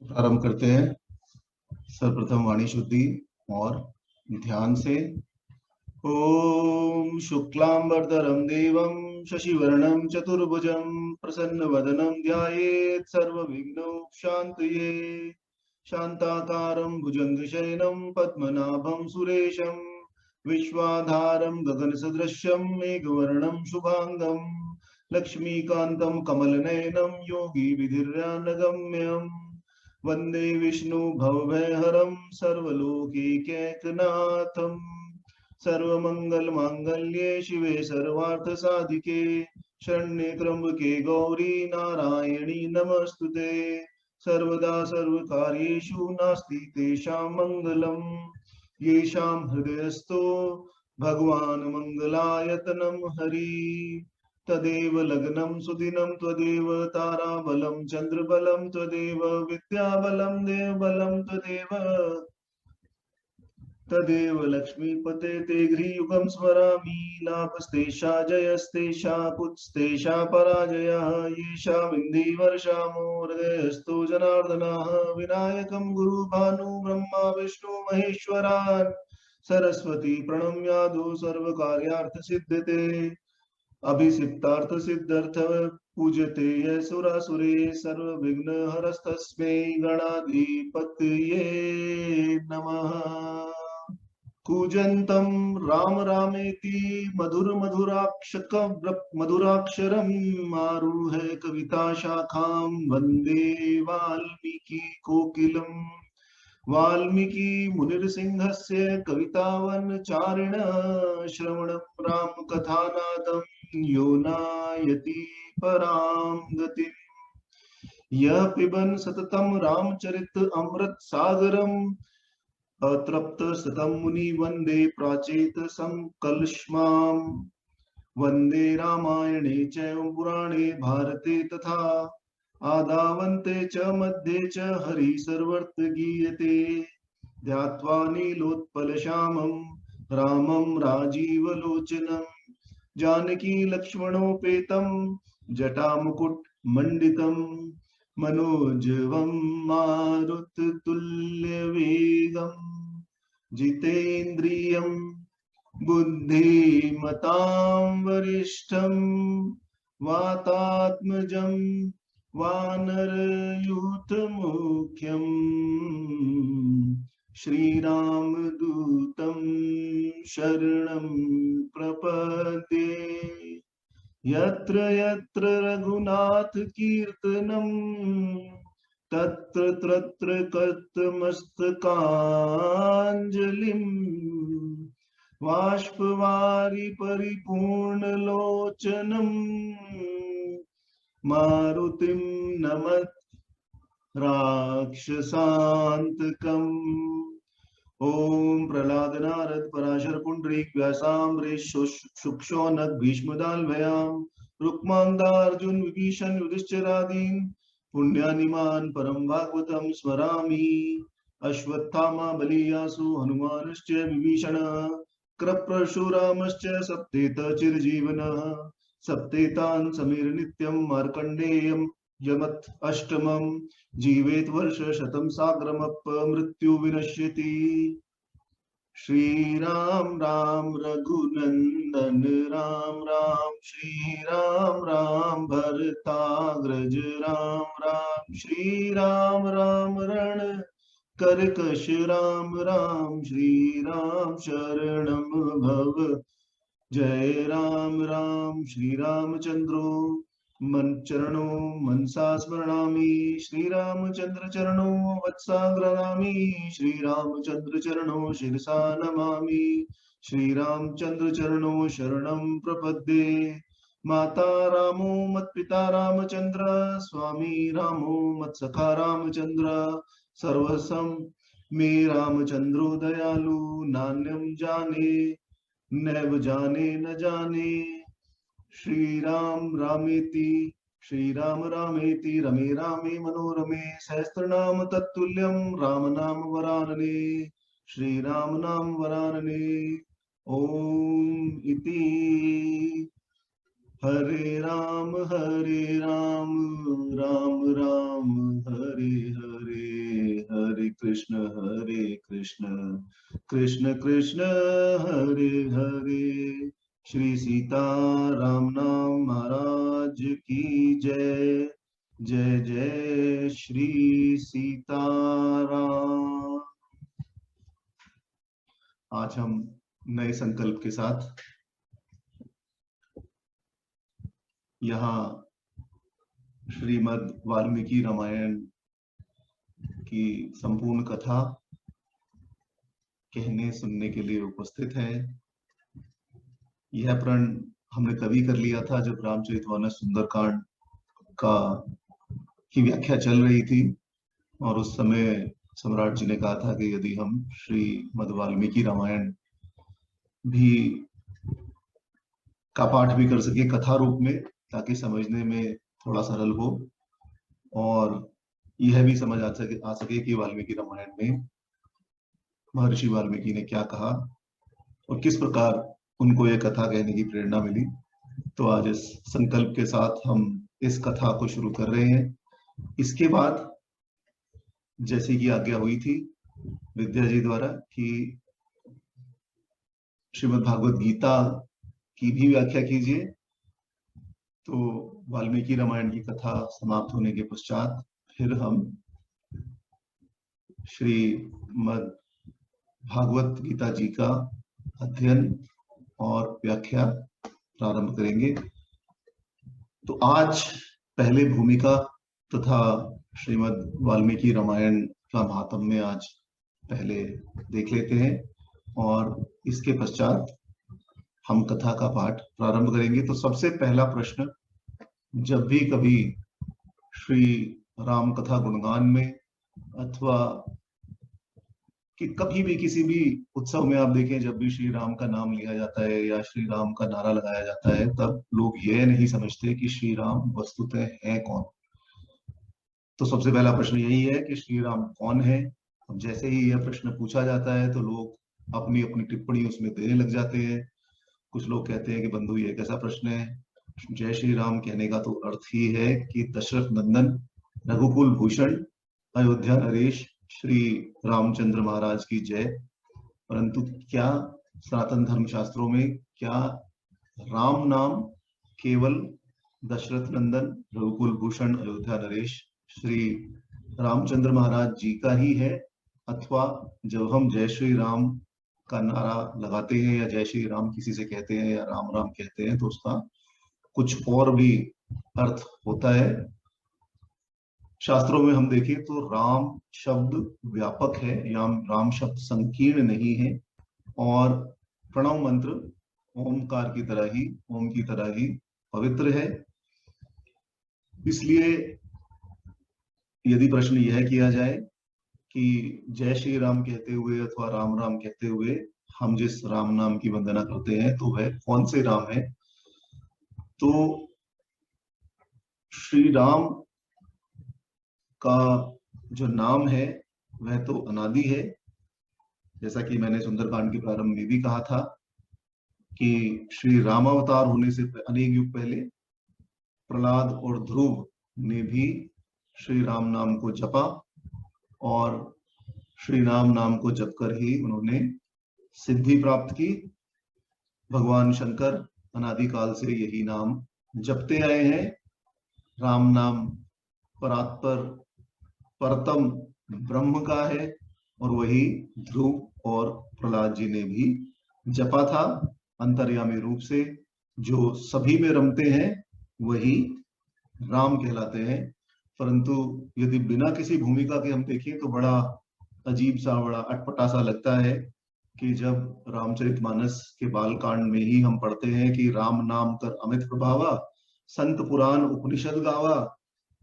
प्रारंभ करते हैं। सर्वप्रथम वाणी शुद्धि और ध्यान से। ओम शुक्लांबरधरं देवं शशिवर्णं चतुर्भुजं प्रसन्नवदनं ध्यायेत् सर्वविघ्नोपशान्तये। शान्ताकारं भुजङ्गशयनं पद्मनाभं सुरेशं विश्वाधारं गगनसदृशं मेघवर्णं शुभांगं लक्ष्मीकान्तं कमलनयनं योगिविधिर्यानगम्यं वन्दे विष्णु भवभयहरं सर्वलोकैकनाथं। सर्वमंगलमांगल्ये शिवे सर्वार्थसाधिके शरण्ये त्र्यंबके गौरी नारायणी नमस्तुते। सर्वदा सर्वकार्येषु नास्ति तेषां मंगलम्। येषां हृदयस्थो भगवान् मंगलायतनं हरि तदेव लग्नं सुदिनं त्वदेव ताराबलं चन्द्रबलं त्वदेव विद्याबलं देवबलं तदेव लक्ष्मीपते ते गृहयुगं स्मरामि। लाभस्तेषा जयस्तेषा कुत्स्तेषा पराजयः येषा विन्धिवर्षामो हृदयस्थो जनार्दनः विनायकं गुरुभानु ब्रह्मा विष्णु महेश्वरान् सरस्वती प्रणम्यादो सर्वकार्यार्थसिद्धते अभिषिक्तार्थ सिद्धर्थ पूजते ये सुरासुरे सर्वविघ्नहरस्तस्मै गणाधिपतये नमः। कूजन्तं राम रामेति मधुराक्षरम् आरुह्य कविताशाखां वन्दे वाल्मीकि कोकिलम्। वाल्मीकि मुनिर्सिंहस्य कवितावनचारिण श्रवणं रामकथानादं यो नायति परां गतिम्। यः पिबन् सततं रामचरित अमृत सागरम् अतृप्त सततं मुनि वन्दे प्राचेत संकल्ष्माम्। वन्दे रामायणे च पुराणे भारते तथा आदावन्ते च मध्ये च हरि सर्वत्र गीयते। ध्यात्वा नीलोत्पलश्यामं रामं राजीवलोचनं जानकी लक्ष्मणोपेतं जटामुकुटमण्डितं मनोजवं मारुततुल्यवेगं जितेन्द्रियं बुद्धिमतां वरिष्ठं वातात्मजं वानरयूथमुख्यं श्रीरामदूतं शरणं प्रपद्ये। यत्र यत्र रघुनाथ कीर्तनं तत्र तत्र कृतमस्तकाञ्जलिम् बाष्पवारि परिपूर्णलोचनम् मारुतिं नमत राक्षसान्तकम्। ओम प्रहलाद नारद पराशर पुंडरीक व्यासाम्बरीश शुक्षौनक भीष्मदाल्भयाम रुक्मांगार्जुन विभीषण युधिष्ठिरादीन पुण्यानिमान परम भागवतम स्मरामि। अश्वत्थामा बलियासु हनुमानश्च विभीषण कृपरशुरामश्च सप्तेत चिरजीवनः सप्तेतान् समीर नित्यं मार्कण्डेयं यमत् अष्टमं जीवेत वर्ष शतं साग्रमप मृत्यु विनश्यति। श्री राम राम रघुनंदन राम राम श्री राम राम भरताग्रज राम राम श्री राम राम रण करकश राम राम श्री राम शरणं भव जय राम राम श्री रामचंद्रो मन चरणो मनसा स्मरामि श्री रामचंद्र चरणो वत्सा गृह्णामि श्री रामचंद्र चरणो शिरसा नमामि श्री रामचंद्र चरणो शरणं प्रपद्ये। माता रामो मत्पिता रामचंद्र स्वामी रामो मत्सखा रामचंद्र सर्वसं मे रामचंद्रो दयालु नान्यं जाने नैव जाने न जाने। श्री राम रामेति श्री राम रामेति रमे रामे मनोरमे सहस्रनाम तत्तुल्यं राम नाम वरानने श्री राम नाम वरानने। ओम इति हरे राम राम राम हरे हरे कृष्ण कृष्ण कृष्ण हरे हरे। श्री सीता राम नाम महाराज की जय। जय जय श्री सीताराम। आज हम नए संकल्प के साथ यहाँ श्रीमद् वाल्मीकि रामायण की संपूर्ण कथा कहने सुनने के लिए उपस्थित है। यह प्रण हमने तभी कर लिया था जब रामचरितमानस सुंदरकांड का की व्याख्या चल रही थी, और उस समय सम्राट जी ने कहा था कि यदि हम श्रीमद् वाल्मीकि रामायण भी का पाठ भी कर सके कथा रूप में, ताकि समझने में थोड़ा सरल हो और यह भी समझ आ सके कि वाल्मीकि रामायण में महर्षि वाल्मीकि ने क्या कहा और किस प्रकार उनको यह कथा कहने की प्रेरणा मिली। तो आज इस संकल्प के साथ हम इस कथा को शुरू कर रहे हैं। इसके बाद जैसे कि आज्ञा हुई थी विद्या जी द्वारा कि श्रीमद् भागवत गीता की भी व्याख्या कीजिए, तो वाल्मीकि रामायण की कथा समाप्त होने के पश्चात फिर हम श्रीमद् भागवत गीता जी का अध्ययन और व्याख्या प्रारंभ करेंगे। तो आज पहले भूमिका तथा श्रीमद् वाल्मीकि रामायण का महात्म्य आज पहले देख लेते हैं और इसके पश्चात हम कथा का पाठ प्रारंभ करेंगे। तो सबसे पहला प्रश्न, जब भी कभी श्री राम कथा गुणगान में अथवा कि कभी भी किसी भी उत्सव में आप देखें, जब भी श्री राम का नाम लिया जाता है या श्री राम का नारा लगाया जाता है, तब लोग यह नहीं समझते कि श्री राम वस्तुतः है कौन। तो सबसे पहला प्रश्न यही है कि श्री राम कौन है। अब जैसे ही यह प्रश्न पूछा जाता है तो लोग अपनी अपनी टिप्पणी उसमें देने लग जाते हैं। कुछ लोग कहते हैं कि बंधु ये कैसा प्रश्न है, जय श्री राम कहने का तो अर्थ ही है कि दशरथ नंदन, रघुकुल भूषण, अयोध्या नरेश श्री रामचंद्र महाराज की जय। परंतु क्या सनातन धर्म शास्त्रों में क्या राम नाम केवल दशरथ नंदन, रघुकुल भूषण, अयोध्या नरेश श्री रामचंद्र महाराज जी का ही है, अथवा जब हम जय श्री राम का नारा लगाते हैं या जय श्री राम किसी से कहते हैं या राम राम कहते हैं तो उसका कुछ और भी अर्थ होता है। शास्त्रों में हम देखें तो राम शब्द व्यापक है या राम शब्द संकीर्ण नहीं है, और प्रणव मंत्र ओमकार की तरह ही, ओम की तरह ही पवित्र है। इसलिए यदि प्रश्न यह किया जाए कि जय श्री राम कहते हुए अथवा राम राम कहते हुए हम जिस राम नाम की वंदना करते हैं तो वह कौन से राम है, तो श्री राम का जो नाम है वह तो अनादि है। जैसा कि मैंने सुंदरकांड के प्रारंभ में भी कहा था कि श्री राम अवतार होने से अनेक युग पहले प्रहलाद और ध्रुव ने भी श्री राम नाम को जपा, और श्री राम नाम को जप कर ही उन्होंने सिद्धि प्राप्त की। भगवान शंकर अनादिकाल से यही नाम जपते आए हैं। राम नाम परात्पर परतम ब्रह्म का है, और वही ध्रुव और प्रहलाद जी ने भी जपा था अंतर्यामी रूप से। जो सभी में रमते हैं वही राम कहलाते हैं। परंतु यदि बिना किसी भूमिका के हम देखें तो बड़ा अजीब सा, बड़ा अटपटा सा लगता है कि जब रामचरितमानस के बाल कांड में ही हम पढ़ते हैं कि राम नाम कर अमित प्रभावा, संत पुराण उपनिषद गावा,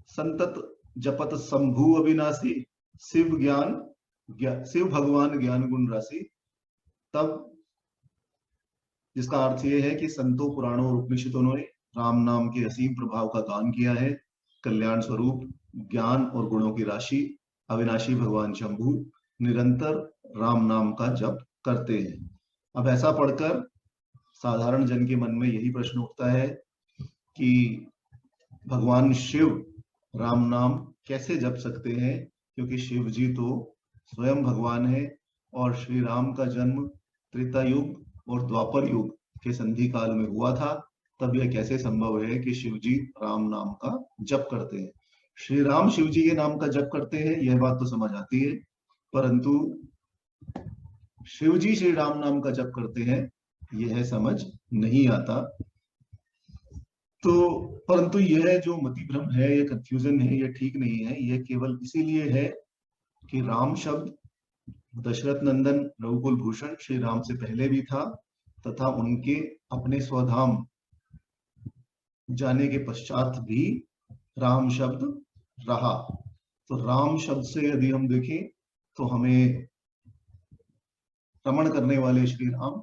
संतत जपत शंभु अविनाशी, शिव भगवान ज्ञान गुण राशि। तब जिसका अर्थ यह है कि संतों, पुराणों और उपनिषदों ने राम नाम के असीम प्रभाव का गान किया है। कल्याण स्वरूप ज्ञान और गुणों की राशि अविनाशी भगवान शंभु निरंतर राम नाम का जप करते हैं। अब ऐसा पढ़कर साधारण जन के मन में यही प्रश्न उठता है कि भगवान शिव राम नाम कैसे जप सकते हैं, क्योंकि शिव जी तो स्वयं भगवान है और श्री राम का जन्म त्रेता युग और द्वापर युग के संधि काल में हुआ था, तब यह कैसे संभव है कि शिव जी राम नाम का जप करते हैं? श्री राम शिव जी के नाम का जप करते हैं, यह बात तो समझ आती है, परंतु शिव जी श्री राम नाम का जप करते हैं, यह समझ नहीं आता। तो परंतु यह जो मति भ्रम है, यह कंफ्यूजन है, यह ठीक नहीं है। यह केवल इसीलिए है कि राम शब्द दशरथ नंदन रघुकुल भूषण श्री राम से पहले भी था, तथा उनके अपने स्वधाम जाने के पश्चात भी राम शब्द रहा। तो राम शब्द से यदि हम देखें तो हमें रमण करने वाले श्री राम,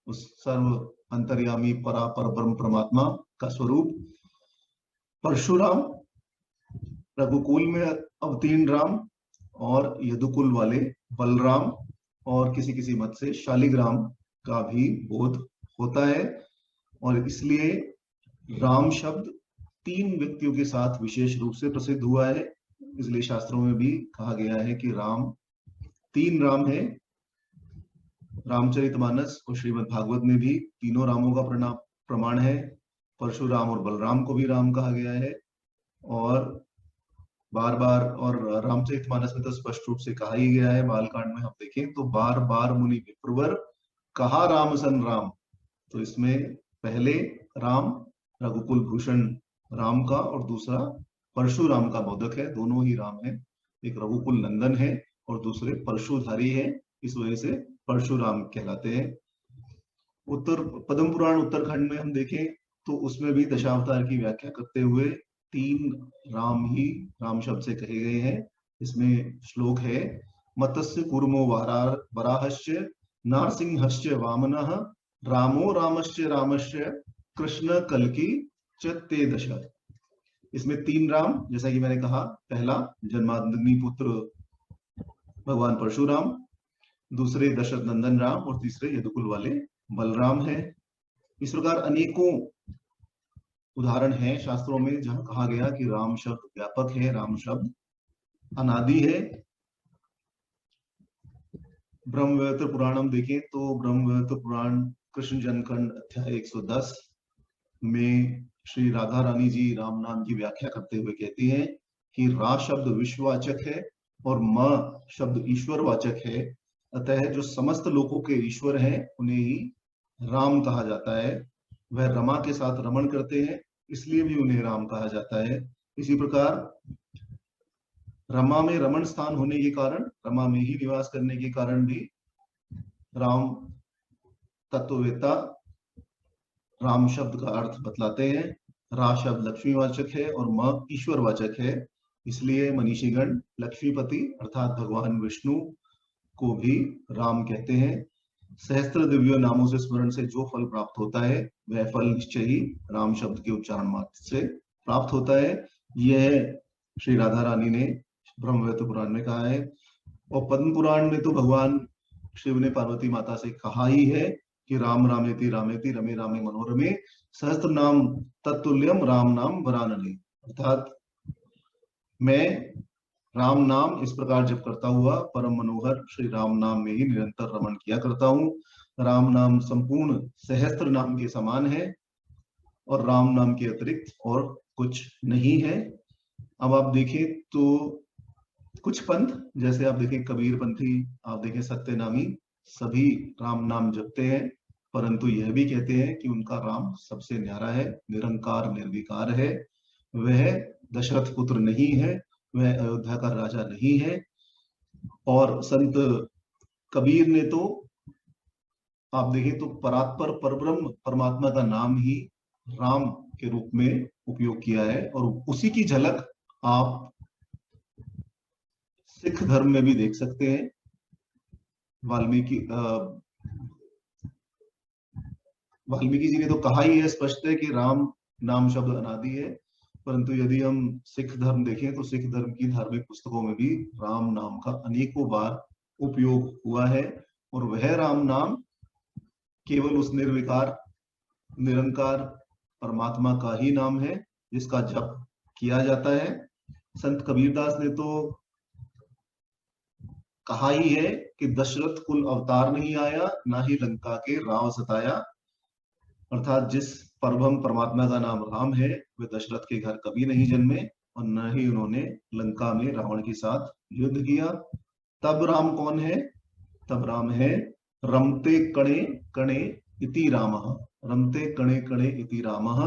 उस सर्व अंतर्यामी परापर ब्रह्म परमात्मा का स्वरूप, परशुराम रघुकुल में अवतीर्ण राम, और यदुकुल वाले बलराम, और किसी किसी मत से शालिग्राम का भी बोध होता है। और इसलिए राम शब्द 3 व्यक्तियों के साथ विशेष रूप से प्रसिद्ध हुआ है। इसलिए शास्त्रों में भी कहा गया है कि राम 3 राम है। रामचरितमानस और श्रीमद् भागवत में भी तीनों रामों का प्रमाण है। परशुराम और बलराम को भी राम कहा गया है, और बार बार, और रामचरितमानस में तो स्पष्ट रूप से कहा ही गया है। बालकांड में हम देखें तो बार बार मुनि विप्रवर कहा राम सन राम। तो इसमें पहले राम रघुकुल भूषण राम का और दूसरा परशुराम का बोधक है। दोनों ही राम है, एक रघुकुल नंदन है और दूसरे परशुधारी है, इस वजह से परशुराम कहलाते हैं। उत्तर पद्म पुराण उत्तरखंड में हम देखें तो उसमें भी दशावतार की व्याख्या करते हुए 3 राम ही राम शब्द से कहे गए हैं। इसमें श्लोक है, मत्स्य कूर्मो वराहस्य नारसिंहस्य वामनः रामो रामस्य रामस्य कृष्ण कल्कि च ते दश। इसमें 3 राम, जैसा कि मैंने कहा, पहला जन्माग्नि पुत्र भगवान परशुराम, दूसरे दशरथ नंदन राम, और तीसरे यदुकुल वाले बलराम है। इस प्रकार अनेकों उदाहरण है शास्त्रों में जहां कहा गया कि राम शब्द व्यापक है, राम शब्द अनादि है। ब्रह्मवैवर्त पुराणम देखें तो ब्रह्मवैवर्त पुराण कृष्ण जन्मखंड अध्याय 110 में श्री राधा रानी जी राम नाम की व्याख्या करते हुए कहती हैं कि रा शब्द विश्ववाचक है और म शब्द ईश्वरवाचक है। अतः जो समस्त लोगों के ईश्वर हैं उन्हें ही राम कहा जाता है। वह रमा के साथ रमण करते हैं, इसलिए भी उन्हें राम कहा जाता है। इसी प्रकार रमा में रमण स्थान होने के कारण, रमा में ही निवास करने के कारण भी राम तत्ववेत्ता राम शब्द का अर्थ बतलाते हैं। रा शब्द लक्ष्मीवाचक है और म ईश्वरवाचक है, इसलिए मनीषीगण लक्ष्मीपति अर्थात भगवान विष्णु को भी राम कहते हैं। सहस्त्र दिव्य नामों से स्मरण से जो फल प्राप्त होता है वह फल निश्चय ही राम शब्द के उच्चारण मात्र से प्राप्त होता है। यह श्री राधा रानी ने ब्रह्मवैवर्त पुराण में कहा है। और पद्म पुराण में तो भगवान शिव ने पार्वती माता से कहा ही है कि राम रामेति रामेति रमे रामे मनोरमे सहस्त्र नाम तत्तुल्यम राम नाम वरानने। अर्थात मैं राम नाम इस प्रकार जप करता हुआ परम मनोहर श्री राम नाम में ही निरंतर रमण किया करता हूँ। राम नाम संपूर्ण सहस्त्र नाम के समान है और राम नाम के अतिरिक्त और कुछ नहीं है। अब आप देखें तो कुछ पंथ, जैसे आप देखें कबीर पंथी, आप देखें सत्यनामी, सभी राम नाम जपते हैं, परंतु यह भी कहते हैं कि उनका राम सबसे न्यारा है, निरंकार निर्विकार है, वह दशरथ पुत्र नहीं है, वह अयोध्या का राजा नहीं है। और संत कबीर ने तो आप देखें तो परात्पर परब्रह्म परमात्मा का नाम ही राम के रूप में उपयोग किया है, और उसी की झलक आप सिख धर्म में भी देख सकते हैं। वाल्मीकि जी ने तो कहा ही है स्पष्ट है कि राम नाम शब्द अनादि है, परंतु यदि हम सिख धर्म देखें तो सिख धर्म की धार्मिक पुस्तकों में भी राम नाम का अनेकों बार उपयोग हुआ है, और वह राम नाम केवल उस निर्विकार निरंकार परमात्मा का ही नाम है जिसका जप किया जाता है। संत कबीरदास ने तो कहा ही है कि दशरथ कुल अवतार नहीं आया, ना ही लंका के राव सताया। अर्थात जिस परम परमात्मा का नाम राम है, वे दशरथ के घर कभी नहीं जन्मे और न ही उन्होंने लंका में रावण के साथ युद्ध किया। तब राम कौन है? तब राम है रमते कणे कणे इति रामः। रमते कणे कणे इति रामः,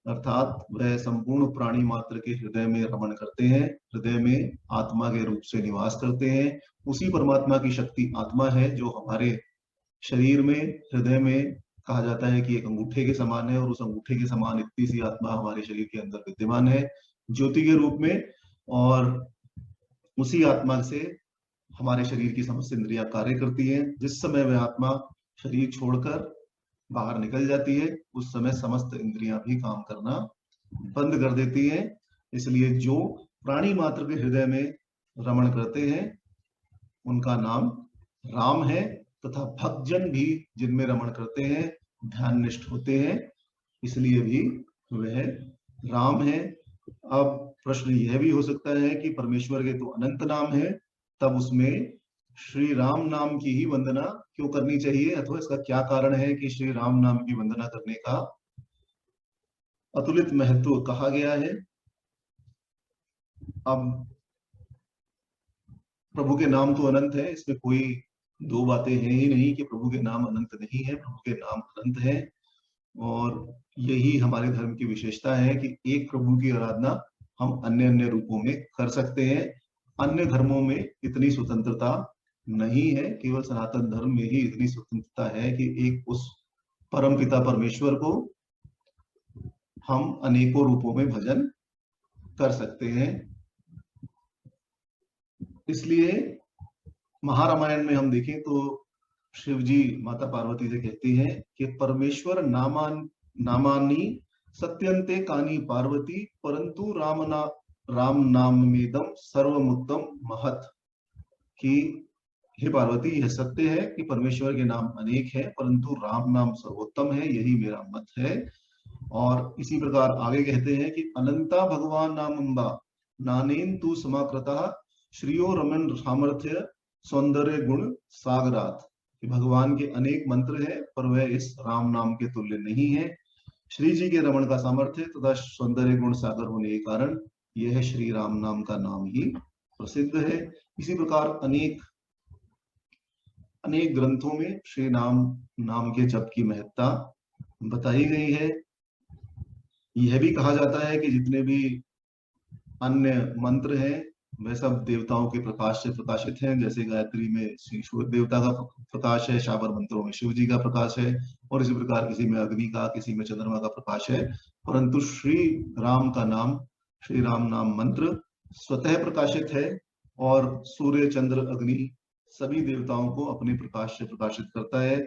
अर्थात वह संपूर्ण प्राणी मात्र के हृदय में रमण करते हैं, हृदय में आत्मा के रूप से निवास करते हैं। उसी परमात्मा की शक्ति आत्मा है जो हमारे शरीर में, हृदय में कहा जाता है कि एक अंगूठे के समान है, और उस अंगूठे के समान इतनी सी आत्मा हमारे शरीर के अंदर विद्यमान है ज्योति के रूप में। और उसी आत्मा से हमारे शरीर की समस्त इंद्रियां कार्य करती हैं। जिस समय वह आत्मा शरीर छोड़कर बाहर निकल जाती है, उस समय समस्त इंद्रियां भी काम करना बंद कर देती हैं। इसलिए जो प्राणी मात्र के हृदय में रमण करते हैं उनका नाम राम है, तथा भक्तजन भी जिनमें रमण करते हैं, ध्याननिष्ठ होते हैं, इसलिए भी वह राम है। अब प्रश्न यह भी हो सकता है कि परमेश्वर के तो अनंत नाम है, तब उसमें श्री राम नाम की ही वंदना क्यों करनी चाहिए, अथवा इसका क्या कारण है कि श्री राम नाम की वंदना करने का अतुलित महत्व कहा गया है। अब प्रभु के नाम तो अनंत है, इसमें कोई दो बातें हैं ही नहीं कि प्रभु के नाम अनंत नहीं है, प्रभु के नाम अनंत है। और यही हमारे धर्म की विशेषता है कि एक प्रभु की आराधना हम अन्य अन्य रूपों में कर सकते हैं। अन्य धर्मों में इतनी स्वतंत्रता नहीं है, केवल सनातन धर्म में ही इतनी स्वतंत्रता है कि एक उस परम पिता परमेश्वर को हम अनेकों रूपों में भजन कर सकते हैं। इसलिए महारामायण में हम देखें तो शिव जी माता पार्वती से कहती हैं कि परमेश्वर नामानी सत्यंते कानी पार्वती, परंतु राम नाम मेदम सर्वमुत्तम महत। कि हे पार्वती, यह सत्य है कि परमेश्वर के नाम अनेक है, परंतु राम नाम सर्वोत्तम है, यही मेरा मत है। और इसी प्रकार आगे कहते हैं कि अनंता भगवान नाम अम्बा नानेन तु समाकृता, श्रियो रमन सामर्थ्य सौंदर्य गुण सागरात। कि भगवान के अनेक मंत्र हैं, पर वह इस राम नाम के तुल्य नहीं है। श्री जी के रमण का सामर्थ्य तथा सौंदर्य गुण सागर होने के कारण यह श्री राम नाम का नाम ही प्रसिद्ध है। इसी प्रकार अनेक अनेक ग्रंथों में श्री नाम के जप की महत्ता बताई गई है। यह भी कहा जाता है कि जितने भी अन्य मंत्र हैं वह सब देवताओं के प्रकाश से प्रकाशित हैं। जैसे गायत्री में श्री सूर्य देवता का प्रकाश है, शाबर मंत्रों में शिव जी का प्रकाश है, और इसी प्रकार किसी में अग्नि का, किसी में चंद्रमा का प्रकाश है। परंतु श्री राम का नाम, श्री राम नाम मंत्र स्वतः प्रकाशित है, और सूर्य चंद्र अग्नि सभी देवताओं को अपने प्रकाश से प्रकाशित करता है।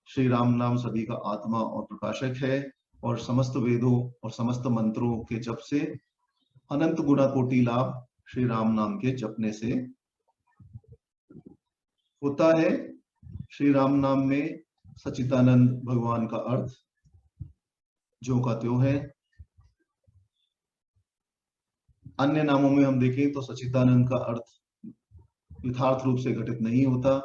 श्री राम नाम सभी का आत्मा और प्रकाशक है, और समस्त वेदों और समस्त मंत्रों के जप से अनंत गुणा कोटि लाभ श्री राम नाम के जपने से होता है। श्री राम नाम में सच्चिदानंद भगवान का अर्थ जो का त्यों है। अन्य नामों में हम देखें तो सच्चिदानंद का अर्थ यथार्थ रूप से घटित नहीं होता।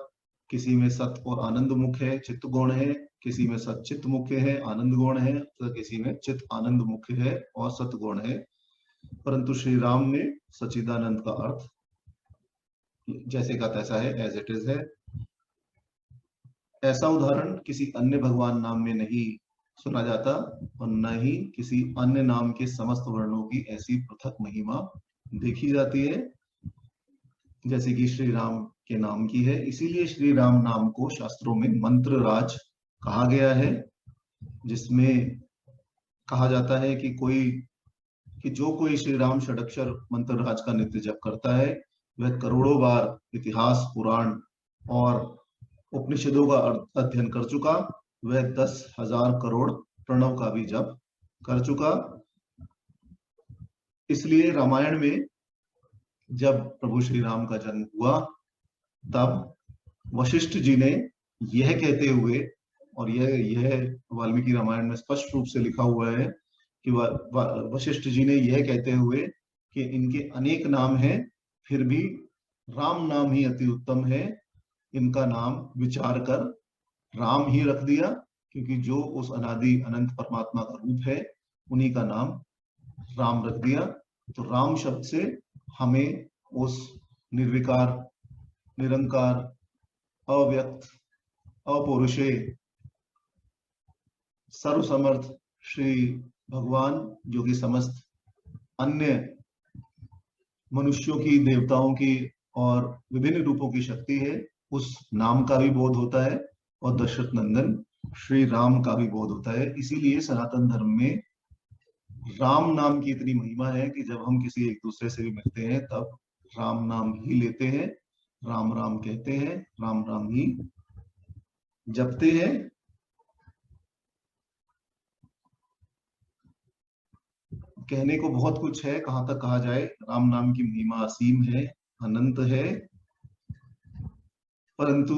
किसी में सत और आनंद मुख्य है, चित्त गुण है, किसी में सच्चित मुख्य है, आनंद गुण है, तो किसी में चित्त आनंद मुख्य है और सत गुण है। परंतु श्री राम में सच्चिदानंद का अर्थ जैसे का तैसा है, एज इट इज है। ऐसा उदाहरण किसी अन्य भगवान नाम में नहीं सुना जाता, और न ही किसी अन्य नाम के समस्त वर्णों की ऐसी पृथक महिमा देखी जाती है जैसे कि श्री राम के नाम की है। इसीलिए श्री राम नाम को शास्त्रों में मंत्र राज कहा गया है, जिसमें कहा जाता है कि जो कोई श्री राम षडक्षर मंत्र राज का नित्य जप करता है, वह करोड़ों बार इतिहास, पुराण और उपनिषदों का अध्ययन कर चुका, वह 10,000 करोड़ प्रणव का भी जप कर चुका। इसलिए रामायण में जब प्रभु श्री राम का जन्म हुआ, तब वशिष्ठ जी ने यह कहते हुए, और यह वाल्मीकि रामायण में स्पष्ट रूप से लिखा हुआ है कि वशिष्ठ जी ने यह कहते हुए कि इनके अनेक नाम हैं, फिर भी राम नाम ही अति उत्तम है, इनका नाम विचार कर राम ही रख दिया, क्योंकि जो उस अनादि अनंत परमात्मा का रूप है उन्हीं का नाम राम रख दिया। तो राम शब्द से हमें उस निर्विकार, निरंकार, अव्यक्त, अपौरुषे, सर्वसमर्थ श्री भगवान, जो कि समस्त अन्य मनुष्यों की, देवताओं की और विभिन्न रूपों की शक्ति है, उस नाम का भी बोध होता है और दशरथ नंदन श्री राम का भी बोध होता है। इसीलिए सनातन धर्म में राम नाम की इतनी महिमा है कि जब हम किसी एक दूसरे से भी मिलते हैं तब राम नाम ही लेते हैं, राम राम कहते हैं, राम राम ही जपते हैं। कहने को बहुत कुछ है, कहां तक कहा जाए। राम नाम की महिमा असीम है, अनंत है, परंतु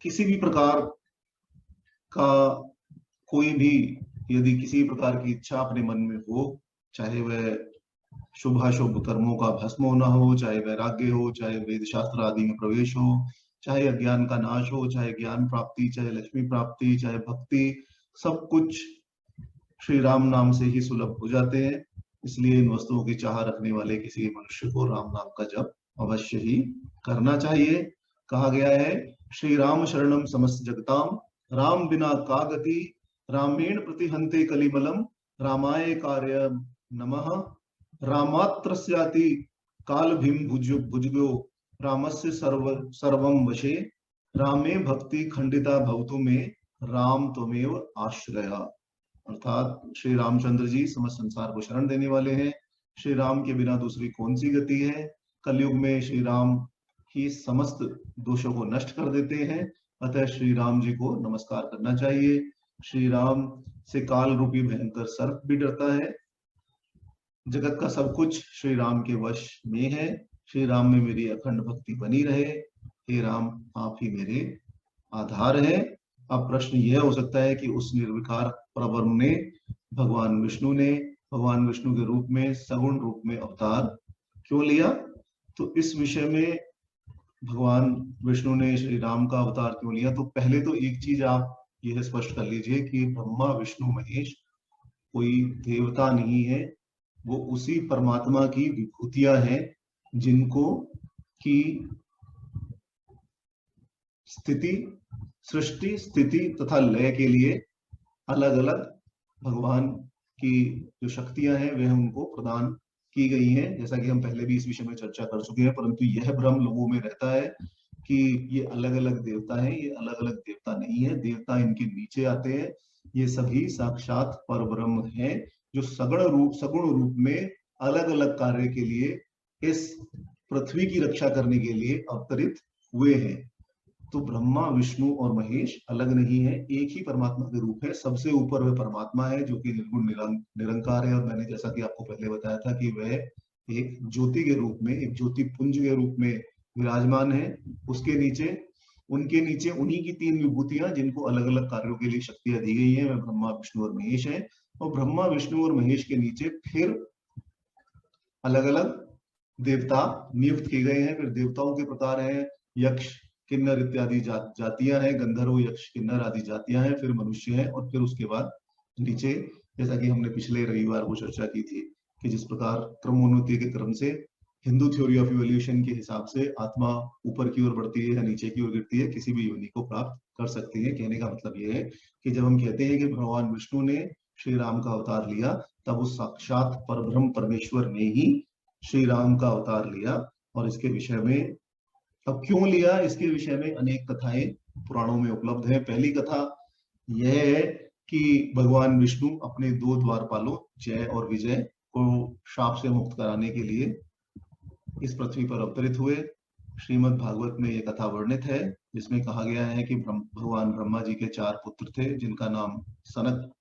किसी भी प्रकार का कोई भी यदि किसी प्रकार की इच्छा अपने मन में हो, चाहे वह शुभाशुभ कर्मों का भस्म होना हो, चाहे वैराग्य हो, चाहे वेद शास्त्र आदि में प्रवेश हो, चाहे अज्ञान का नाश हो, चाहे ज्ञान प्राप्ति, चाहे लक्ष्मी प्राप्ति, चाहे भक्ति, सब कुछ श्री राम नाम से ही सुलभ हो जाते हैं। इसलिए इन वस्तुओं की चाह रखने वाले किसी मनुष्य को राम नाम का जप अवश्य ही करना चाहिए। कहा गया है, श्री राम शरणम समस्त जगताम, राम बिना का गति, रामेण प्रतिहंते कलिमलम, रामाय कार्य नमः, रामात्रस्याति काल भीम भुजगो, रामस्य सर्वम वशे, रामे भक्ति खंडिता भवतु में, राम त्वमेव आश्रया। अर्थात श्री रामचंद्र जी समस्त संसार को शरण देने वाले हैं। श्री राम के बिना दूसरी कौन सी गति है। कलयुग में श्री राम ही समस्त दोषों को नष्ट कर देते हैं, अतः श्री राम जी को नमस्कार करना चाहिए। श्री राम से काल रूपी भयंकर सर्प भी डरता है। जगत का सब कुछ श्री राम के वश में है। श्री राम में मेरी अखंड भक्ति बनी रहे। हे राम, आप ही मेरे आधार है। अब प्रश्न यह हो सकता है कि उस निर्विकार परब्रह्म ने, भगवान विष्णु ने, भगवान विष्णु के रूप में, सगुण रूप में अवतार क्यों लिया। तो इस विषय में भगवान विष्णु ने श्री राम का अवतार क्यों लिया, तो पहले तो एक चीज आप यह स्पष्ट कर लीजिए कि ब्रह्मा विष्णु महेश कोई देवता नहीं है, वो उसी परमात्मा की विभूतियां हैं जिनको की स्थिति, सृष्टि स्थिति तथा लय के लिए अलग अलग भगवान की जो शक्तियां हैं वह उनको प्रदान की गई हैं। जैसा कि हम पहले भी इस विषय में चर्चा कर चुके हैं, परंतु यह भ्रम लोगों में रहता है कि ये अलग अलग देवता हैं। ये अलग अलग देवता नहीं है, देवता इनके नीचे आते हैं। ये सभी साक्षात परब्रह्म हैं जो सगुण रूप में अलग अलग कार्य के लिए इस पृथ्वी की रक्षा करने के लिए अवतरित हुए हैं। तो ब्रह्मा विष्णु और महेश अलग नहीं है, एक ही परमात्मा के रूप है। सबसे ऊपर वह परमात्मा है जो कि निर्गुण निरंकार है, और मैंने जैसा कि आपको पहले बताया था कि वह एक ज्योति के रूप में, एक ज्योति पुंज के रूप में विराजमान है। उसके नीचे, उनके नीचे उन्हीं की तीन विभूतियां जिनको अलग अलग कार्यों के लिए शक्तियां दी गई है, वह ब्रह्मा विष्णु और महेश है। और ब्रह्मा विष्णु और महेश के नीचे फिर अलग अलग देवता नियुक्त किए गए हैं। फिर देवताओं के प्रकार हैं, यक्ष किन्नर इत्यादि जातियां हैं, गंधर्व यक्ष किन्नर आदि जातियां हैं, फिर मनुष्य है, और फिर उसके बाद नीचे, जैसा कि हमने पिछले रविवार को चर्चा की थी कि जिस प्रकार क्रमोन्नति के क्रम से हिंदू थ्योरी ऑफ इवोल्यूशन के हिसाब से आत्मा ऊपर की ओर बढ़ती है या नीचे की ओर गिरती है, किसी भी योनि को प्राप्त कर सकती है। कहने का मतलब यह है कि जब हम कहते हैं कि भगवान विष्णु ने श्री राम का अवतार लिया, तब उस साक्षात परब्रह्म परमेश्वर ने ही श्री राम का अवतार लिया। और इसके विषय में, अब क्यों लिया, इसके विषय में अनेक कथाएं पुराणों में उपलब्ध है। पहली कथा यह है कि भगवान विष्णु अपने दो द्वारपालों जय और विजय को शाप से मुक्त कराने के लिए इस पृथ्वी पर अवतरित हुए। श्रीमद् भागवत में यह कथा वर्णित है, जिसमें कहा गया है कि भगवान ब्रह्मा जी के 4 पुत्र थे, जिनका नाम सनक,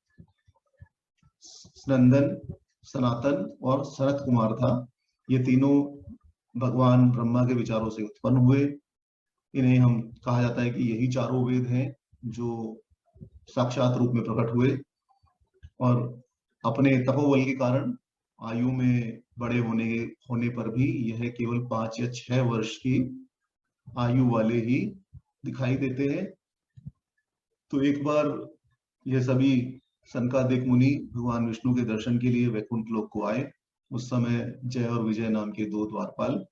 नंदन, सनातन और सनत कुमार था। ये तीनों भगवान ब्रह्मा के विचारों से उत्पन्न हुए। इन्हें हम कहा जाता है कि यही चारों वेद हैं जो साक्षात रूप में प्रकट हुए, और अपने तपोबल के कारण आयु में बड़े होने पर भी यह केवल 5 या 6 वर्ष की आयु वाले ही दिखाई देते हैं। तो एक बार ये सभी सनकादिक मुनि भगवान विष्णु के दर्शन के लिए वैकुंठ लोक को आए। उस समय जय और विजय नाम के 2 द्वारपाल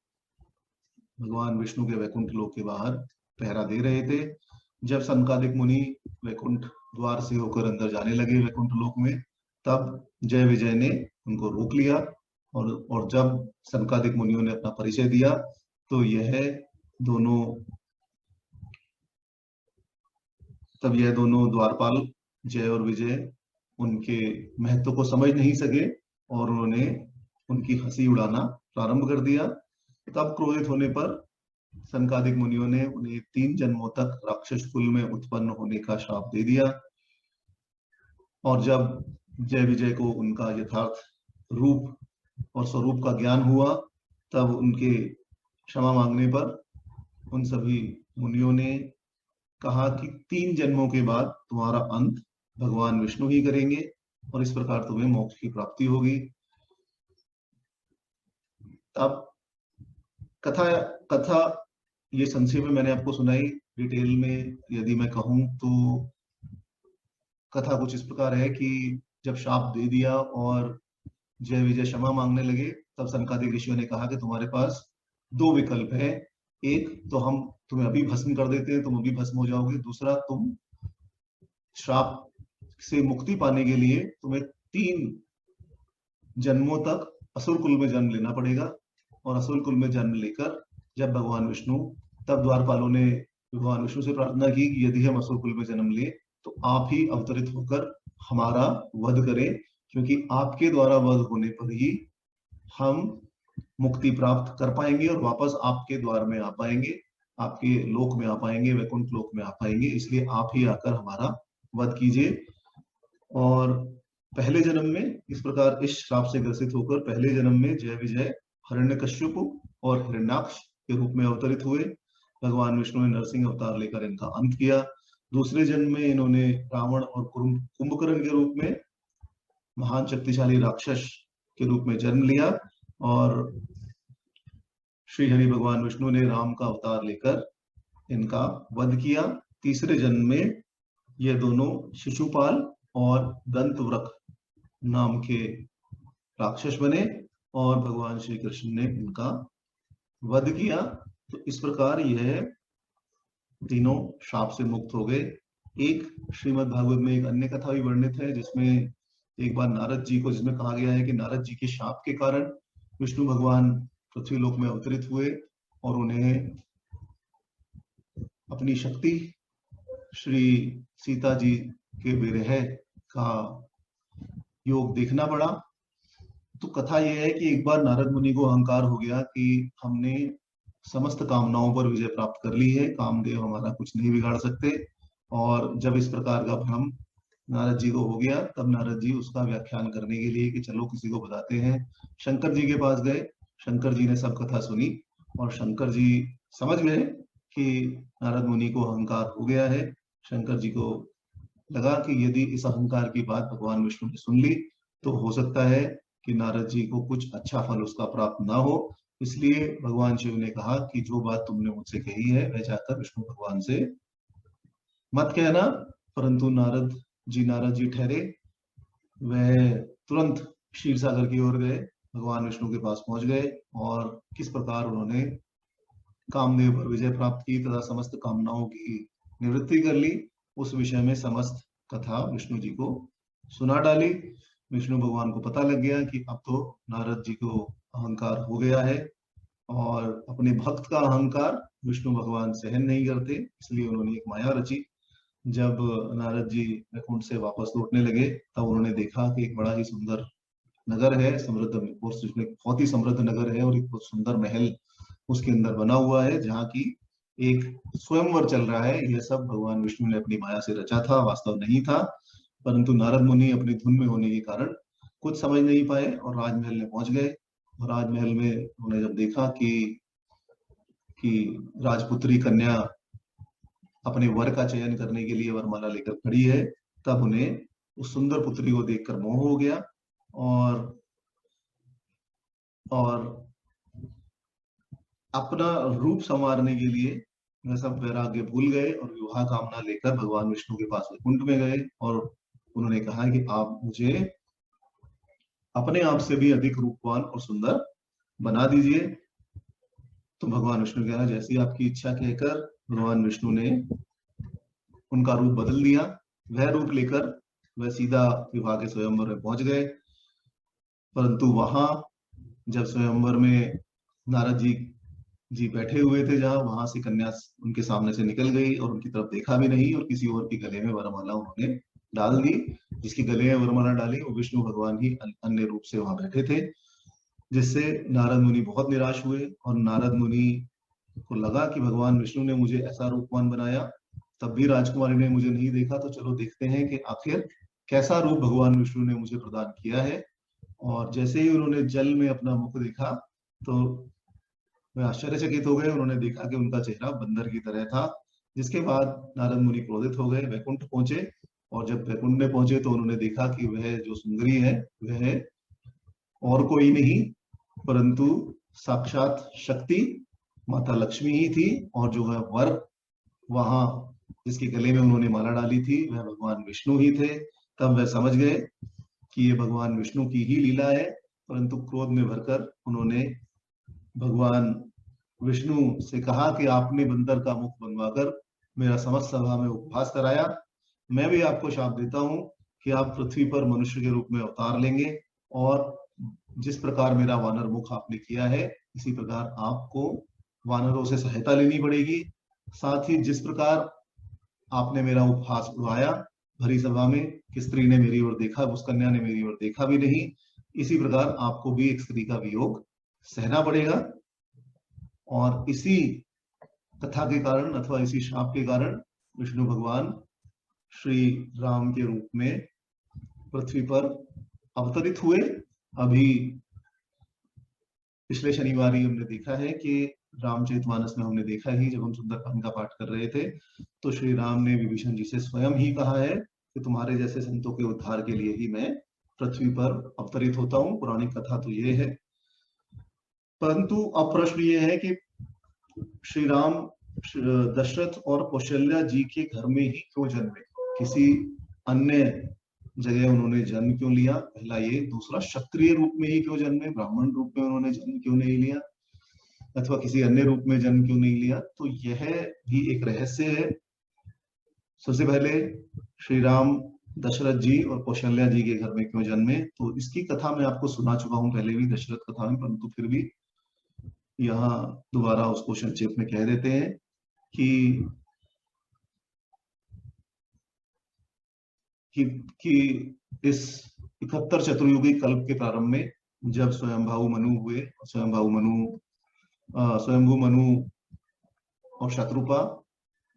भगवान विष्णु के वैकुंठ लोक के बाहर पहरा दे रहे थे। जब सनकादिक मुनि वैकुंठ द्वार से होकर अंदर जाने लगे वैकुंठ लोक में, तब जय विजय ने उनको रोक लिया और जब सनकादिक मुनियों ने अपना परिचय दिया तो यह दोनों द्वारपाल जय और विजय उनके महत्व को समझ नहीं सके और उन्होंने उनकी हंसी उड़ाना प्रारंभ कर दिया। तब क्रोधित होने पर सनकादिक मुनियों ने उन्हें 3 जन्मों तक राक्षस कुल में उत्पन्न होने का श्राप दे दिया। और जब जय विजय को उनका यथार्थ रूप और स्वरूप का ज्ञान हुआ, तब उनके क्षमा मांगने पर उन सभी मुनियों ने कहा कि 3 जन्मों के बाद तुम्हारा अंत भगवान विष्णु ही करेंगे और इस प्रकार तुम्हें मोक्ष की प्राप्ति होगी। अब कथा ये संक्षेप में मैंने आपको सुनाई। डिटेल में यदि मैं कहूं तो कथा कुछ इस प्रकार है कि जब शाप दे दिया और जय विजय क्षमा मांगने लगे, तब सनकादिक ऋषियों ने कहा कि तुम्हारे पास 2 विकल्प है। एक तो हम तुम्हें अभी भस्म कर देते हैं, तुम अभी भस्म हो जाओगे। दूसरा, तुम श्राप से मुक्ति पाने के लिए तुम्हें 3 जन्मों तक असुर कुल में जन्म लेना पड़ेगा। और असुर कुल में जन्म लेकर जब भगवान विष्णु, तब द्वारपालों ने भगवान विष्णु से प्रार्थना की कि यदि हम असुर कुल में जन्म ले तो आप ही अवतरित होकर हमारा वध करें, क्योंकि आपके द्वारा वध होने पर ही हम मुक्ति प्राप्त कर पाएंगे और वापस आपके द्वार में आ पाएंगे, आपके लोक में आ पाएंगे, वैकुंठ लोक में आ पाएंगे। इसलिए आप ही आकर हमारा वध कीजिए। और पहले जन्म में इस प्रकार इस श्राप से ग्रसित होकर पहले जन्म में जय विजय हिरण्यकश्यप और हिरण्याक्ष के रूप में अवतरित हुए। भगवान विष्णु ने नरसिंह अवतार लेकर इनका अंत किया। दूसरे जन्म में इन्होंने रावण और कुंभकर्ण के रूप में महान शक्तिशाली राक्षस के रूप में जन्म लिया और श्री हरि भगवान विष्णु ने राम का अवतार लेकर इनका वध किया। तीसरे जन्म में ये दोनों शिशुपाल और दंतवृक नाम के राक्षस बने और भगवान श्री कृष्ण ने इनका वध किया। तो इस प्रकार यह तीनों शाप से मुक्त हो गए। एक श्रीमद् भागवत में एक अन्य कथा भी वर्णित है, जिसमें एक बार नारद जी को, जिसमें कहा गया है कि नारद जी के शाप के कारण विष्णु भगवान पृथ्वी लोक में अवतरित हुए और उन्हें अपनी शक्ति श्री सीता जी के विरह का योग देखना पड़ा। तो कथा यह है कि एक बार नारद मुनि को अहंकार हो गया कि हमने समस्त कामनाओं पर विजय प्राप्त कर ली है, कामदेव हमारा कुछ नहीं बिगाड़ सकते। और जब इस प्रकार का भ्रम नारद जी को हो गया, तब नारद जी उसका व्याख्यान करने के लिए कि चलो किसी को बताते हैं, शंकर जी के पास गए। शंकर जी ने सब कथा सुनी और शंकर जी समझ गए कि नारद मुनि को अहंकार हो गया है। शंकर जी को लगा कि यदि इस अहंकार की बात भगवान विष्णु ने सुन ली तो हो सकता है कि नारद जी को कुछ अच्छा फल उसका प्राप्त ना हो। इसलिए भगवान शिव ने कहा कि जो बात तुमने मुझसे कही है वह जाकर विष्णु भगवान से मत कहना। परंतु नारद जी ठहरे। वह तुरंत क्षीर सागर की ओर गए, भगवान विष्णु के पास पहुंच गए और किस प्रकार उन्होंने कामदेव पर विजय प्राप्त की तथा समस्त कामनाओं की निवृत्ति कर ली, उस विषय में समस्त कथा विष्णु जी को सुना डाली। विष्णु भगवान को पता लग गया कि अब तो नारद जी को अहंकार हो गया है और अपने भक्त का अहंकार विष्णु भगवान सहन नहीं करते, इसलिए उन्होंने एक माया रची। जब नारद जी वैकुंठ से वापस लौटने लगे तब उन्होंने देखा कि एक बड़ा ही सुंदर नगर है, समृद्ध, बहुत ही समृद्ध नगर है और एक बहुत सुंदर महल उसके अंदर बना हुआ है, जहाँ की एक स्वयंवर चल रहा है। यह सब भगवान विष्णु ने अपनी माया से रचा था, वास्तव नहीं था। परंतु नारद मुनि अपनी धुन में होने के कारण कुछ समझ नहीं पाए और राजमहल में पहुंच गए। और राजमहल में उन्होंने जब देखा कि राजपुत्री कन्या अपने वर का चयन करने के लिए वरमाला लेकर खड़ी है, तब उन्हें उस सुंदर पुत्री को देखकर मोह हो गया और और अपना रूप संवारने के लिए वह सब वैराग्य भूल गए और विवाह कामना लेकर भगवान विष्णु के पास वैकुंठ में गए और उन्होंने कहा कि आप मुझे अपने आप से भी अधिक रूपवान और सुंदर बना दीजिए। तो भगवान विष्णु ने कहा जैसी आपकी इच्छा कहकर भगवान विष्णु ने उनका रूप बदल दिया। वह रूप लेकर वह सीधा विवाह के स्वयंवर में पहुंच गए। परंतु वहां जब स्वयंवर में नारद जी बैठे हुए थे, जहां वहां से कन्या उनके सामने से निकल गई और उनकी तरफ देखा भी नहीं और किसी और के गले में वरमाला उन्होंने डाल दी। जिसके गले में वरमाला डाली वो विष्णु भगवान ही अन्य रूप से वहां बैठे थे, जिससे नारद मुनि बहुत निराश हुए और नारद मुनि को लगा कि भगवान विष्णु ने मुझे ऐसा रूपवान बनाया, तब भी राजकुमारी ने मुझे नहीं देखा, तो चलो देखते हैं कि आखिर कैसा रूप भगवान विष्णु ने मुझे प्रदान किया है। और जैसे ही उन्होंने जल में अपना मुख देखा तो वे आश्चर्यचकित हो गए। उन्होंने देखा कि उनका चेहरा बंदर की तरह था। जिसके बाद नारद मुनि क्रोधित हो गए, वैकुंठ पहुंचे और जब वैकुंठ में पहुंचे तो उन्होंने देखा कि वह जो सुंदरी है वह और कोई नहीं परंतु साक्षात शक्ति माता लक्ष्मी ही थी। और जो वह वर वहां जिसके गले में उन्होंने माला डाली थी वह भगवान विष्णु ही थे। तब वह समझ गए कि ये भगवान विष्णु की ही लीला है। परंतु क्रोध में भरकर उन्होंने भगवान विष्णु से कहा कि आपने बंदर का मुख बनवाकर मेरा समस्त सभा में उपहास कराया, मैं भी आपको शाप देता हूं कि आप पृथ्वी पर मनुष्य के रूप में अवतार लेंगे और जिस प्रकार मेरा वानर मुख आपने किया है इसी प्रकार आपको वानरों से सहायता लेनी पड़ेगी। साथ ही जिस प्रकार आपने मेरा उपहास उड़ाया भरी सभा में कि स्त्री ने मेरी ओर देखा, उस कन्या ने मेरी ओर देखा भी नहीं, इसी प्रकार आपको भी एक स्त्री का वियोग सहना पड़ेगा। और इसी कथा के कारण अथवा इसी शाप के कारण विष्णु भगवान श्री राम के रूप में पृथ्वी पर अवतरित हुए। अभी पिछले शनिवार ही हमने देखा है कि रामचरितमानस में हमने देखा ही, जब हम सुंदरकांड का पाठ कर रहे थे तो श्री राम ने विभीषण जी से स्वयं ही कहा है कि तुम्हारे जैसे संतों के उद्धार के लिए ही मैं पृथ्वी पर अवतरित होता हूँ। पुरानी कथा तो ये है। परंतु अब प्रश्न ये है कि श्री राम दशरथ और कौशल्या जी के घर में ही क्यों जन्मे, किसी अन्य जगह उन्होंने जन्म क्यों लिया, पहला ये। दूसरा, क्षत्रिय रूप में ही क्यों जन्मे, ब्राह्मण रूप में उन्होंने जन्म क्यों नहीं लिया अथवा किसी अन्य रूप में जन्म क्यों नहीं लिया, तो यह भी एक रहस्य है। सबसे पहले श्री राम दशरथ जी और कौशल्या जी के घर में क्यों जन्मे, तो इसकी कथा मैं आपको सुना चुका हूं पहले भी दशरथ कथा में, परंतु फिर भी यहाँ दोबारा उसको संक्षेप में कह देते हैं कि इस 71 चतुर्युगी कल्प के प्रारंभ में जब स्वयंभू मनु हुए, स्वयंभू मनु और शत्रुपा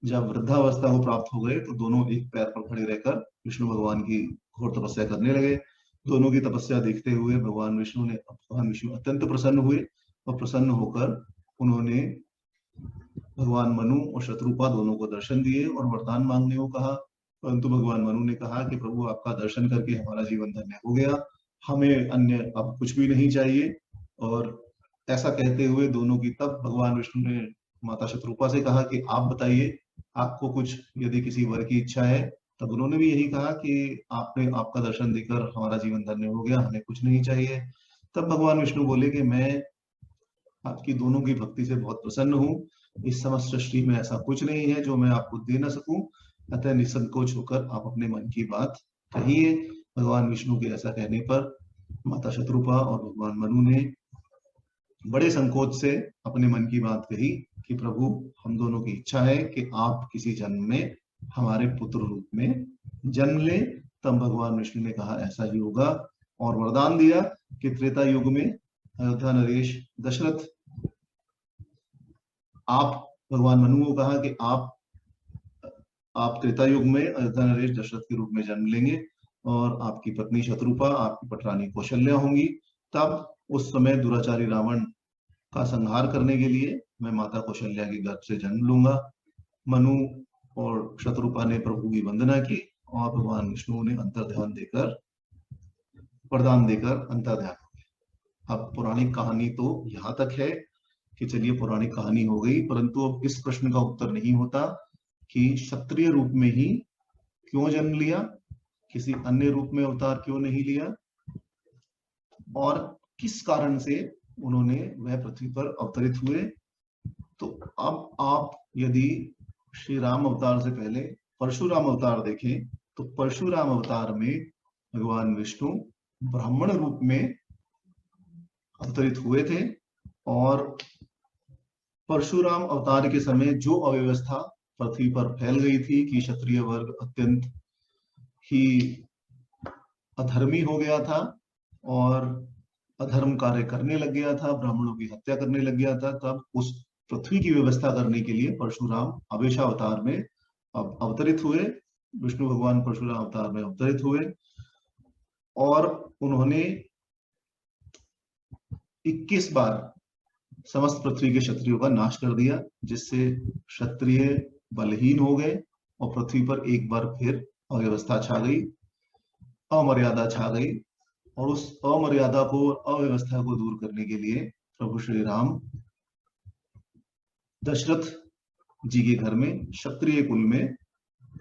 जब वृद्धावस्था को प्राप्त हो गए तो दोनों एक पैर पर खड़े रहकर विष्णु भगवान की घोर तपस्या करने लगे। दोनों की तपस्या देखते हुए भगवान विष्णु अत्यंत प्रसन्न हुए और प्रसन्न होकर उन्होंने भगवान मनु और शत्रुपा दोनों को दर्शन दिए और वरदान मांगने को कहा। परंतु भगवान मनु ने कहा कि प्रभु आपका दर्शन करके हमारा जीवन धन्य हो गया, हमें अन्य अब कुछ भी नहीं चाहिए। और ऐसा कहते हुए दोनों की तब भगवान विष्णु ने माता शत्रुपा से कहा कि आप बताइए आपको कुछ यदि किसी वर की इच्छा है। तब उन्होंने भी यही कहा कि आपने आपका दर्शन देकर हमारा जीवन धन्य हो गया, हमें कुछ नहीं चाहिए। तब भगवान विष्णु बोले कि मैं आपकी दोनों की भक्ति से बहुत प्रसन्न हूँ, इस समस्त सृष्टि में ऐसा कुछ नहीं है जो मैं आपको दे न सकूं, अतः निसंकोच होकर आप अपने मन की बात कहिए। भगवान विष्णु के ऐसा कहने पर माता शत्रुपा और भगवान मनु ने बड़े संकोच से अपने मन की बात कही कि प्रभु हम दोनों की इच्छा है कि आप किसी जन्म में हमारे पुत्र रूप में जन्म ले। तब भगवान विष्णु ने कहा ऐसा ही होगा और वरदान दिया कि त्रेता युग में अयोध्या नरेश दशरथ, आप भगवान मनु को कहा कि आप त्रेता युग में अयोध्या नरेश दशरथ के रूप में जन्म लेंगे और आपकी पत्नी शत्रुपा आपकी पटरानी कौशल्या होंगी। तब उस समय दुराचारी रावण का संहार करने के लिए मैं माता कौशल्या के गर्भ से जन्म लूंगा। मनु और शत्रुपा ने प्रभु की वंदना की और भगवान विष्णु ने अंतर्ध्यान देकर वरदान देकर अंतर्ध्यान हो गए। अब पौराणिक कहानी तो यहाँ तक है कि चलिए पौराणिक कहानी हो गई, परंतु अब इस प्रश्न का उत्तर नहीं होता कि क्षत्रिय रूप में ही क्यों जन्म लिया, किसी अन्य रूप में अवतार क्यों नहीं लिया, और किस कारण से उन्होंने वह पृथ्वी पर अवतरित हुए। तो अब आप यदि श्री राम अवतार से पहले परशुराम अवतार देखें तो परशुराम अवतार में भगवान विष्णु ब्राह्मण रूप में अवतरित हुए थे, और परशुराम अवतार के समय जो अव्यवस्था पृथ्वी पर फैल गई थी कि क्षत्रिय वर्ग अत्यंत ही अधर्मी हो गया था और अधर्म कार्य करने लग गया था, ब्राह्मणों की हत्या करने लग गया था, तब उस पृथ्वी की व्यवस्था करने के लिए परशुराम अवेशावतार में अवतरित हुए। विष्णु भगवान परशुराम अवतार में अवतरित हुए और उन्होंने 21 बार समस्त पृथ्वी के क्षत्रियों का नाश कर दिया, जिससे क्षत्रिय बलहीन हो गए और पृथ्वी पर एक बार फिर अव्यवस्था छा गई, अमर्यादा छा गई। और उस अमर्यादा को, अव्यवस्था को दूर करने के लिए प्रभु श्री राम दशरथ जी के घर में क्षत्रिय कुल में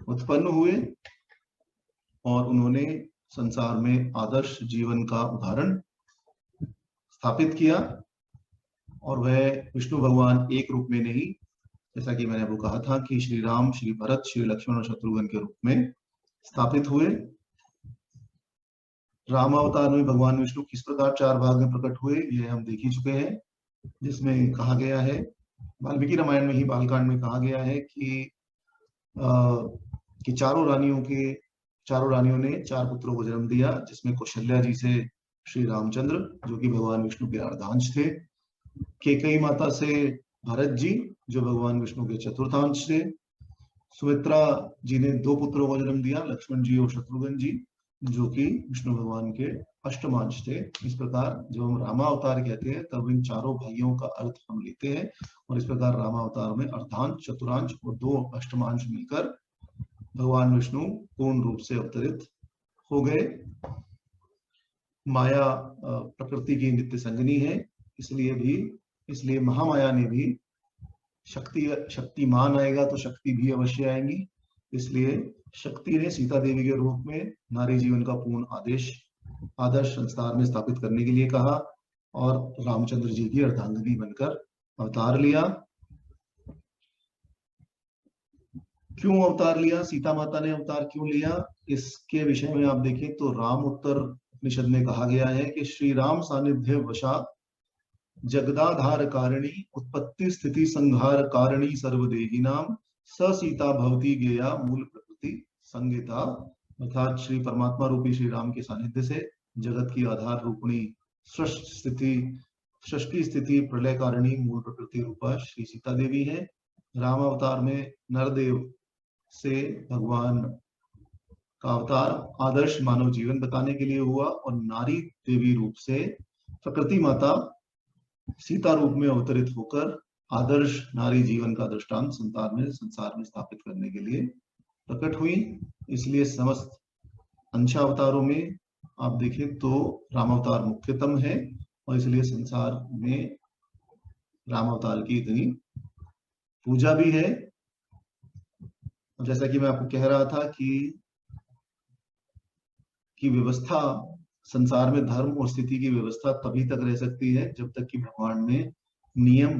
उत्पन्न हुए और उन्होंने संसार में आदर्श जीवन का उदाहरण स्थापित किया। और वह विष्णु भगवान एक रूप में नहीं, जैसा कि मैंने आपको कहा था कि श्री राम, श्री भरत, श्री लक्ष्मण और शत्रुघ्न के रूप में स्थापित हुए। राम अवतार में भगवान विष्णु किस प्रकार 4 भाग में प्रकट हुए यह हम देख ही चुके हैं, जिसमें कहा गया है, वाल्मीकि रामायण में ही बालकांड में कहा गया है कि चारों रानियों ने 4 पुत्रों को जन्म दिया, जिसमें कौशल्या जी से श्री रामचंद्र जो कि भगवान विष्णु के अर्धांश थे, कैकेयी माता से भरत जी जो भगवान विष्णु के चतुर्थांश थे, सुमित्रा जी ने 2 पुत्रों को जन्म दिया, लक्ष्मण जी और शत्रुघ्न जी जो कि विष्णु भगवान के अष्टमांश थे। इस प्रकार जब हम रामावतार कहते हैं तब इन चारों भाइयों का अर्थ हम लेते हैं, और इस प्रकार रामावतार में अर्धांश, चतुरांश और 2 अष्टमांश मिलकर भगवान विष्णु पूर्ण रूप से अवतरित हो गए। माया प्रकृति की नित्य संगिनी है, इसलिए महामाया ने भी शक्तिमान आएगा तो शक्ति भी अवश्य आएंगी, इसलिए शक्ति ने सीता देवी के रूप में नारी जीवन का पूर्ण आदर्श संसार में स्थापित करने के लिए कहा और रामचंद्र जी की अर्धांगिनी बनकर अवतार लिया। क्यों अवतार लिया, सीता माता ने अवतार क्यों लिया, इसके विषय में आप देखें तो राम उत्तर उपनिषद में कहा गया है कि श्री राम सानिध्य वशात जगदाधार कारिणी उत्पत्ति स्थिति संहार कारिणी सर्वदेही नाम स सीता भवती गेया मूल प्रकृति संगीता। अर्थात श्री परमात्मा रूपी श्री राम के सानिध्य से जगत की आधार रूपणी सृष्टि स्थिति प्रलय कारिणी मूल प्रकृति रूपा श्री सीता देवी है। राम अवतार में नरदेव से भगवान का अवतार आदर्श मानव जीवन बताने के लिए हुआ और नारी देवी रूप से प्रकृति माता सीता रूप में अवतरित होकर आदर्श नारी जीवन का दृष्टांत संसार में स्थापित करने के लिए प्रकट हुई। इसलिए समस्त अंशावतारों में आप देखें तो राम अवतार मुख्यतम है और इसलिए संसार में राम अवतार की इतनी पूजा भी है। और जैसा कि मैं आपको कह रहा था कि व्यवस्था संसार में, धर्म और स्थिति की व्यवस्था तभी तक रह सकती है जब तक कि ब्रह्मांड में नियम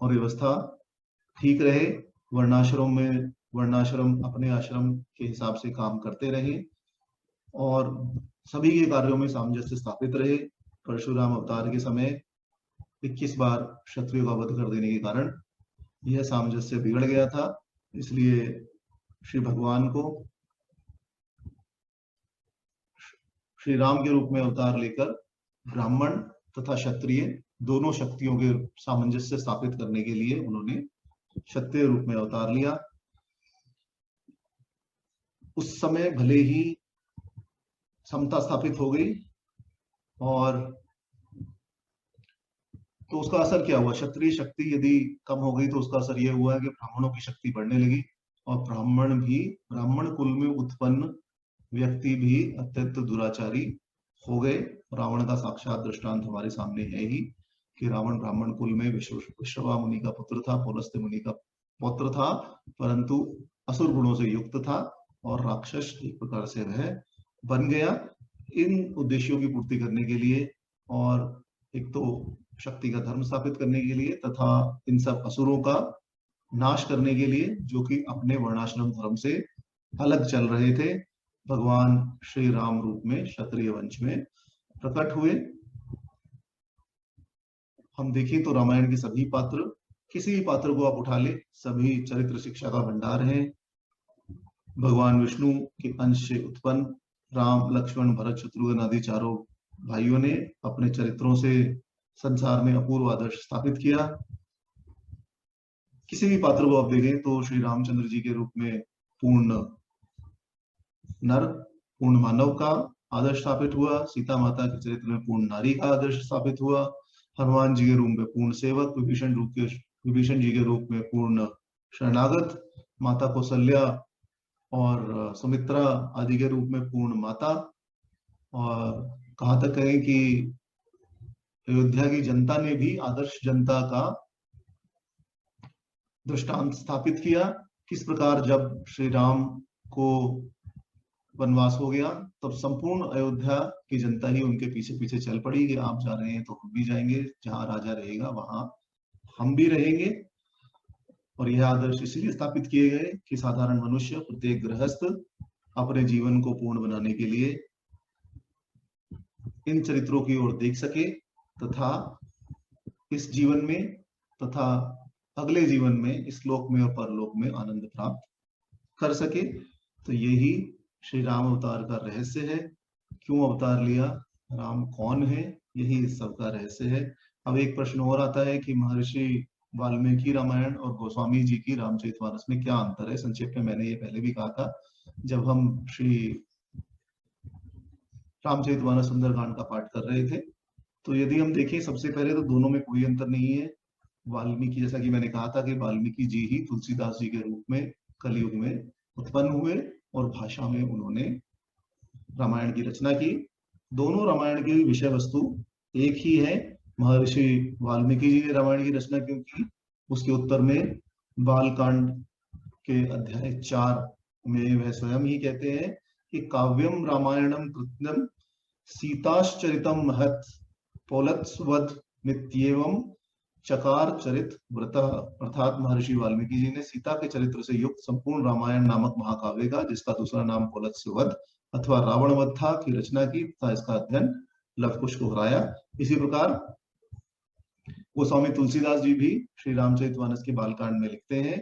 और व्यवस्था ठीक रहे, वर्णाश्रम अपने आश्रम के हिसाब से काम करते रहे और सभी के कार्यों में सामंजस्य स्थापित रहे। परशुराम अवतार के समय 21 बार क्षत्रियों का वध कर देने के कारण यह सामंजस्य बिगड़ गया था, इसलिए श्री भगवान को श्री राम के रूप में अवतार लेकर ब्राह्मण तथा क्षत्रिय दोनों शक्तियों के सामंजस्य स्थापित करने के लिए उन्होंने क्षत्रिय रूप में अवतार लिया। उस समय भले ही समता स्थापित हो गई और तो उसका असर क्या हुआ, क्षत्रिय शक्ति यदि कम हो गई तो उसका असर यह हुआ कि ब्राह्मणों की शक्ति बढ़ने लगी और ब्राह्मण कुल में उत्पन्न व्यक्ति भी अत्यंत दुराचारी हो गए। रावण का साक्षात दृष्टांत हमारे सामने है ही कि रावण ब्राह्मण कुल में विश्रवा मुनि का पुत्र था, पौलस्त्य मुनि का पौत्र था, परंतु असुर गुणों से युक्त था और राक्षस एक प्रकार से वह बन गया इन उद्देश्यों की पूर्ति करने के लिए, और एक तो शक्ति का धर्म स्थापित करने के लिए तथा इन सब असुरों का नाश करने के लिए जो कि अपने वर्णाश्रम धर्म से अलग चल रहे थे। भगवान श्री राम रूप में क्षत्रिय वंश में प्रकट हुए। हम देखें तो रामायण के सभी पात्र, किसी भी पात्र को आप उठा ले, सभी चरित्र शिक्षा का भंडार है। भगवान विष्णु के अंश से उत्पन्न राम, लक्ष्मण, भरत, शत्रुघ्न आदि चारों भाइयों ने अपने चरित्रों से संसार में अपूर्व आदर्श स्थापित किया। किसी भी पात्र को आप देखें तो श्री रामचंद्र जी के रूप में पूर्ण नर, पूर्ण मानव का आदर्श स्थापित हुआ। सीता माता के चरित्र में पूर्ण नारी का आदर्श स्थापित हुआ। हनुमान जी के रूप में पूर्ण सेवक, विभीषण जी के रूप में पूर्ण शरणागत, माता कौशल्या और सुमित्रा आदि के रूप में पूर्ण माता, और कहा तक कहें कि अयोध्या की जनता ने भी आदर्श जनता का दृष्टांत स्थापित किया। किस प्रकार जब श्री राम को वनवास हो गया तब संपूर्ण अयोध्या की जनता ही उनके पीछे पीछे चल पड़ी कि आप जा रहे हैं तो हम भी जाएंगे, जहां राजा रहेगा वहां हम भी रहेंगे। और यह आदर्श इसलिए स्थापित किए गए कि साधारण मनुष्य, प्रत्येक गृहस्थ अपने जीवन को पूर्ण बनाने के लिए इन चरित्रों की ओर देख सके तथा इस जीवन में तथा अगले जीवन में, इस लोक में और परलोक में आनंद प्राप्त कर सके। तो यही श्री राम अवतार का रहस्य है। क्यों अवतार लिया, राम कौन है, यही इस सब का रहस्य है। अब एक प्रश्न और आता है कि महर्षि वाल्मीकि रामायण और गोस्वामी जी की रामचरितमानस में क्या अंतर है। संक्षेप में मैंने ये पहले भी कहा था जब हम श्री रामचरितमानस सुंदरकांड का पाठ कर रहे थे। तो यदि हम देखें सबसे पहले तो दोनों में कोई अंतर नहीं है। वाल्मीकि, जैसा कि मैंने कहा था कि वाल्मीकि जी ही तुलसीदास जी के रूप में कलयुग में उत्पन्न हुए और भाषा में उन्होंने रामायण की रचना की। दोनों रामायण की विषय वस्तु एक ही है। महर्षि वाल्मीकि जी ने रामायण की रचना क्यों की, उसके उत्तर में बालकांड के अध्याय 4 में वह स्वयं ही कहते हैं कि काव्यम रामायणम कृत्यम सीताश्चरितम महत् पौलत्स्वध नित्येवं चकार चरित व्रत। अर्थात महर्षि वाल्मीकि जी ने सीता के चरित्र से युक्त संपूर्ण रामायण नामक महाकाव्य का, जिसका दूसरा नाम पौलत्स्वध अथवा रावण वध था, की रचना की तथा इसका अध्ययन लवकुश को कराया। इसी प्रकार गोस्वामी तुलसीदास जी भी श्री रामचरितमानस के बालकांड में लिखते हैं,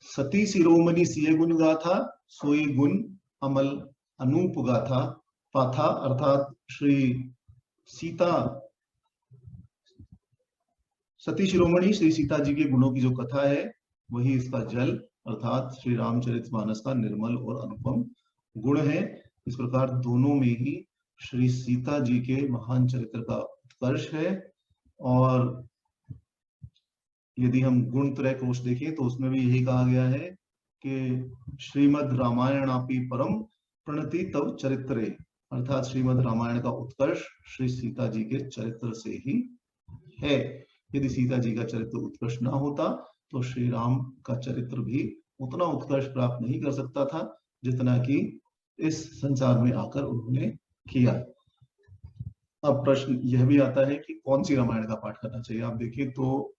सती शिरोमणि सिय गुण गाथा, सोई गुण अमल अनूप गाथा पाथा। अर्थात श्री सीता, सती शिरोमणि श्री सीता जी के गुणों की जो कथा है वही इसका जल अर्थात श्री रामचरितमानस का निर्मल और अनुपम गुण है। इस प्रकार दोनों में ही श्री सीता जी के महान चरित्र का उत्कर्ष है। और यदि हम गुण त्रय कोश देखें तो उसमें भी यही कहा गया है कि श्रीमद् रामायणापि परम प्रणति तव चरित्रे। अर्थात श्रीमद् रामायण का उत्कर्ष श्री सीता जी के चरित्र से ही है। यदि सीता जी का चरित्र उत्कृष्ट ना होता तो श्री राम का चरित्र भी उतना उत्कर्ष प्राप्त नहीं कर सकता था जितना कि इस संसार में आकर उन्होंने किया। अब प्रश्न यह भी आता है कि कौन सी रामायण का पाठ करना चाहिए। आप देखिए तो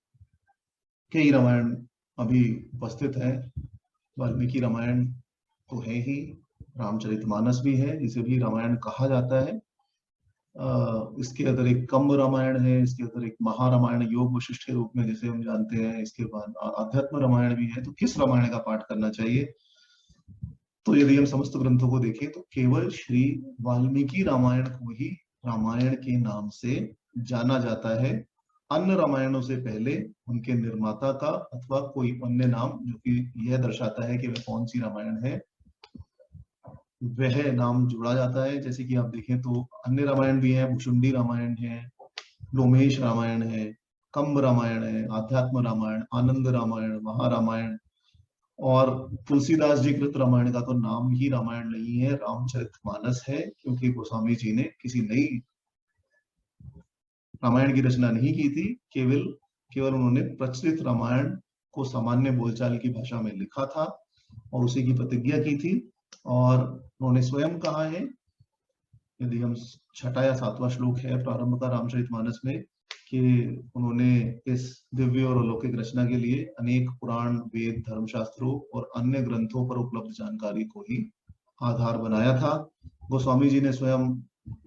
कई रामायण अभी उपस्थित है। वाल्मीकि रामायण तो है ही, रामचरितमानस भी है, जिसे भी रामायण कहा जाता है। इसके अतिरिक्त कम्ब रामायण है, इसके अतिरिक्त महारामायण योग वशिष्ठ के रूप में जिसे हम जानते हैं, इसके बाद आध्यात्म रामायण भी है। तो किस रामायण का पाठ करना चाहिए? तो यदि हम समस्त ग्रंथों को देखें तो केवल श्री वाल्मीकि रामायण को ही रामायण के नाम से जाना जाता है। अन्य रामायणों से पहले उनके निर्माता का अथवा कोई अन्य नाम जो कि यह दर्शाता है कि वह कौन सी रामायण है वह नाम जोड़ा जाता है। जैसे कि आप देखें तो अन्य रामायण भी है, भुशुंडी रामायण है, लोमेश रामायण है, कम्ब रामायण है, आध्यात्म रामायण, आनंद रामायण, महारामायण और तुलसीदास जी कृत रामायण का तो नाम ही रामायण नहीं है, रामचरितमानस है, क्योंकि गोस्वामी जी ने किसी नई रामायण की रचना नहीं की थी, केवल केवल उन्होंने प्रचलित रामायण को सामान्य बोलचाल की भाषा में लिखा था और उसी की प्रतिज्ञा की थी। और उन्होंने स्वयं कहा है, यदि हम छठा या सातवां श्लोक है प्रारंभ का रामचरितमानस में, कि उन्होंने इस दिव्य और अलौकिक रचना के लिए अनेक पुराण, वेद, धर्मशास्त्रों और अन्य ग्रंथों पर उपलब्ध जानकारी को ही आधार बनाया था। गोस्वामी जी ने स्वयं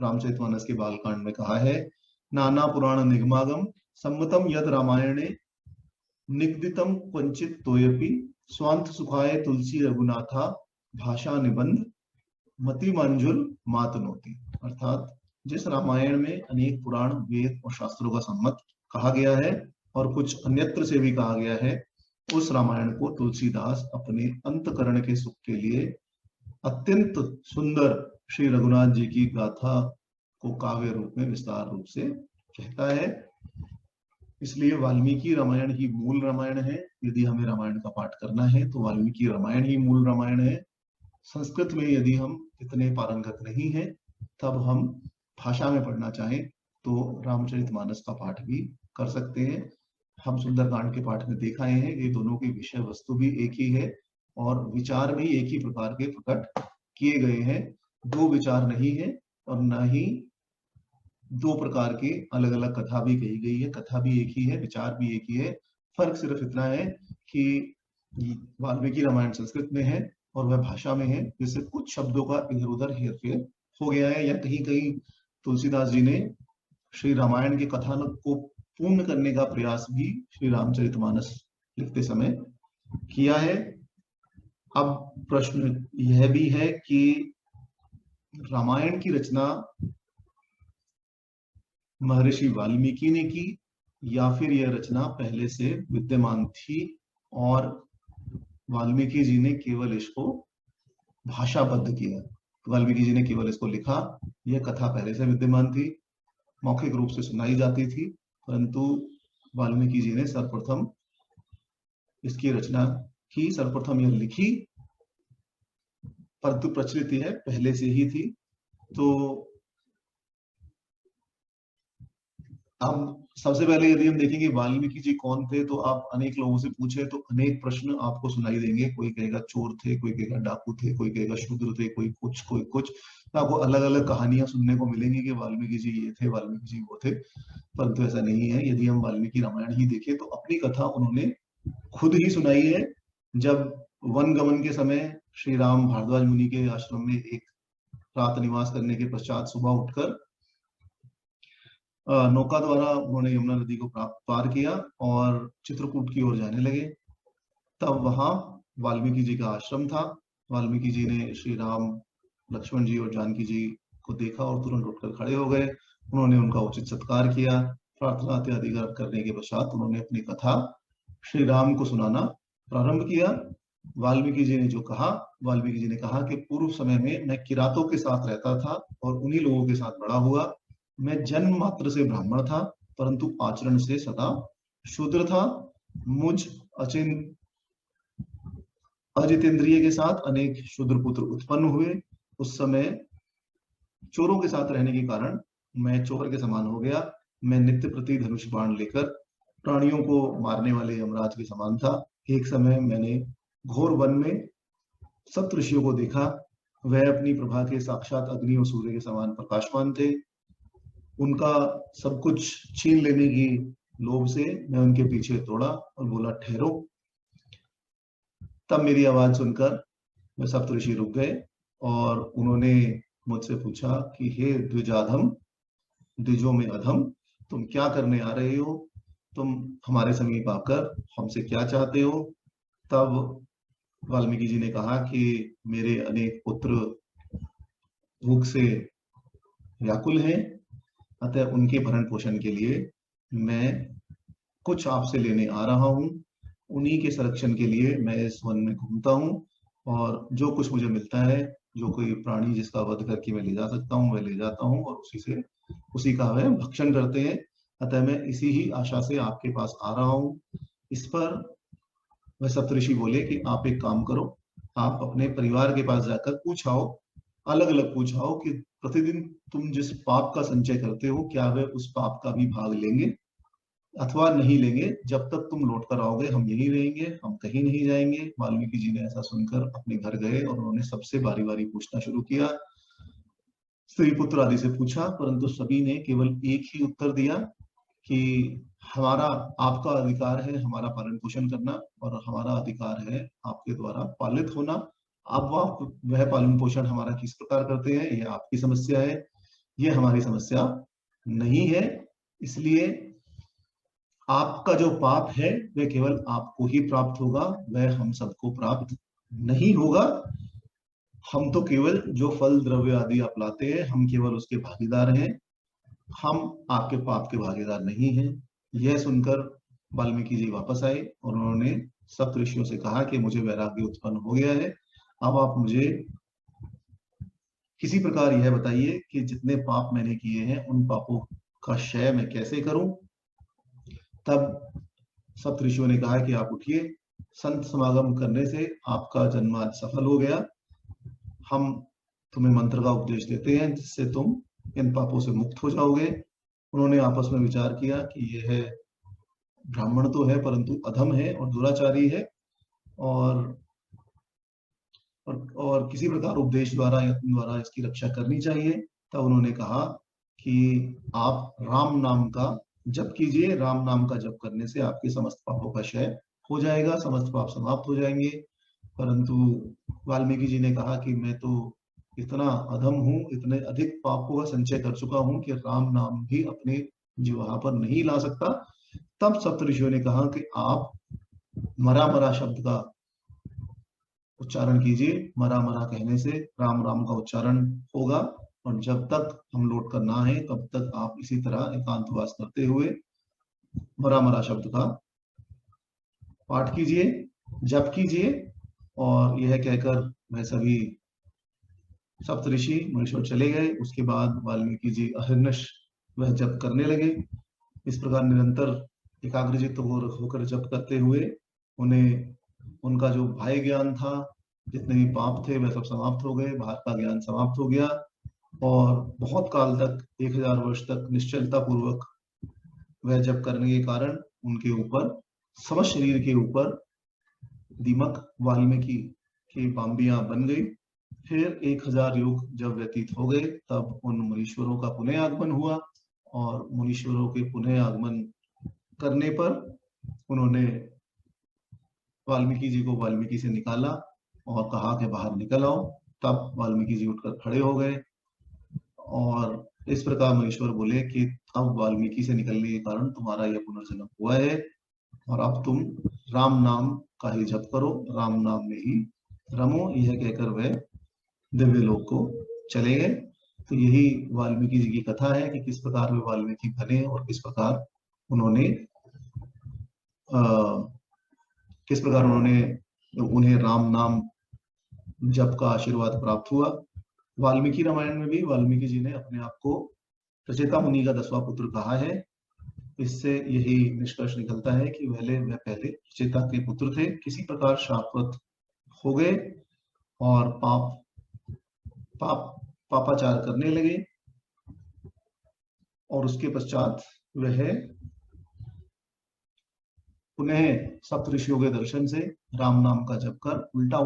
रामचरितमानस के बालकांड में कहा है, नाना पुराण निगमागम सम्मतम यद रामायणे निगदितम क्वचित तोयपि स्वांत सुखाय तुलसी रघुनाथा भाषा निबंध मति मंजुल मातनोती। अर्थात जिस रामायण में अनेक पुराण, वेद और शास्त्रों का सम्मत कहा गया है और कुछ अन्यत्र से भी कहा गया है, उस रामायण को तुलसीदास अपने अंतकरण के सुख के लिए अत्यंत सुंदर श्री रघुनाथ जी की गाथा को काव्य रूप में विस्तार रूप से कहता है। इसलिए वाल्मीकि रामायण ही मूल रामायण है। यदि हमें रामायण का पाठ करना है तो वाल्मीकि रामायण ही मूल रामायण है। संस्कृत में यदि हम इतने पारंगत नहीं हैं, तब हम भाषा में पढ़ना चाहें तो रामचरितमानस का पाठ भी कर सकते हैं। हम सुंदरकांड के पाठ में देख आए हैं, ये दोनों की विषय वस्तु भी एक ही है और विचार भी एक ही प्रकार के प्रकट किए गए हैं। दो विचार नहीं है और न ही दो प्रकार की अलग अलग कथा भी कही गई है। कथा भी एक ही है, विचार भी एक ही है। फर्क सिर्फ इतना है कि वाल्मीकि रामायण संस्कृत में है और वह भाषा में है, जिससे कुछ शब्दों का इधर उधर हेरफेर हो गया है, या कहीं कहीं तुलसीदास जी ने श्री रामायण के कथानक को पूर्ण करने का प्रयास भी श्री रामचरितमानस लिखते समय किया है। अब प्रश्न यह भी है कि रामायण की रचना महर्षि वाल्मीकि ने की या फिर यह रचना पहले से विद्यमान थी और वाल्मीकि जी ने केवल इसको भाषाबद्ध किया। वाल्मीकि जी ने केवल इसको लिखा। यह कथा पहले से विद्यमान थी, मौखिक रूप से सुनाई जाती थी, परंतु वाल्मीकि जी ने सर्वप्रथम इसकी रचना की, सर्वप्रथम यह लिखी, परंतु प्रचलित यह पहले से ही थी। तो अब सबसे पहले यदि हम देखेंगे वाल्मीकि जी कौन थे, तो आप अनेक लोगों से पूछे तो अनेक प्रश्न आपको सुनाई देंगे। कोई कहेगा चोर थे, कोई कहेगा डाकू थे, कोई कहेगा शूद्र थे, कोई कुछ कोई कुछ। तो आपको अलग अलग कहानियां सुनने को मिलेंगी कि वाल्मीकि जी ये थे, वाल्मीकि जी वो थे, परंतु ऐसा नहीं है। यदि हम वाल्मीकि रामायण ही देखें तो अपनी कथा उन्होंने खुद ही सुनाई है। जब वन गमन के समय श्री राम भारद्वाज मुनि के आश्रम में एक रात निवास करने के पश्चात सुबह उठकर नौका द्वारा उन्होंने यमुना नदी को पार किया और चित्रकूट की ओर जाने लगे, तब वहां वाल्मीकि जी का आश्रम था। वाल्मीकि जी ने श्री राम, लक्ष्मण जी और जानकी जी को देखा और तुरंत उठकर खड़े हो गए। उन्होंने उनका उचित सत्कार किया। प्रार्थना इत्यादि करने के पश्चात उन्होंने अपनी कथा श्री राम को सुनाना प्रारंभ किया। वाल्मीकि जी ने जो कहा, वाल्मीकि जी ने कहा कि पूर्व समय में मैं किरातों के साथ रहता था और उन्हीं लोगों के साथ बड़ा हुआ। मैं जन्म मात्र से ब्राह्मण था, परंतु आचरण से सदा शूद्र था। मुझ अजितेंद्रिय के साथ अनेक शूद्र पुत्र उत्पन्न हुए। उस समय चोरों के साथ रहने के कारण मैं चोर के समान हो गया। मैं नित्य प्रति धनुष बाण लेकर प्राणियों को मारने वाले यमराज के समान था। एक समय मैंने घोर वन में सप्त ऋषियों को देखा। वह अपनी प्रभा के साक्षात अग्नि और सूर्य के समान प्रकाशमान थे। उनका सब कुछ छीन लेने की लोभ से मैं उनके पीछे दौड़ा और बोला ठहरो। तब मेरी आवाज सुनकर वे सप्तऋषि रुक गए और उन्होंने मुझसे पूछा कि हे द्विजाधम, द्विजों में अधम, तुम क्या करने आ रहे हो? तुम हमारे समीप आकर हमसे क्या चाहते हो? तब वाल्मीकि जी ने कहा कि मेरे अनेक पुत्र भूख से व्याकुल हैं, अतः उनके भरण पोषण के लिए मैं कुछ आपसे लेने आ रहा हूँ। उन्हीं के संरक्षण के लिए मैं इस वन में घूमता हूँ और जो कुछ मुझे मिलता है, जो कोई प्राणी जिसका वध करके मैं ले जा सकता हूँ, वह ले जाता हूँ और उसी का वह भक्षण करते हैं। अतः मैं इसी ही आशा से आपके पास आ रहा हूँ। इस पर वह सप्तऋषि बोले कि आप एक काम करो, आप अपने परिवार के पास जाकर पूछाओ, अलग अलग पूछाओ कि प्रतिदिन तुम जिस पाप का संचय करते हो क्या वे उस पाप का भी भाग लेंगे अथवा नहीं लेंगे। जब तक तुम लौट कर आओगे हम यहीं रहेंगे, हम कहीं नहीं जाएंगे। वाल्मीकि जी ने ऐसा सुनकर अपने घर गए और उन्होंने सबसे बारी बारी पूछना शुरू किया, स्त्री पुत्र आदि से पूछा, परंतु सभी ने केवल एक ही उत्तर दिया कि हमारा आपका अधिकार है हमारा पालन पोषण करना और हमारा अधिकार है आपके द्वारा पालित होना। अब आप वह पालन पोषण हमारा किस प्रकार करते हैं ये आपकी समस्या है, ये हमारी समस्या नहीं है। इसलिए आपका जो पाप है वह केवल आपको ही प्राप्त होगा, वह हम सबको प्राप्त नहीं होगा। हम तो केवल जो फल द्रव्य आदि आप लाते हैं हम केवल उसके भागीदार हैं, हम आपके पाप के भागीदार नहीं हैं। यह सुनकर वाल्मीकि जी वापस आए और उन्होंने सप्त ऋषियों से कहा कि मुझे वैराग्य उत्पन्न हो गया है, अब आप मुझे किसी प्रकार यह बताइए कि जितने पाप मैंने किए हैं उन पापों का क्षय मैं कैसे करूं। तब सप्त ऋषियों ने कहा कि आप उठिए, संत समागम करने से आपका जन्म आज सफल हो गया, हम तुम्हें मंत्र का उपदेश देते हैं जिससे तुम इन पापों से मुक्त हो जाओगे। उन्होंने आपस में विचार किया कि यह ब्राह्मण तो है परंतु अधम है और दुराचारी है और और किसी प्रकार उपदेश द्वारा यत्न द्वारा इसकी रक्षा करनी चाहिए। तब उन्होंने कहा कि आप राम नाम का जप कीजिए, राम नाम का जप करने से आपके समस्त पापों का क्षय हो जाएगा, समस्त पाप समाप्त हो जाएंगे। परंतु वाल्मीकि जी ने कहा कि मैं तो इतना अधम हूं, इतने अधिक पापों का संचय कर चुका हूं कि राम नाम भी अपने जिह्वा पर नहीं ला सकता। तब सप्तऋषियों ने कहा कि आप मरा मरा शब्द का उच्चारण कीजिए, मरा मरा कहने से राम राम का उच्चारण होगा और जब तक हम लौट कर ना आए तब तक आप इसी तरह एकांतवास करते हुए मरा मरा शब्द का पाठ कीजिए, जप कीजिए। और यह कहकर वह सभी सप्तऋषि मुनीश्वर चले गए। उसके बाद वाल्मीकि जी अहर्निश वह जप करने लगे। इस प्रकार निरंतर एकाग्रचित्त होकर जप करते हुए उन्हें उनका जो बाह्य ज्ञान था, जितने भी पाप थे वह सब समाप्त हो गए, बाहर का ज्ञान समाप्त हो गया और बहुत काल तक 1000 वर्ष तक निश्चलता पूर्वक वह जप करने के कारण उनके ऊपर समस्त शरीर के ऊपर दीमक वाल्मीकि की बांबियां बन गई। फिर 1000 युग जब व्यतीत हो गए तब उन मुनीश्वरों का पुनः आगमन हुआ और मुनीश्वरों के पुनः आगमन करने पर उन्होंने वाल्मीकि जी को वाल्मीकि से निकाला और कहा कि बाहर निकल आओ। तब वाल्मीकि जी उठकर खड़े हो गए और इस प्रकार मुनीश्वर बोले कि अब वाल्मीकि से निकलने के कारण तुम्हारा यह पुनर्जन्म हुआ है और अब तुम राम नाम का ही जप करो, राम नाम में ही रमो। यह कहकर वह दिव्य लोक को चले गए। तो यही वाल्मीकि जी की कथा है कि किस प्रकार वे वाल्मीकि बने और किस प्रकार उन्होंने उन्हें राम नाम जप का आशीर्वाद प्राप्त हुआ। वाल्मीकि रामायण में भी वाल्मीकि जी ने अपने आप को प्रचेता मुनि का 10वां पुत्र कहा है। इससे यही निष्कर्ष निकलता है कि वह पहले प्रचेता के पुत्र थे, किसी प्रकार शापवत हो गए और पापाचार करने लगे और उसके पश्चात वह पुनः सप्तऋषियों के दर्शन से राम नाम का जप कर उल्टा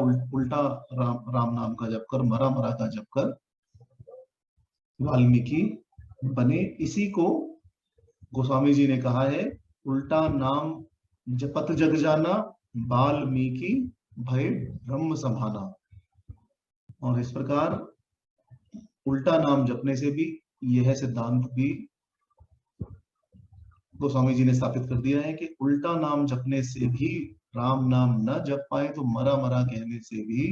राम नाम का जप कर मरा मरा का जप कर वाल्मीकि बने। इसी को गोस्वामी जी ने कहा है, उल्टा नाम जपत जग जाना, वाल्मीकि भय ब्रह्म समाना। और इस प्रकार उल्टा नाम जपने से भी यह सिद्धांत भी गोस्वामी जी ने स्थापित कर दिया है कि उल्टा नाम जपने से भी राम नाम न जप पाए तो मरा मरा कहने से भी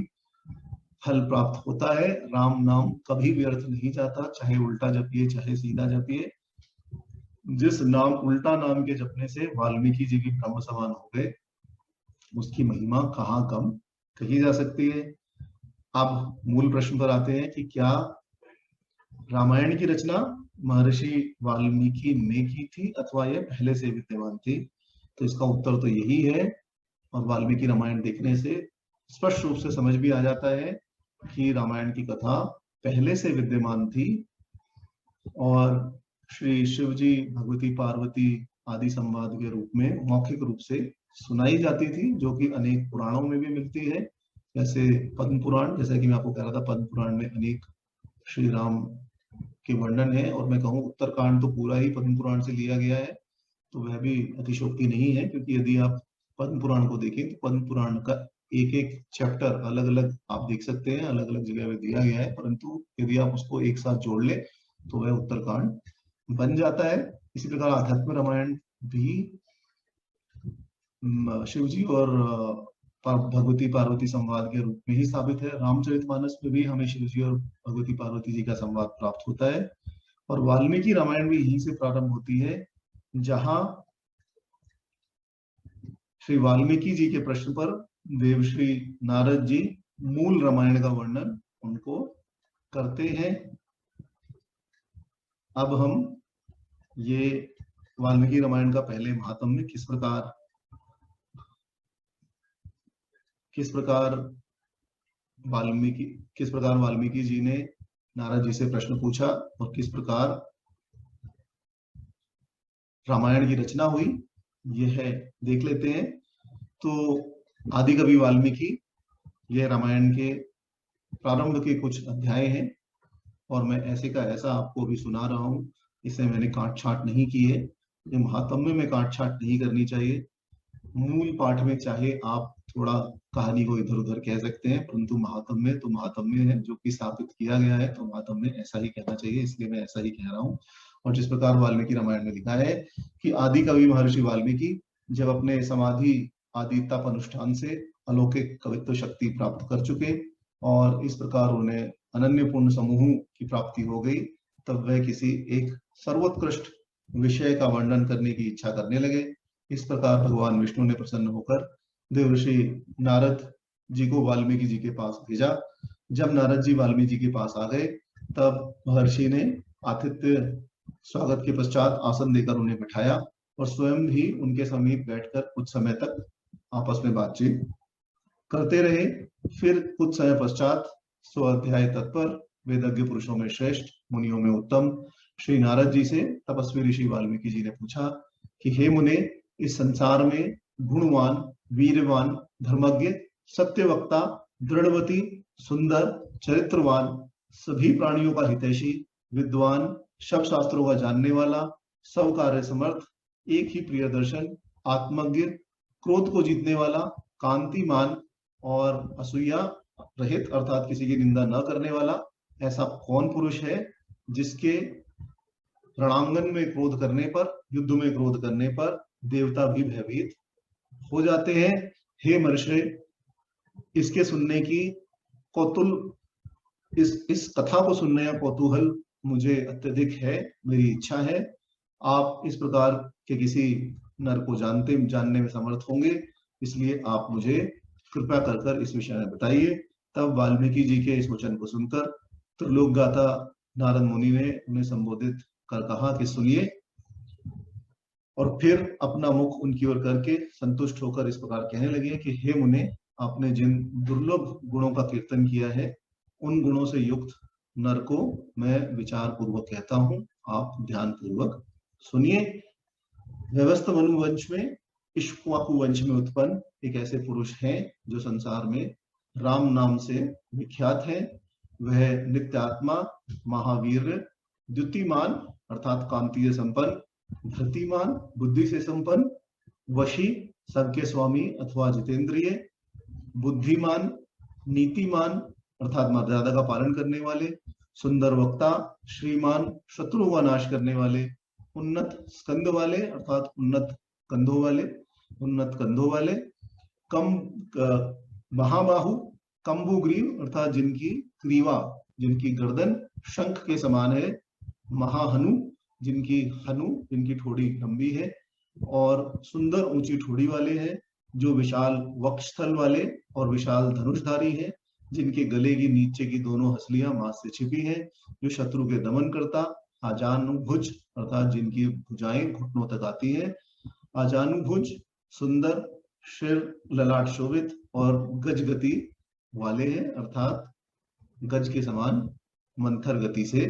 फल प्राप्त होता है। राम नाम कभी व्यर्थ नहीं जाता, चाहे उल्टा जपिए चाहे सीधा जपिए। जिस नाम उल्टा नाम के जपने से वाल्मीकि जी भी ब्रह्म समान हो गए, उसकी महिमा कहाँ कम कही जा सकती है। अब मूल प्रश्न पर आते हैं कि क्या रामायण की रचना महर्षि वाल्मीकि ने की थी अथवा यह पहले से विद्यमान थी। तो इसका उत्तर तो यही है और वाल्मीकि रामायण देखने से स्पष्ट रूप से समझ भी आ जाता है कि रामायण की कथा पहले से विद्यमान थी और श्री शिव जी भगवती पार्वती आदि संवाद के रूप में मौखिक रूप से सुनाई जाती थी, जो कि अनेक पुराणों में भी मिलती है। जैसे पद्म पुराण, जैसा कि मैं आपको कह रहा था, पद्म पुराण में अनेक श्री राम के वर्णन है, और मैं कहूँ उत्तरकांड तो पूरा ही पद्म पुराण से लिया गया है, तो वह भी अतिशोक्ति नहीं है, क्योंकि यदि आप पद्म पुराण को देखें तो पद्म पुराण का एक एक चैप्टर अलग अलग आप देख सकते हैं, अलग अलग जगह में दिया गया है, परंतु यदि आप उसको एक साथ जोड़ ले तो वह उत्तरकांड बन जाता है। इसी प्रकार आध्यात्म रामायण भी शिव जी और भगवती पार्वती संवाद के रूप में ही स्थापित है। रामचरितमानस में भी हमें शिव जी और भगवती पार्वती जी का संवाद प्राप्त होता है, और वाल्मीकि रामायण भी यहीं से प्रारंभ होती है, जहां श्री वाल्मीकि जी के प्रश्न पर देवश्री नारद जी मूल रामायण का वर्णन उनको करते हैं। अब हम ये वाल्मीकि रामायण का पहले महात्म्य किस प्रकार वाल्मीकि जी ने नारद जी से प्रश्न पूछा और किस प्रकार रामायण की रचना हुई, यह देख लेते हैं। तो आदि कवि वाल्मीकि, यह रामायण के प्रारंभ के कुछ अध्याय हैं, और मैं ऐसे का ऐसा आपको अभी सुना रहा हूं। इसे मैंने काट छाट नहीं की है, ये महात्म्य में काट छाट नहीं करनी चाहिए। मूल पाठ में चाहे आप थोड़ा कहानी को इधर उधर कह सकते हैं, परंतु महात्म्य तो महात्म्य है, जो कि स्थापित किया गया है, तो महात्म्य ऐसा ही कहना चाहिए, इसलिए मैं ऐसा ही कह रहा हूँ। और जिस प्रकार वाल्मीकि रामायण में लिखा है कि आदि कवि महर्षि वाल्मीकि जब अपने समाधि आदि तप अनुष्ठान से अलौकिक कवित्व शक्ति प्राप्त कर चुके और इस प्रकार उन्हें अनन्य पूर्ण समूह की प्राप्ति हो गई, तब वह किसी एक सर्वोत्कृष्ट विषय का वर्णन करने की इच्छा करने लगे। इस प्रकार भगवान विष्णु ने प्रसन्न होकर देवर्षि नारद जी को वाल्मीकि जी के पास भेजा। जब नारद जी वाल्मीकि जी के पास आ गए, तब महर्षि ने आतिथ्य स्वागत के पश्चात आसन देकर उन्हें बिठाया और स्वयं भी उनके समीप बैठकर कुछ समय तक आपस में बातचीत करते रहे। फिर कुछ समय पश्चात 100 अध्याय तत्पर, वेदज्ञ पुरुषों में श्रेष्ठ, मुनियों में उत्तम श्री नारद जी से तपस्वी ऋषि वाल्मीकि जी ने पूछा कि हे मुने, इस संसार में गुणवान, वीरवान, धर्मज्ञ, सत्यवक्ता, दृढ़वती, सुंदर, चरित्रवान, सभी प्राणियों का हितैषी, विद्वान, सब शास्त्रों का जानने वाला, सब कार्य समर्थ, एक ही प्रिय दर्शन, आत्मज्ञ, क्रोध को जीतने वाला, कांतिमान और असूया रहित अर्थात किसी की निंदा न करने वाला, ऐसा कौन पुरुष है जिसके रणांगन में क्रोध करने पर, युद्ध में क्रोध करने पर देवता भी भयभीत हो जाते हैं। हे महर्षि, इसके सुनने की इस कथा को सुनने का कौतूहल मुझे अत्यधिक है, मेरी इच्छा है। आप इस प्रकार के किसी नर को जानने में समर्थ होंगे, इसलिए आप मुझे कृपया कर इस विषय में बताइए। तब वाल्मीकि जी के इस वचन को सुनकर त्रिलोक गाथा नारद मुनि ने उन्हें संबोधित कर कहा कि सुनिए, और फिर अपना मुख उनकी ओर करके संतुष्ट होकर इस प्रकार कहने लगे कि हे मुने, आपने जिन दुर्लभ गुणों का कीर्तन किया है, उन गुणों से युक्त नर को मैं विचार पूर्वक कहता हूं, आप ध्यान पूर्वक सुनिए। व्यवस्थ मनु वंश में, इक्ष्वाकु वंश में उत्पन्न एक ऐसे पुरुष हैं जो संसार में राम नाम से विख्यात है। वह नित्यात्मा, महावीर, द्युतिमान अर्थात कांतीय संपन्न, धृतिमान बुद्धि से संपन्न, वशी सबके स्वामी अथवा जितेंद्रिय, बुद्धिमान, नीतिमान अर्थात मर्यादा का पालन करने वाले, सुंदर वक्ता, श्रीमान शत्रुओं का नाश करने वाले, उन्नत स्कंद वाले अर्थात उन्नत कंधों वाले, कम महाबाहु, कंबुग्रीव अर्थात जिनकी ग्रीवा, जिनकी गर्दन शंख के समान है, महाहनु जिनकी ठोड़ी लंबी है, और सुंदर ऊंची ठोड़ी वाले हैं, जो विशाल वक्षस्थल वाले और विशाल धनुषधारी हैं, जिनके गले की नीचे की दोनों हंसलियां मांस से छिपी हैं, जो शत्रु के दमन करता, आजानुभुज अर्थात जिनकी भुजाएं घुटनों तक आती हैं, आजानुभुज, सुंदर, शिर ललाट शोभित और गज गति वाले हैं, अर्थात गज के समान मंथर गति से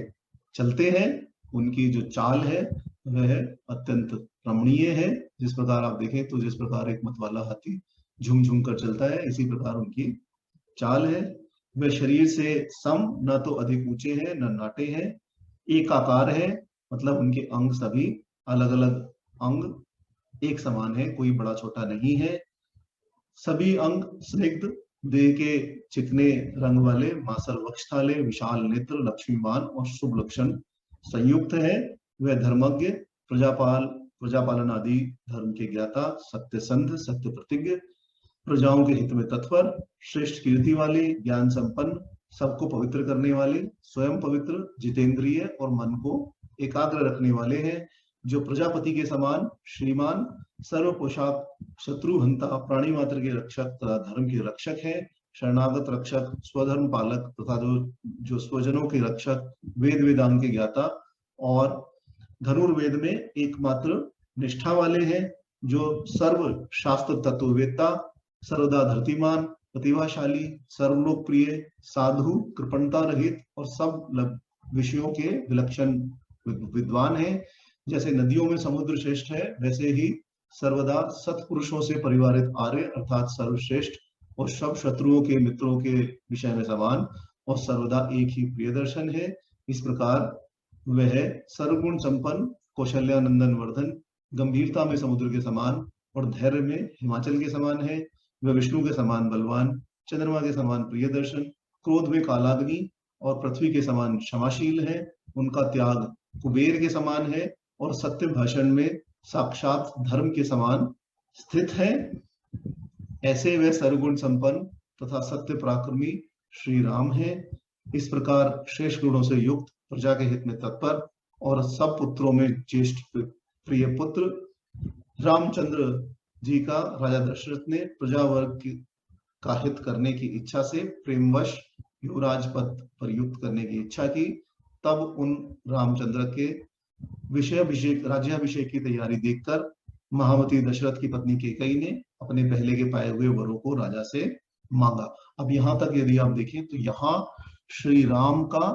चलते हैं। उनकी जो चाल है वह अत्यंत रमणीय है। जिस प्रकार आप देखें तो जिस प्रकार एक मतवाला हाथी झूम झूम कर चलता है, इसी प्रकार उनकी चाल है। वह शरीर से सम, न तो अधिक ऊंचे हैं न नाटे हैं, एक आकार है, मतलब उनके अंग सभी अलग अलग अंग एक समान है, कोई बड़ा छोटा नहीं है। सभी अंग स्निग्ध, देह के चिकने रंग वाले, मासल वक्षस्थाले, विशाल नेत्र, लक्ष्मीवान और शुभ लक्षण संयुक्त है। वह धर्मज्ञ, प्रजापालन आदि धर्म के ज्ञाता, सत्य संध, सत्य प्रतिज्ञ, प्रजाओं के हित में तत्पर, श्रेष्ठ कीर्ति वाले, ज्ञान संपन्न, सबको पवित्र करने वाले, स्वयं पवित्र, जितेंद्रिय और मन को एकाग्र रखने वाले हैं, जो प्रजापति के समान श्रीमान, सर्व पोशाक, शत्रुहंता, प्राणी मात्र के रक्षक तथा धर्म के रक्षक है, शरणागत रक्षक, स्वधर्म पालक तथा जो स्वजनों के रक्षक, वेद वेदांग के ज्ञाता और धनुर्वेद में एकमात्र निष्ठा वाले हैं, जो सर्व शास्त्र तत्ववेत्ता, सर्वदा धरतीमान, प्रतिभाशाली, सर्वलोकप्रिय, साधु, कृपणता रहित और सब विषयों के विलक्षण विद्वान है। जैसे नदियों में समुद्र श्रेष्ठ है, वैसे ही सर्वदा सत्पुरुषों से परिवारित आर्य अर्थात सर्वश्रेष्ठ और सब शत्रुओं के मित्रों के विषय में समान और सर्वदा एक ही प्रियदर्शन है। इस प्रकार वह सर्वगुण संपन्न, कौशल्यानंदन वर्धन, गंभीरता में समुद्र के समान और धैर्य में हिमाचल के समान है। वह विष्णु के समान बलवान, चंद्रमा के समान प्रियदर्शन, क्रोध में कालाग्नि और पृथ्वी के समान क्षमाशील है। उनका त्याग कुबेर के समान है और सत्य भाषण में साक्षात धर्म के समान स्थित है। ऐसे वे सर्वगुण संपन्न तथा सत्य पराक्रमी श्री राम है। इस प्रकार श्रेष्ठ गुणों से युक्त, प्रजा के हित में तत्पर और सब पुत्रों में ज्येष्ठ प्रिय पुत्र रामचंद्र जी का राजा दशरथ ने प्रजा वर्ग का हित करने की इच्छा से प्रेमवश युवराज पद पर युक्त करने की इच्छा की। तब उन रामचंद्र के राज्याभिषेक की तैयारी देखकर महामती दशरथ की पत्नी कैकेयी ने अपने पहले के पाए हुए वरों को राजा से मांगा। अब यहां तक यदि आप देखें तो यहाँ श्री राम का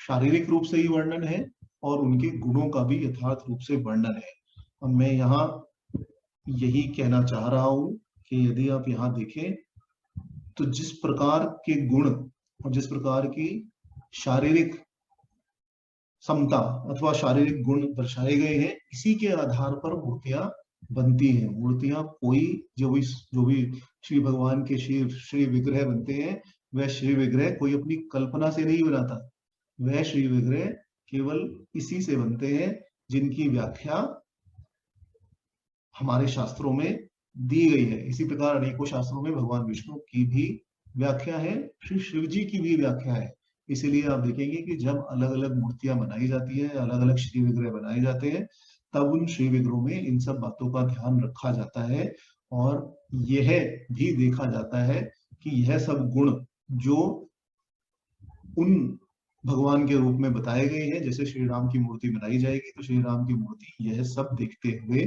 शारीरिक रूप से ही वर्णन है और उनके गुणों का भी यथार्थ रूप से वर्णन है। अब मैं यहाँ यही कहना चाह रहा हूं कि यदि आप यहाँ देखें तो जिस प्रकार के गुण और जिस प्रकार की शारीरिक समता अथवा शारीरिक गुण दर्शाए गए हैं, इसी के आधार पर मूर्तियां बनती हैं। मूर्तियां कोई जो भी श्री भगवान के श्री विग्रह बनते हैं, वह श्री विग्रह कोई अपनी कल्पना से नहीं बनाता। वह श्री विग्रह केवल इसी से बनते हैं जिनकी व्याख्या हमारे शास्त्रों में दी गई है। इसी प्रकार अनेकों शास्त्रों में भगवान विष्णु की भी व्याख्या है, श्री शिव जी की भी व्याख्या है। इसीलिए आप देखेंगे कि जब अलग अलग मूर्तियां बनाई जाती है, अलग अलग श्री विग्रह बनाए जाते हैं, तब उन श्री विग्रहों में इन सब बातों का ध्यान रखा जाता है और यह भी देखा जाता है कि यह सब गुण जो उन भगवान के रूप में बताए गए हैं, जैसे श्री राम की मूर्ति बनाई जाएगी तो श्री राम की मूर्ति यह सब देखते हुए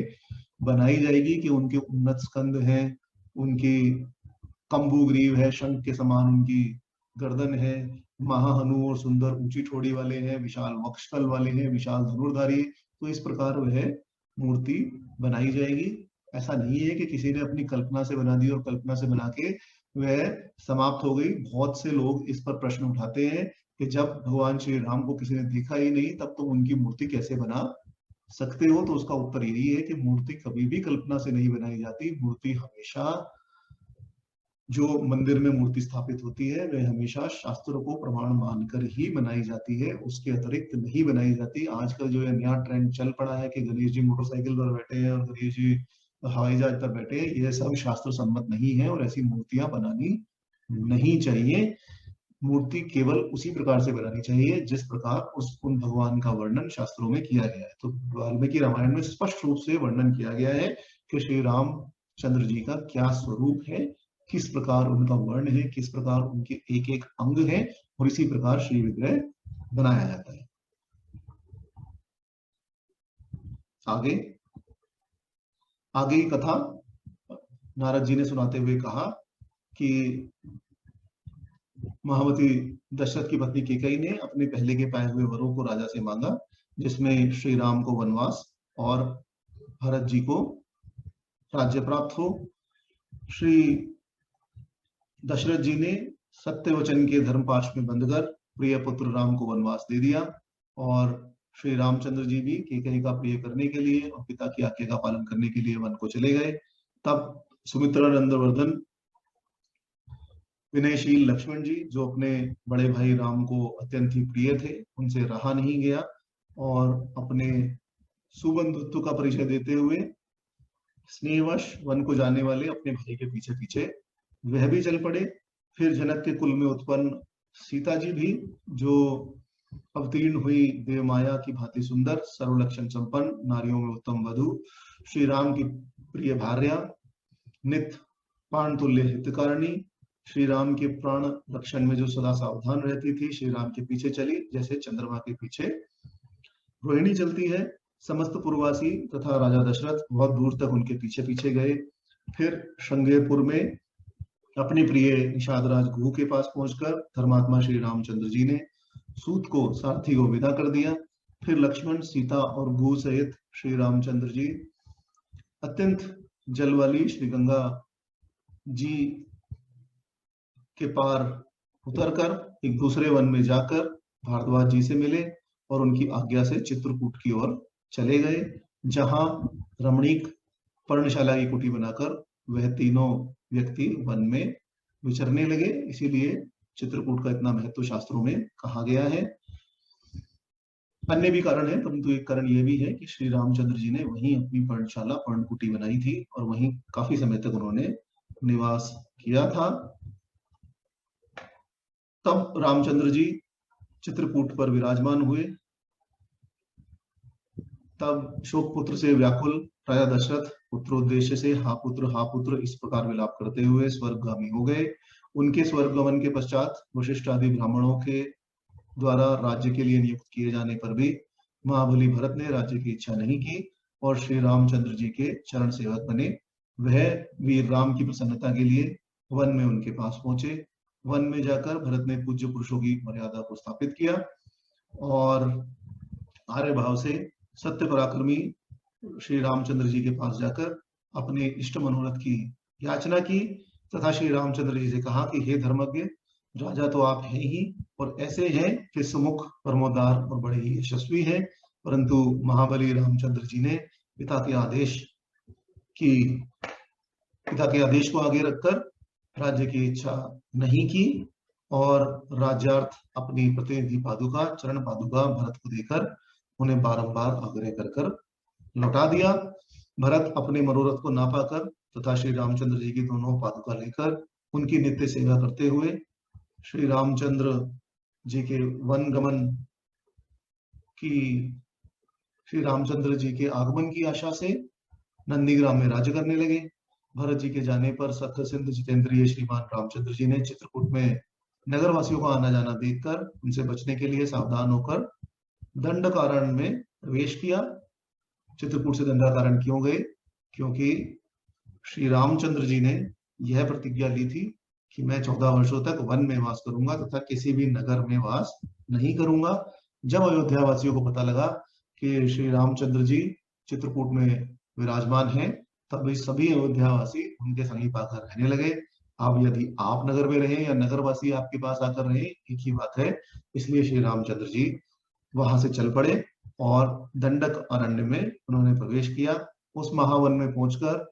बनाई जाएगी कि उनके उन्नत स्कंद हैं, उनकी कंबू ग्रीव है, शंख के समान उनकी गर्दन है, महाहनु और सुंदर ऊंची ठोड़ी वाले हैं, विशाल वक्षस्थल वाले हैं, विशाल धनुर्धारी। तो इस प्रकार वह मूर्ति बनाई जाएगी। ऐसा नहीं है कि किसी ने अपनी कल्पना से बना दी और कल्पना से बना के वह समाप्त हो गई। बहुत से लोग इस पर प्रश्न उठाते हैं कि जब भगवान श्री राम को किसी ने देखा ही नहीं, तब तो उनकी मूर्ति कैसे बना सकते हो? तो उसका उत्तर यही है कि मूर्ति कभी भी कल्पना से नहीं बनाई जाती। मूर्ति हमेशा, जो मंदिर में मूर्ति स्थापित होती है, वह हमेशा शास्त्रों को प्रमाण मानकर ही बनाई जाती है, उसके अतिरिक्त नहीं बनाई जाती। आजकल जो है नया ट्रेंड चल पड़ा है कि गणेश जी मोटरसाइकिल पर बैठे हैं और गणेश जी हवाई जहाज पर बैठे हैं, यह सब शास्त्र सम्मत नहीं है और ऐसी मूर्तियां बनानी नहीं चाहिए। मूर्ति केवल उसी प्रकार से बनानी चाहिए जिस प्रकार उन भगवान का वर्णन शास्त्रों में किया गया है। तो वाल्मीकि रामायण में स्पष्ट रूप से वर्णन किया गया है कि श्री रामचंद्र जी का क्या स्वरूप है, किस प्रकार उनका वर्ण है, किस प्रकार उनके एक एक अंग है, और इसी प्रकार श्री विग्रह बनाया जाता है। आगे आगे की कथा नारद जी ने सुनाते हुए कहा कि महावती दशरथ की पत्नी कैकेयी ने अपने पहले के पाए हुए वरों को राजा से मांगा, जिसमें श्री राम को वनवास और भरत जी को राज्य प्राप्त हो। श्री दशरथ जी ने सत्य वचन के धर्म पाश में बंधकर प्रिय पुत्र राम को वनवास दे दिया और श्री रामचंद्र जी भी कैकेयी का प्रिय करने के लिए और पिता की आज्ञा का पालन करने के लिए वन को चले गए। तब सुमित्रा नंदवर्धन विनयशील लक्ष्मण जी, जो अपने बड़े भाई राम को अत्यंत ही प्रिय थे, उनसे रहा नहीं गया और अपने सुबंधुत्व का परिचय देते हुए स्नेहवश वन को जाने वाले अपने भाई के पीछे पीछे वह भी चल पड़े। फिर जनक के कुल में उत्पन्न सीता जी भी, जो अवतीर्ण हुई देवमाया की भांति सुंदर सर्वलक्षण संपन्न, नारियों में उत्तम वधु, श्री राम की प्रिय भार्या, नित्य पाणतुल्य हितकारिणी, श्री राम के प्राण रक्षण में जो सदा सावधान रहती थी, श्री राम के पीछे चली जैसे चंद्रमा के पीछे रोहिणी चलती है। समस्त पूर्ववासी तथा राजा दशरथ बहुत दूर तक उनके पीछे पीछे गए। फिर श्रृंगेरपुर में अपने प्रिय निषादराज गुह के पास पहुंचकर धर्मात्मा श्री रामचंद्र जी ने सूत को, सारथी को विदा कर दिया। फिर लक्ष्मण, सीता और गुह सहित श्री रामचंद्र जी अत्यंत जल वाली श्री गंगा जी के पार उतरकर एक दूसरे वन में जाकर भारद्वाज जी से मिले और उनकी आज्ञा से चित्रकूट की ओर चले गए, जहां रमणीक पर्णशाला की कुटी बनाकर वह तीनों व्यक्ति वन में विचरने लगे। इसीलिए चित्रकूट का इतना महत्व शास्त्रों में कहा गया है। अन्य भी कारण है, परंतु एक कारण यह भी है कि श्री रामचंद्र जी ने वहीं अपनी पर्णशाला, पर्णकुटी बनाई थी और वहीं काफी समय तक उन्होंने निवास किया था। तब रामचंद्र जी चित्रकूट पर विराजमान हुए। तब शोक पुत्र से व्याकुल राजा दशरथ पुत्रोद्देश्य से हा पुत्र इस प्रकार विलाप करते हुए स्वर्गगामी हो गए। उनके स्वर्गगमन के पश्चात वशिष्ठ आदि ब्राह्मणों के द्वारा राज्य के लिए नियुक्त किए जाने पर भी महाबली भरत ने राज्य की इच्छा नहीं की और श्री रामचंद्र जी के चरण सेवक बने। वह वीर राम की प्रसन्नता के लिए वन में उनके पास पहुंचे। वन में जाकर भरत ने पूज्य पुरुषों की मर्यादा को स्थापित किया और आर्य भाव से सत्य पराक्रमी श्री रामचंद्र जी के पास जाकर अपने इष्ट मनोरथ की याचना की तथा श्री रामचंद्र जी से कहा कि हे धर्मज्ञ, राजा तो आप हैं ही और ऐसे हैं कि सुमुख, परमोदार और बड़े ही यशस्वी हैं, परंतु महाबली रामचंद्र जी ने पिता के आदेश को आगे रखकर राज्य की इच्छा नहीं की और राज्यार्थ अपनी प्रतिनिधि पादुका, चरण पादुका भरत को देकर उन्हें बारंबार आग्रह कर लौटा दिया। भरत अपने मनोरथ को ना पाकर तथा श्री रामचंद्र जी की दोनों पादुका लेकर उनकी नित्य सेवा करते हुए श्री रामचंद्र जी के वन गमन की, श्री रामचंद्र जी के आगमन की आशा से नंदीग्राम में राज्य करने लगे। भरत जी के जाने पर सत्य सिंध जितेंद्रिय श्रीमान रामचंद्र जी ने चित्रकूट में नगरवासियों का आना जाना देखकर उनसे बचने के लिए सावधान होकर दंडकारण्य में प्रवेश किया। चित्रकूट से दंडकारण्य क्यों गए? क्योंकि श्री रामचंद्र जी ने यह प्रतिज्ञा ली थी कि मैं 14 वर्षों तक वन में वास करूंगा तथा किसी भी नगर में वास नहीं करूंगा। जब अयोध्या वासियों को पता लगा कि श्री रामचंद्र जी चित्रकूट में विराजमान हैं, तब सभी अयोध्यावासी उनके समीप आकर रहने लगे। अब यदि आप नगर में रहे या नगरवासी आपके पास आकर रहे, एक ही बात है। इसलिए श्री रामचंद्र जी वहां से चल पड़े और दंडक अरण्य में उन्होंने प्रवेश किया। उस महावन में पहुंचकर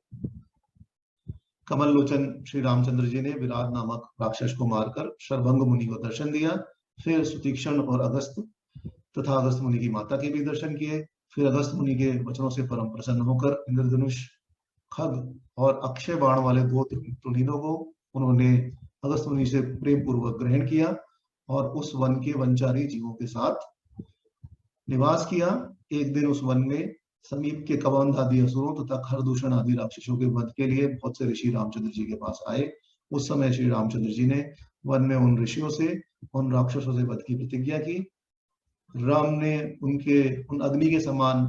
कमल लोचन श्री रामचंद्र जी ने विराट नामक राक्षस को मारकर शरभंग मुनि को दर्शन दिया। फिर सुतीक्षण और अगस्त तथा अगस्त मुनि की माता के भी दर्शन किए। फिर अगस्त मुनि के वचनों से परम प्रसन्न होकर इंद्रधनुष, खग और अक्षय बाण वाले 2 तुनीनों को उन्होंने अगस्त मुनि से प्रेम पूर्वक ग्रहण किया और उस वन के वनचारी जीवों के साथ निवास किया। एक दिन उस वन में समीप के कबंध आदि असुरों तथा खरदूषण आदि राक्षसों के वध के लिए बहुत से ऋषि रामचंद्र जी के पास आए। उस समय श्री रामचंद्र जी ने वन में उन ऋषियों से, उन राक्षसों से वध की प्रतिज्ञा की। राम ने उन अग्नि के समान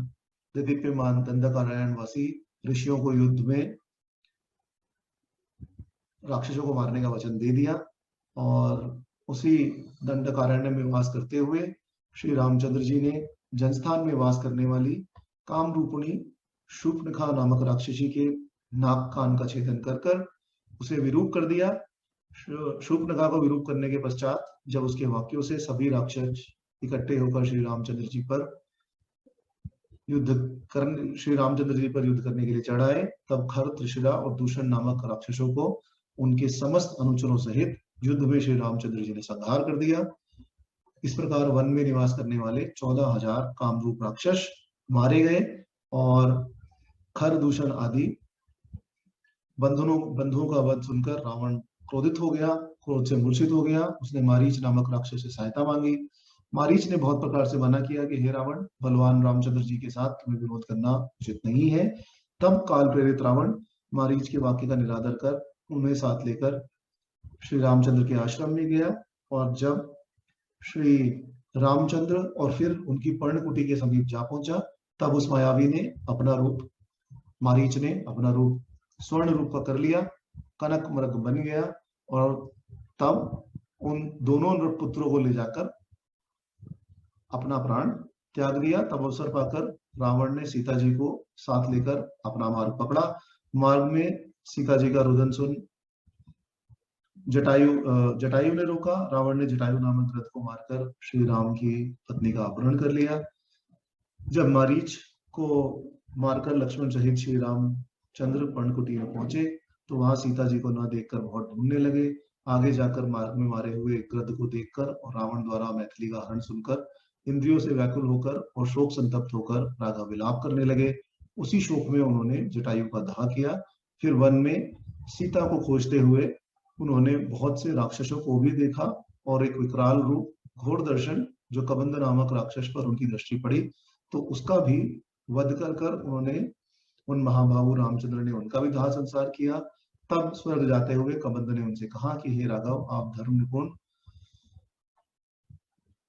दीप्यमान दंडकारण्य वासी ऋषियों को युद्ध में राक्षसों को मारने का वचन दे दिया और उसी दंडकारण्य में वास करते हुए श्री रामचंद्र जी ने जनस्थान में वास करने वाली काम रूपिणी शूर्पणखा नामक राक्षसी के नाक कान का छेदन कर कर उसे विरूप कर दिया। शूर्पणखा को विरूप करने के पश्चात जब उसके वाक्यों से सभी राक्षस इकट्ठे होकर श्री रामचंद्र जी पर युद्ध करने के लिए चढ़ आए, तब खर, त्रिशिरा और दूषण नामक राक्षसों को उनके समस्त अनुचरों सहित युद्ध में श्री रामचंद्र जी ने संहार कर दिया। इस प्रकार वन में निवास करने वाले 14,000 कामरूप राक्षस मारे गए और खर, दूषण आदि बंधुओं का वध सुनकर रावण क्रोधित हो गया, क्रोध से मूर्छित हो गया। उसने मारीच नामक राक्षस से सहायता मांगी। मारीच ने बहुत प्रकार से मना किया कि हे रावण, बलवान रामचंद्र जी के साथ तुम्हें विरोध करना उचित नहीं है। तब काल प्रेरित रावण मारीच के वाक्य का निरादर कर उन्हें साथ लेकर श्री रामचंद्र के आश्रम में गया और जब श्री रामचंद्र और फिर उनकी पर्णकुटी के समीप जा पहुंचा, तब उस मायावी ने अपना रूप, मारीच ने अपना रूप स्वर्ण रूप का कर लिया, कनक मृग बन गया और तब उन दोनों नृपुत्रों को ले जाकर अपना प्राण त्याग दिया। तब अवसर पाकर रावण ने सीता जी को साथ लेकर अपना मार्ग पकड़ा। मार्ग में सीता जी का रुदन सुन जटायु ने रोका। रावण ने जटायु नामक रथ को मारकर श्री राम की पत्नी का अपहरण कर लिया। जब मारीच को मारकर लक्ष्मण सहित श्री रामचंद्र पर्णकुटी में पहुंचे तो वहां सीता जी को न देखकर बहुत ढूंढने लगे। आगे जाकर मार्ग में मारे हुए गृध को देखकर और रावण द्वारा मैथिली का हरण सुनकर इंद्रियों से व्याकुल होकर और शोक संतप्त होकर राघव विलाप करने लगे। उसी शोक में उन्होंने जटायु का दाह किया। फिर वन में सीता को खोजते हुए उन्होंने बहुत से राक्षसों को भी देखा और एक विकराल रूप घोर दर्शन जो कबंध नामक राक्षस पर उनकी दृष्टि पड़ी तो उसका भी वध कर उन्होंने उन महाबाहु रामचंद्र ने उनका भी दाह संस्कार किया। तब स्वर्ग जाते हुए कबंध ने उनसे कहा कि हे राघव, आप धर्म निपुण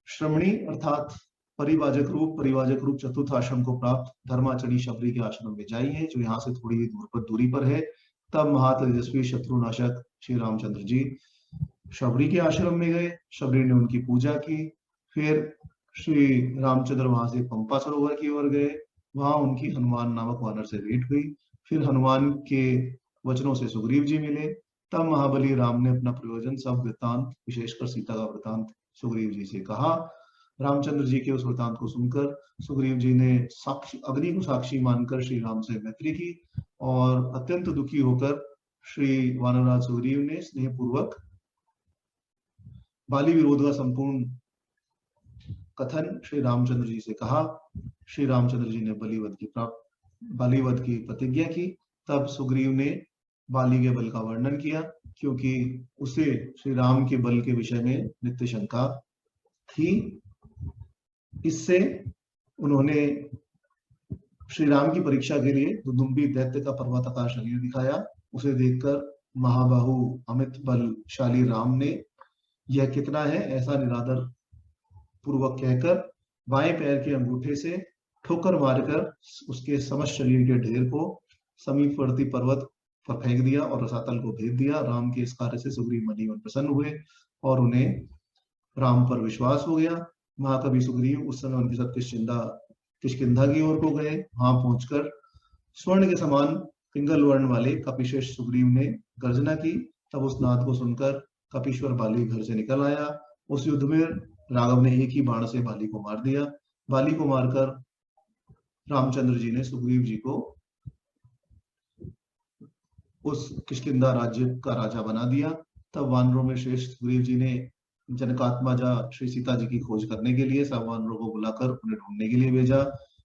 श्रमणी अर्थात परिवाजक रूप चतुर्थ आश्रम को प्राप्त धर्माचरी शबरी के आश्रम में जाइए जो यहाँ से थोड़ी दूरी पर है। तब महातेजस्वी शत्रुनाशक श्री रामचंद्र जी शबरी के आश्रम में गए। शबरी ने उनकी पूजा की। फिर श्री रामचंद्र वहां से पंपा सरोवर की ओर गए। वहां उनकी हनुमान नामक वानर से भेंट हुई। फिर हनुमान के वचनों से सुग्रीव जी मिले। तब महाबली राम ने अपना प्रयोजन सब वृत्तांत, विशेषकर सीता का वृत्तांत सुग्रीव जी से कहा। रामचंद्र जी के उस वृत्तांत को सुनकर सुग्रीव जी ने अग्नि को साक्षी मानकर श्री राम से मैत्री की और अत्यंत दुखी होकर श्री वानरराज सुग्रीव ने स्नेह पूर्वक बाली विरोध का संपूर्ण कथन श्री रामचंद्र जी से कहा। श्री रामचंद्र जी ने बालीवध की प्रतिज्ञा की। तब सुग्रीव ने बाली के बल का वर्णन किया क्योंकि उसे श्री राम के बल के विषय में नित्य शंका थी। इससे उन्होंने श्री राम की परीक्षा के लिए दुदुम्बी दैत्य का पर्वताकार शरीर दिखाया। उसे देखकर महाबाहु अमित बलशाली राम ने यह कितना है ऐसा निरादर पूर्वक कहकर बाएं पैर के अंगूठे से ठोकर मारकर उसके समस्त शरीर के ढेर को समीपवर्ती पर्वत पर फेंक दिया और रसातल को भेद दिया। राम के इस कार्य से सुग्रीव मनी और प्रसन्न हुए और उन्हें राम पर विश्वास हो गया। महाकवि सुग्रीव उस समय उनके साथ किष्किंधा की ओर को गए। वहां पहुंचकर स्वर्ण के समान पिंगल वर्ण वाले कपिशेष सुग्रीव ने गर्जना की। तब उस नाद को सुनकर कपीश्वर बाली घर से निकल आया। उस युद्ध में राघव ने एक ही बाण से बाली को मार दिया। बाली को मारकर रामचंद्र जी ने सुग्रीव जी को उस किष्किंधा राज्य का राजा बना दिया। तब वानरों में श्रेष्ठ सुग्रीव जी ने जनकात्मजा श्री सीता जी की खोज करने के लिए सब वानरों को बुलाकर उन्हें ढूंढने के लिए भेजा।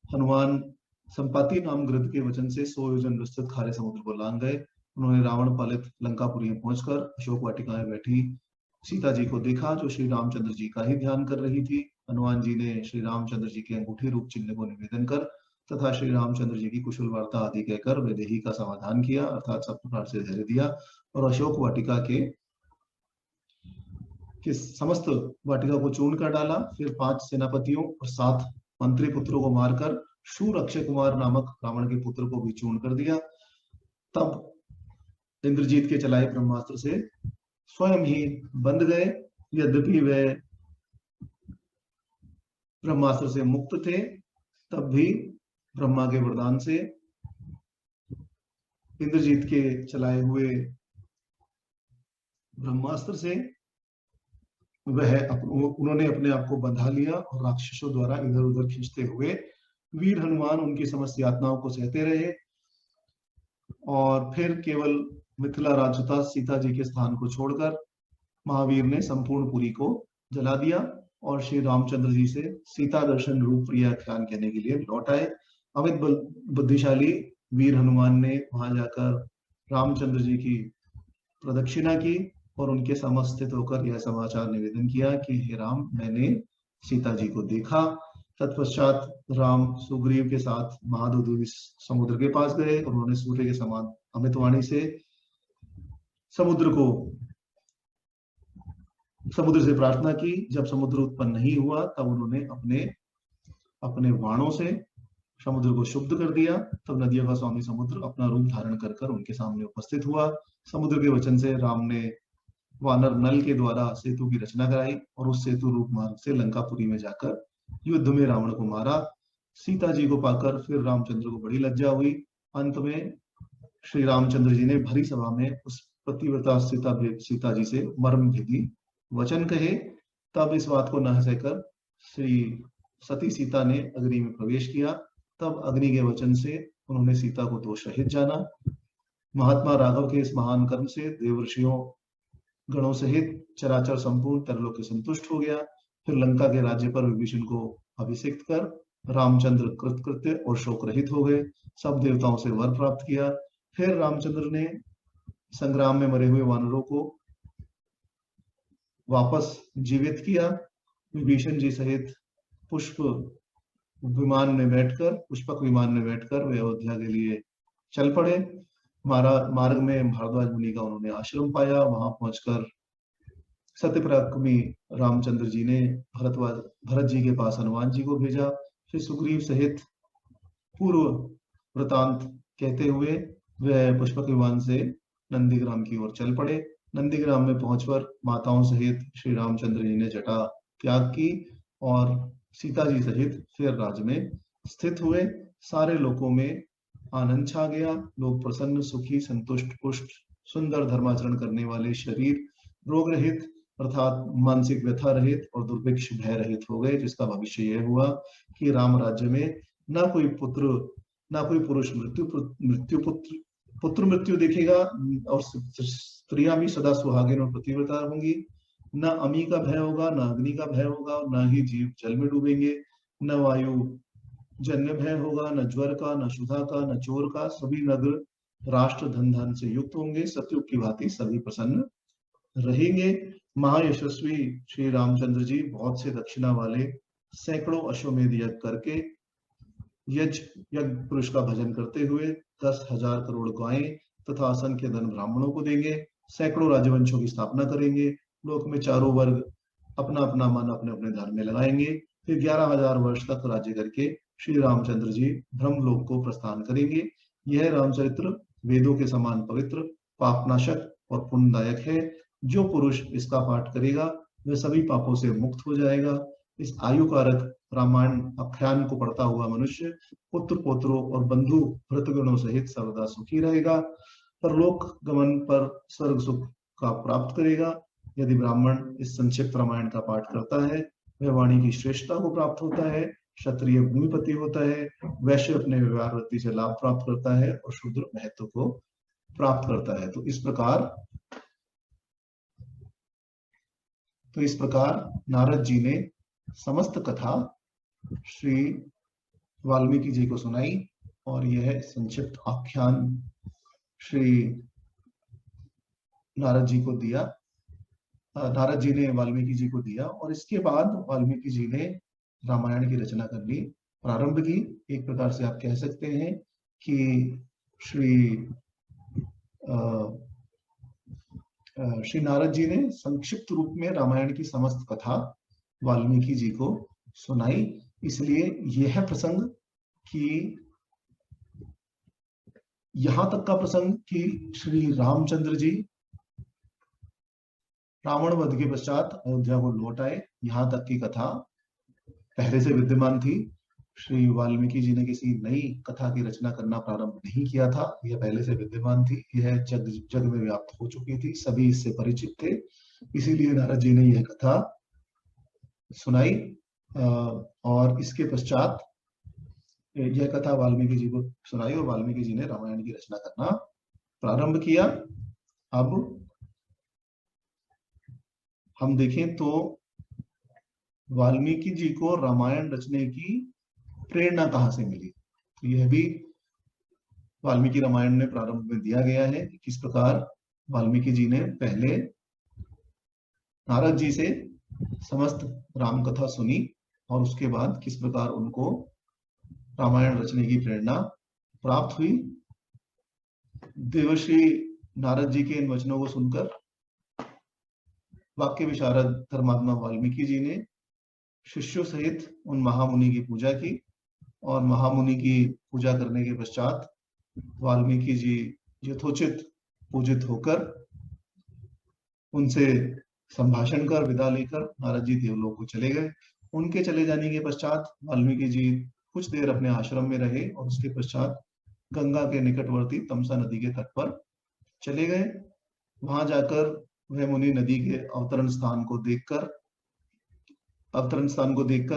हनुमान संपाति नाम गृध के वचन से 100 योजन विस्तृत खारे समुद्र को लांग गए। उन्होंने रावण पालित लंकापुरी में पहुंचकर अशोक वाटिका में बैठी सीता जी को देखा जो श्री रामचंद्र जी का ही ध्यान कर रही थी। हनुमान जी ने श्री रामचंद्र जी के अंगूठी रूप चिन्ह को निवेदन कर तथा श्री रामचंद्र जी की कुशल वार्ता आदि कहकर वैदेही का समाधान किया अर्थात सब प्रकार से धैर्य दिया और अशोक वाटिका के समस्त वाटिका को चूर्ण कर डाला। फिर 5 सेनापतियों और 7 मंत्री पुत्रों को मारकर शूर अक्षय कुमार नामक रावण के पुत्र को भी चूर्ण कर दिया। तब इंद्रजीत के चलाए ब्रह्मास्त्र से स्वयं ही बंध गए। यद्यपि वे ब्रह्मास्त्र से मुक्त थे, तब भी ब्रह्मा के वरदान से इंद्रजीत के चलाए हुए ब्रह्मास्त्र से उन्होंने अपने आप को बंधा लिया और राक्षसों द्वारा इधर उधर खींचते हुए वीर हनुमान उनकी समस्त यातनाओं को सहते रहे। और फिर केवल मिथिला राजता सीता जी के स्थान को छोड़कर महावीर ने संपूर्ण पुरी को जला दिया और श्री रामचंद्र जी से सीता दर्शन रूप प्रिय आख्यान कहने के लिए लौट आए। अमित बुद्धिशाली वीर हनुमान ने वहां जाकर रामचंद्र जी की प्रदक्षिणा की और उनके समस्थित होकर यह समाचार निवेदन किया कि हे राम, मैंने सीता जी को देखा। तत्पश्चात राम सुग्रीव के साथ महादुदुभी समुद्र के पास गए और उन्होंने सूर्य के समान अमित वाणी से समुद्र से प्रार्थना की। जब समुद्र उत्पन्न नहीं हुआ तब उन्होंने अपने बाणों से समुद्र को शुद्ध कर दिया। तब नदियों का स्वामी समुद्र अपना रूप धारण कर उनके सामने उपस्थित हुआ। समुद्र के वचन से राम ने वानर नल के द्वारा सेतु की रचना कराई और उस सेतु रूप मार्ग से लंकापुरी में जाकर युद्ध में रावण को मारा। सीता जी को पाकर फिर रामचंद्र को बड़ी लज्जा हुई। अंत में श्री रामचंद्र जी ने भरी सभा में उस पतिव्रता सीता जी से मर्म भेदी वचन कहे। तब इस बात को न सहकर श्री सती सीता ने अग्नि में प्रवेश किया। तब अग्नि के वचन से उन्होंने सीता को दोष रहित जाना। महात्मा राघव के इस महान कर्म से देवर्षियों गणों सहित चराचर संपूर्ण तरलोक संतुष्ट हो गया। फिर लंका के राज्य पर विभीषण को अभिषिक्त कर रामचंद्र कृतकृत्य और शोक रहित हो गए। सब देवताओं से वर प्राप्त किया। फिर रामचंद्र ने संग्राम में मरे हुए वानरों को वापस जीवित किया। विभीषण जी सहित पुष्पक विमान में बैठकर वे अयोध्या के लिए चल पड़े। मार्ग में भारद्वाज मुनि का उन्होंने आश्रम पाया। वहां पहुंचकर सत्य पराक्रमी रामचंद्र जी ने भरत जी के पास हनुमान जी को भेजा। फिर सुग्रीव सहित पूर्व वृतांत कहते हुए वह पुष्पक विमान से नंदीग्राम की ओर चल पड़े। नंदीग्राम में पहुंचकर माताओं सहित श्री रामचंद्र जी ने जटा त्याग की और सीता जी सहित फिर राज्य में स्थित हुए। सारे लोकों में आनंद छा गया। लोग प्रसन्न, सुखी, संतुष्ट, पुष्ट, सुंदर धर्माचरण करने वाले शरीर रोग रहित अर्थात मानसिक व्यथा रहित और दुर्भिक्ष भय रहित हो गए। जिसका भविष्य यह हुआ कि राम राज्य में न कोई पुरुष पुत्र मृत्यु देखेगा और स्त्रियां भी सदा सुहागिन और पतिव्रता होंगी। न अमी का भय होगा, न अग्नि का भय होगा, न ही जीव जल में डूबेंगे, न वायु जन्य भय होगा, न ज्वर का, न क्षुधा का, न चोर का। सभी नगर राष्ट्र धन से युक्त होंगे। सतयुग की भांति सभी प्रसन्न रहेंगे। महायशस्वी श्री रामचंद्र जी बहुत से दक्षिणा वाले सैकड़ों अश्वमेध यज्ञ करके यज्ञ पुरुष का भजन करते हुए 10,000 करोड़ गायें तथा असंख्य धन ब्राह्मणों को देंगे। सैकड़ों राजवंशों की स्थापना करेंगे। लोक में चारों वर्ग अपना अपना मन अपने अपने धर्म में लगाएंगे। फिर 11,000 वर्ष तक राज्य करके श्री रामचंद्र जी ब्रह्मलोक को प्रस्थान करेंगे। यह रामचरित्र वेदों के समान पवित्र, पापनाशक और पुण्यदायक है। जो पुरुष इसका पाठ करेगा वह सभी पापों से मुक्त हो जाएगा। इस आयु कारक रामायण आख्यान को पढ़ता हुआ मनुष्य पुत्र पौत्रों और बंधु भृतगणों सहित सर्वदा सुखी रहेगा। परलोक गमन पर स्वर्ग सुख का प्राप्त करेगा। यदि ब्राह्मण इस संक्षिप्त रामायण का पाठ करता है वह वाणी की श्रेष्ठता को प्राप्त होता है। क्षत्रिय भूमिपति होता है। वैश्य अपने व्यवहार वृत्ति से लाभ प्राप्त करता है और शूद्र महत्व को प्राप्त करता है। तो इस प्रकार नारद जी ने समस्त कथा श्री वाल्मीकि जी को सुनाई और यह संक्षिप्त आख्यान श्री नारद जी ने वाल्मीकि जी को दिया। और इसके बाद वाल्मीकि जी ने रामायण की रचना करनी प्रारंभ की। एक प्रकार से आप कह सकते हैं कि श्री नारद जी ने संक्षिप्त रूप में रामायण की समस्त कथा वाल्मीकि जी को सुनाई। इसलिए यह प्रसंग कि यहां तक का प्रसंग कि श्री रामचंद्र जी रावण वध के पश्चात अयोध्या को लौट आए, यहां तक की कथा पहले से विद्यमान थी। श्री वाल्मीकि जी ने किसी नई कथा की रचना करना प्रारंभ नहीं किया था, यह पहले से विद्यमान थी, यह जग जग में व्याप्त हो चुकी थी, सभी इससे परिचित थे। इसीलिए नारद जी ने यह कथा सुनाई और इसके पश्चात यह कथा वाल्मीकि जी को सुनाई और वाल्मीकि जी ने रामायण की रचना करना प्रारंभ किया। अब हम देखें तो वाल्मीकि जी को रामायण रचने की प्रेरणा कहां से मिली, तो यह भी वाल्मीकि रामायण में प्रारंभ में दिया गया है कि किस प्रकार वाल्मीकि जी ने पहले नारद जी से समस्त राम कथा सुनी और उसके बाद किस प्रकार उनको रामायण रचने की प्रेरणा प्राप्त हुई। देवर्षि नारद जी के इन वचनों को सुनकर वाक्य विशारद धर्मात्मा वाल्मीकि जी ने शिष्यों सहित उन महामुनि की पूजा की और महामुनि की पूजा करने के पश्चात वाल्मीकि जी यथोचित पूजित होकर उनसे संभाषण कर विदा लेकर नारद जी देवलोक को चले गए। उनके चले जाने के पश्चात वाल्मीकि जी कुछ देर अपने आश्रम में रहे और उसके पश्चात गंगा के निकटवर्ती तमसा नदी के तट पर चले गए। वहां जाकर वह मुनि नदी के अवतरण स्थान को देखकर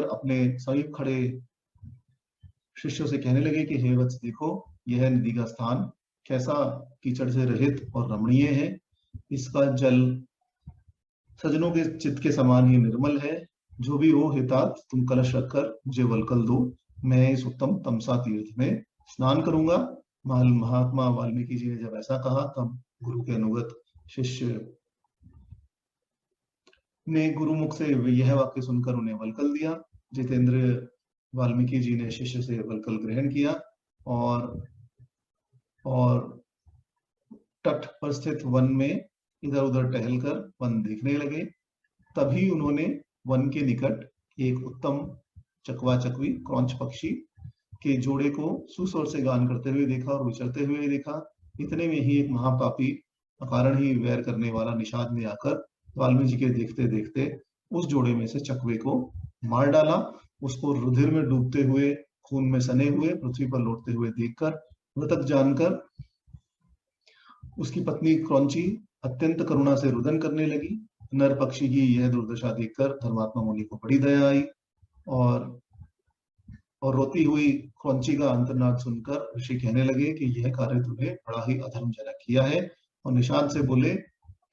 अपने समीप खड़े शिष्यों से कहने लगे कि हे वत्स, देखो यह नदी का स्थान कैसा कीचड़ से रहित और रमणीय है, इसका जल सजनों के चित्त के समान ही निर्मल है। जो भी हो हितात, तुम कलश रखकर मुझे वलकल दो, मैं इस उत्तम तमसा तीर्थ में स्नान करूंगा। महात्मा वाल्मीकि जी ने जब ऐसा कहा तब गुरु के अनुगत शिष्य ने गुरुमुख से यह वाक्य सुनकर उन्हें वलकल दिया। जितेंद्र वाल्मीकि जी ने शिष्य से वलकल ग्रहण किया और तट पर स्थित वन में इधर उधर टहलकर वन देखने लगे। तभी उन्होंने वन के निकट एक उत्तम चकवा चकवी क्रौंच पक्षी के जोड़े को सुस्वर से गान करते हुए देखा और विचरते हुए देखा। इतने में ही एक महापापी अकारण ही वैर करने वाला निषाद ने आकर वाल्मीकि जी के देखते देखते उस जोड़े में से चकवे को मार डाला। उसको रुधिर में डूबते हुए, खून में सने हुए पृथ्वी पर लौटते हुए देखकर मृतक जानकर उसकी पत्नी क्रौंची अत्यंत करुणा से रुदन करने लगी। नर पक्षी की यह दुर्दशा देखकर धर्मात्मा मुनि को बड़ी दया आई और रोती हुई क्रौंची का अंतर्नाद सुनकर ऋषि कहने लगे कि यह कार्य तुमने बड़ा ही अधर्मजनक किया है और निषाद से बोले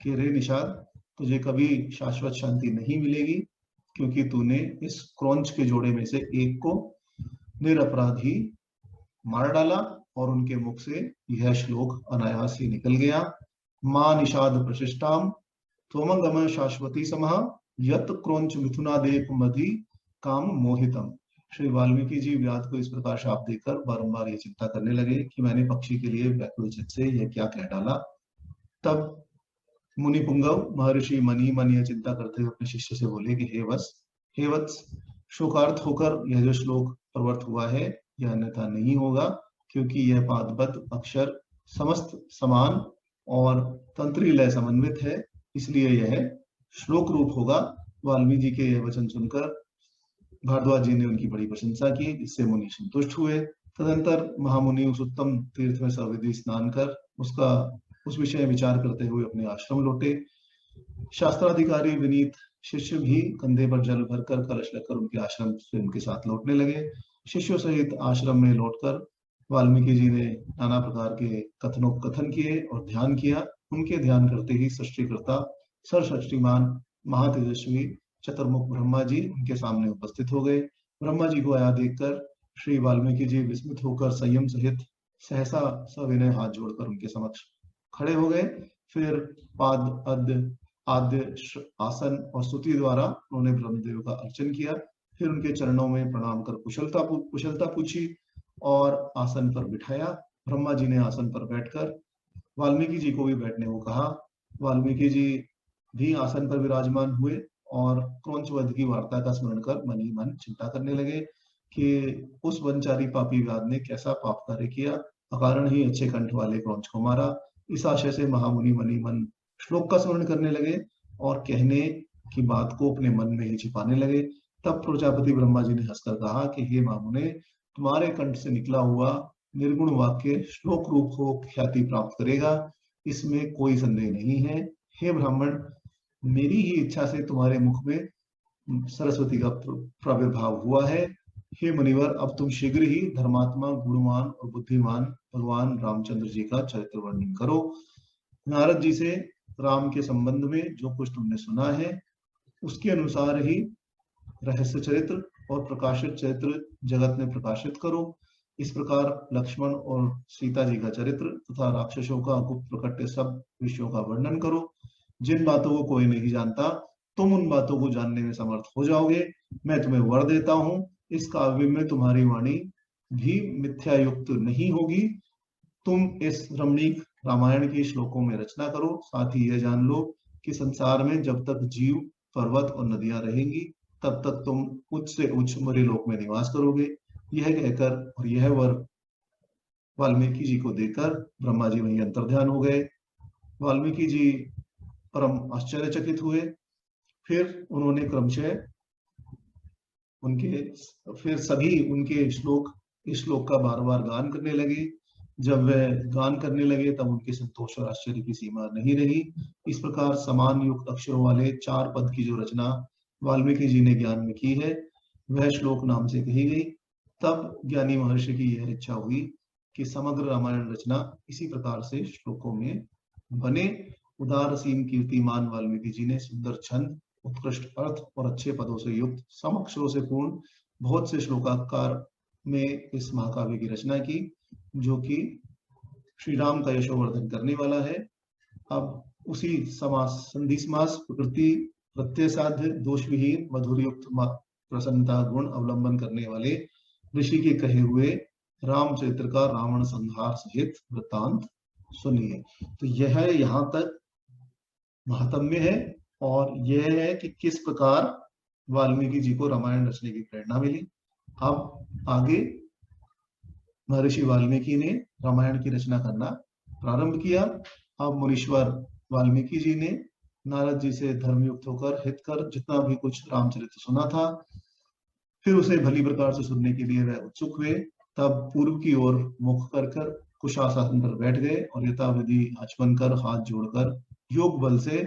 कि रे निषाद, तुझे कभी शाश्वत शांति नहीं मिलेगी, क्योंकि तूने इस क्रौंच के जोड़े में से एक को निरपराध ही मार डाला। और उनके मुख से यह श्लोक अनायास ही निकल गया। मां निषाद प्रशिष्टाम त्वमंगम शाश्वती समः यत क्रौंच मिथुनादेप मधि काम मोहितम। श्री वाल्मीकि जी व्याध को इस प्रकार शाप देकर बारंबार ये चिंता करने लगे कि मैंने पक्षी के लिए व्याकुल चित्त से यह क्या कह डाला। तब मुनि पुंगव महर्षि मन ही मन यह चिंता करते हुए अपने शिष्य से बोले कि हे वत्स, शोकार्थ होकर यह जो श्लोक प्रवर्त हुआ है यह अन्यथा नहीं होगा, क्योंकि यह पादबद्ध अक्षर समस्त समान और तंत्री लय समन्वित है, इसलिए यह श्लोक रूप होगा। वाल्मीकि जी के यह वचन सुनकर भारद्वाज जी ने उनकी बड़ी प्रशंसा की, इससे मुनि संतुष्ट हुए। तदंतर महामुनि उस उत्तम तीर्थ में सविधि स्नान कर उस विषय विचार करते हुए अपने आश्रम लौटे। शास्त्राधिकारी विनीत शिष्य भी कंधे पर जल भरकर कलश लेकर उनके आश्रम से उनके साथ लौटने लगे। शिष्यों सहित आश्रम में लौटकर वाल्मीकि जी ने नाना प्रकार के कथनों कथन किए और ध्यान किया। उनके ध्यान करते ही सृष्टिकर्ता सर्वशक्तिमान महातेजस्वी चतुर्मुख ब्रह्मा जी उनके सामने उपस्थित हो गए। ब्रह्मा जी को आया देखकर श्री वाल्मीकि जी विस्मित होकर संयम सहित सहसा सविनय हाथ जोड़कर उनके समक्ष खड़े हो गए। फिर आद्य आसन और स्तुति द्वारा उन्होंने ब्रह्मदेव का अर्चन किया। फिर उनके चरणों में प्रणाम कर कुशलता पूछी और आसन पर बिठाया। ब्रह्मा जी ने आसन पर बैठकर वाल्मीकि जी को भी बैठने को कहा। वाल्मीकि जी भी आसन पर विराजमान हुए और क्रौंच वध की वार्ता का स्मरण कर मन ही मन चिंता करने लगे कि उस वनचारी पापी व्याध ने कैसा पाप कार्य किया अकारण ही अच्छे कंठ वाले क्रौंच को मारा। इस आशय से महामुनि मनी मन श्लोक का स्मरण करने लगे और कहने की बात को अपने मन में ही छिपाने लगे। तब प्रजापति ब्रह्मा जी ने हंसकर कहा कि हे महामुने, तुम्हारे कंठ से निकला हुआ निर्गुण वाक्य श्लोक रूप हो ख्याति प्राप्त करेगा, इसमें कोई संदेह नहीं है। हे ब्राह्मण, मेरी ही इच्छा से तुम्हारे मुख में सरस्वती का प्रादुर्भाव हुआ है। हे मुनिवर, अब तुम शीघ्र ही धर्मात्मा, गुणवान और बुद्धिमान भगवान रामचंद्र जी का चरित्र वर्णन करो। नारद जी से राम के संबंध में जो कुछ तुमने सुना है उसके अनुसार ही रहस्य चरित्र और प्रकाशित चरित्र जगत में प्रकाशित करो। इस प्रकार लक्ष्मण और सीता जी का चरित्र तथा राक्षसों का गुप्त प्रकट सब विषयों का वर्णन करो। जिन बातों को कोई नहीं जानता, तुम उन बातों को जानने में समर्थ हो जाओगे। मैं तुम्हें वर देता हूं, इस काव्य में तुम्हारी वाणी भी मिथ्यायुक्त नहीं होगी। तुम इस रमणीक रामायण के श्लोकों में रचना करो। साथ ही यह जान लो कि संसार में जब तक जीव, पर्वत और नदियां रहेंगी, तब तक तुम उच्च से उच्च मरे लोक में निवास करोगे। यह कहकर और यह वर वाल्मीकि जी को देकर ब्रह्मा जी वहीं अंतर्ध्यान हो गए। वाल्मीकि जी परम आश्चर्यचकित हुए। फिर उन्होंने क्रमशः फिर सभी उनके इस श्लोक का बार बार गान करने लगे। जब वह गान करने लगे तब उनके संतोष और आश्चर्य की सीमा नहीं रही। इस प्रकार समान युक्त अक्षरों वाले 4 पद की जो रचना वाल्मीकि जी ने ज्ञान में की है, वह श्लोक नाम से कही गई। तब ज्ञानी महर्षि की यह इच्छा हुई कि समग्र रामायण रचना इसी प्रकार से श्लोकों में बने। उदार सीम कीर्तिमान वाल्मीकि जी ने सुंदर छंद, उत्कृष्ट अर्थ और अच्छे पदों से युक्त सम अक्षरों से पूर्ण बहुत से श्लोकाकार में इस महाकाव्य की रचना की, जो कि श्री राम का यशोवर्धन करने वाला है। अब उसी समास, संधि समास, प्रकृति प्रत्यय साध्य, दोष विहीन, मधुर युक्त प्रसन्नता गुण अवलंबन करने वाले ऋषि के कहे हुए रामचरित्र का रावण संहार सहित वृत्तांत सुनिए। तो यह यहाँ तक महात्म्य है और यह है कि किस प्रकार वाल्मीकि जी को रामायण रचने की प्रेरणा मिली। अब आगे महर्षि वाल्मीकि ने रामायण की रचना करना प्रारंभ किया। अब मुनीश्वर वाल्मीकि जी ने नारद जी से धर्मयुक्त होकर हित कर जितना भी कुछ रामचरित्र सुना था, फिर उसे भली प्रकार से सुनने के लिए वह उत्सुक हुए। तब पूर्व की ओर मुख कर कुशासन पर बैठ गए और यथाविधि आचमन कर हाथ जोड़कर योग बल से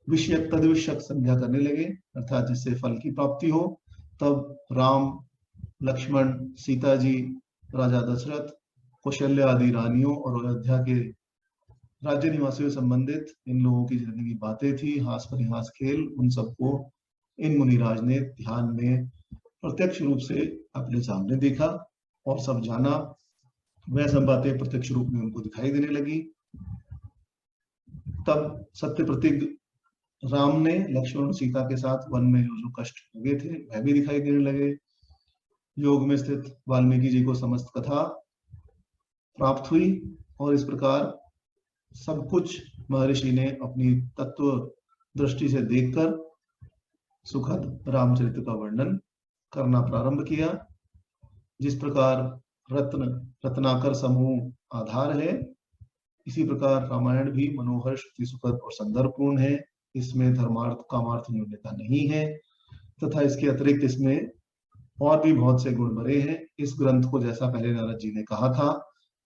विषय तद्विषयक संध्या करने लगे, अर्थात जिससे फल की प्राप्ति हो। तब राम, लक्ष्मण, सीता जी, राजा दशरथ, कौशल्य आदि रानियों और अयोध्या के राज्य निवासियों से संबंधित इन लोगों की जितनी भी बातें थी, हास परिहास खेल, उन सबको इन मुनिराज ने ध्यान में प्रत्यक्ष रूप से अपने सामने देखा और सब जाना। वह सब बातें प्रत्यक्ष रूप में उनको दिखाई देने लगी। तब सत्य प्रतिज्ञ राम ने लक्ष्मण और सीता के साथ वन में जो कष्ट हुए थे वह भी दिखाई देने लगे। योग में स्थित वाल्मीकि जी को समस्त कथा प्राप्त हुई और इस प्रकार सब कुछ महर्षि ने अपनी तत्व दृष्टि से देखकर सुखद रामचरित्र का वर्णन करना प्रारंभ किया। जिस प्रकार रत्नाकर समूह आधार है, इसी प्रकार रामायण भी मनोहर, श्रुति सुखद और संदर्भपूर्ण है। इसमें धर्मार्थ कामार्थ न्यूनता नहीं है तथा इसके अतिरिक्त इसमें और भी बहुत से गुण भरे हैं। इस ग्रंथ को जैसा पहले नारद जी ने कहा था,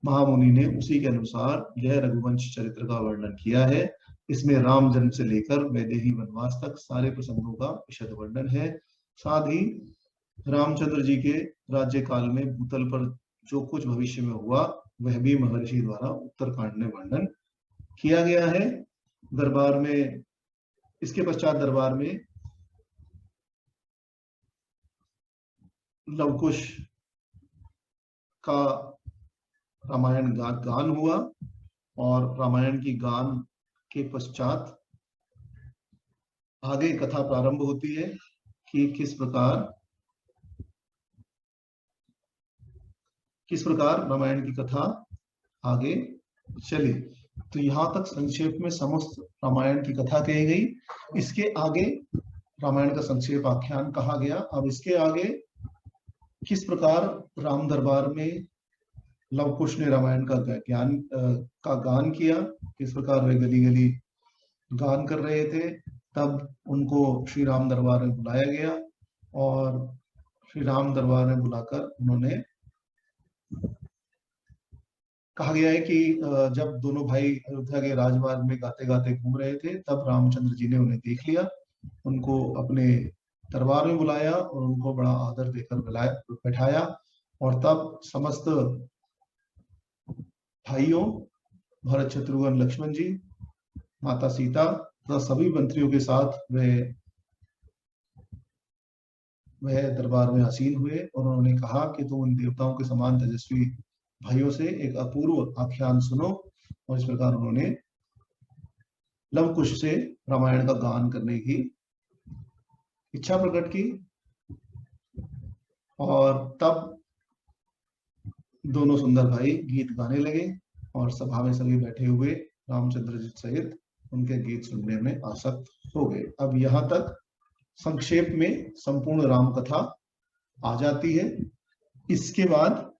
महामुनि ने उसी के अनुसार यह रघुवंश चरित्र का वर्णन किया है। इसमें राम जन्म से लेकर वैदेही वनवास तक सारे प्रसंगों का विशद वर्णन है। साथ ही रामचंद्र जी के राज्य काल में भूतल पर जो कुछ भविष्य में हुआ वह भी महर्षि द्वारा उत्तरकांड में वर्णन किया गया है। दरबार में, इसके पश्चात दरबार में लवकुश का रामायण गान हुआ और रामायण की गान के पश्चात आगे कथा प्रारंभ होती है कि किस प्रकार रामायण की कथा आगे चली। तो यहाँ तक संक्षेप में समस्त रामायण की कथा कही गई। इसके आगे रामायण का संक्षेप आख्यान कहा गया। अब इसके आगे किस प्रकार राम दरबार में लव कुश ने रामायण का गान किया। किस प्रकार वे गली गली गान कर रहे थे, तब उनको श्री राम दरबार में बुलाया गया और श्री राम दरबार में बुलाकर उन्होंने कहा गया है कि जब दोनों भाई अयोध्या के राजमार्ग में गाते गाते घूम रहे थे, तब रामचंद्र जी ने उन्हें देख लिया, उनको अपने दरबार में बुलाया और उनको बड़ा आदर देकर बैठाया। और तब समस्त भाइयों भरत, शत्रुघ्न, लक्ष्मण जी, माता सीता तथा सभी मंत्रियों के साथ वह दरबार में आसीन हुए और उन्होंने कहा कि तुम उन देवताओं के समान तेजस्वी भाइयों से एक अपूर्व आख्यान सुनो। और इस प्रकार उन्होंने लव कुश से रामायण का गान करने की इच्छा प्रकट की। और तब दोनों सुंदर भाई गीत गाने लगे और सभा में सभी बैठे हुए रामचंद्र जी सहित उनके गीत सुनने में आसक्त हो गए। अब यहाँ तक संक्षेप में संपूर्ण राम कथा आ जाती है। इसके बाद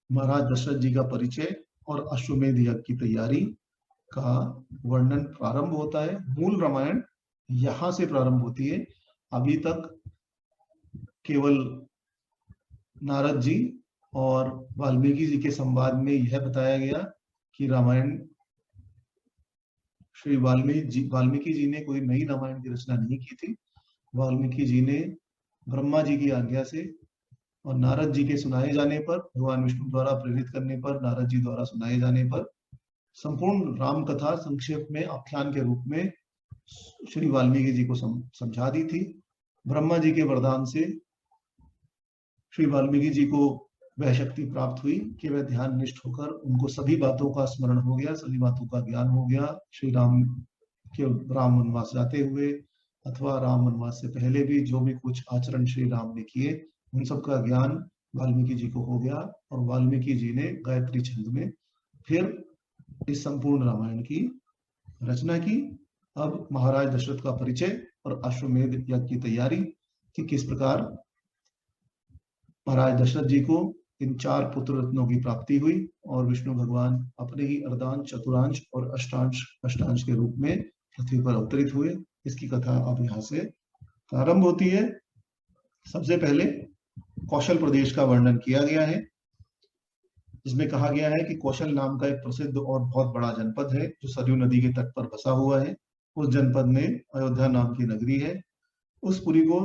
महाराज दशरथ जी का परिचय और अश्वमेध यज्ञ की तैयारी का वर्णन प्रारंभ होता है। मूल रामायण यहां से प्रारंभ होती है। अभी तक केवल नारद जी और वाल्मीकि जी के संवाद में यह बताया गया कि रामायण श्री वाल्मीकि जी ने कोई नई रामायण की रचना नहीं की थी। वाल्मीकि जी ने ब्रह्मा जी की आज्ञा से और नारद जी के सुनाए जाने पर, भगवान विष्णु द्वारा प्रेरित करने पर, नारद जी द्वारा सुनाए जाने पर संपूर्ण राम कथा संक्षेप में आख्यान के रूप में श्री वाल्मीकि जी को समझा दी थी। ब्रह्मा जी के वरदान से श्री वाल्मीकि जी को वह शक्ति प्राप्त हुई कि वह ध्यान निष्ठ होकर उनको सभी बातों का स्मरण हो गया, सभी बातों का ज्ञान हो गया। श्री राम के राम वनवास जाते हुए अथवा राम वनवास से पहले भी जो भी कुछ आचरण श्री राम ने किए, उन सब का ज्ञान वाल्मीकि जी को हो गया और वाल्मीकि जी ने गायत्री छंद में फिर इस संपूर्ण रामायण की रचना की। अब महाराज दशरथ का परिचय और अश्वमेध यज्ञ की तैयारी कि किस प्रकार महाराज दशरथ जी को इन 4 पुत्र रत्नों की प्राप्ति हुई और विष्णु भगवान अपने ही अर्धांश, चतुरांश और अष्टांश के रूप में पृथ्वी पर अवतरित हुए। इसकी कथा अब यहाँ से प्रारंभ होती है। सबसे पहले कौशल प्रदेश का वर्णन किया गया है, जिसमें कहा गया है कि कौशल नाम का एक प्रसिद्ध और बहुत बड़ा जनपद है जो सरयू नदी के तट पर बसा हुआ है। उस जनपद में अयोध्या नाम की नगरी है। उस पुरी को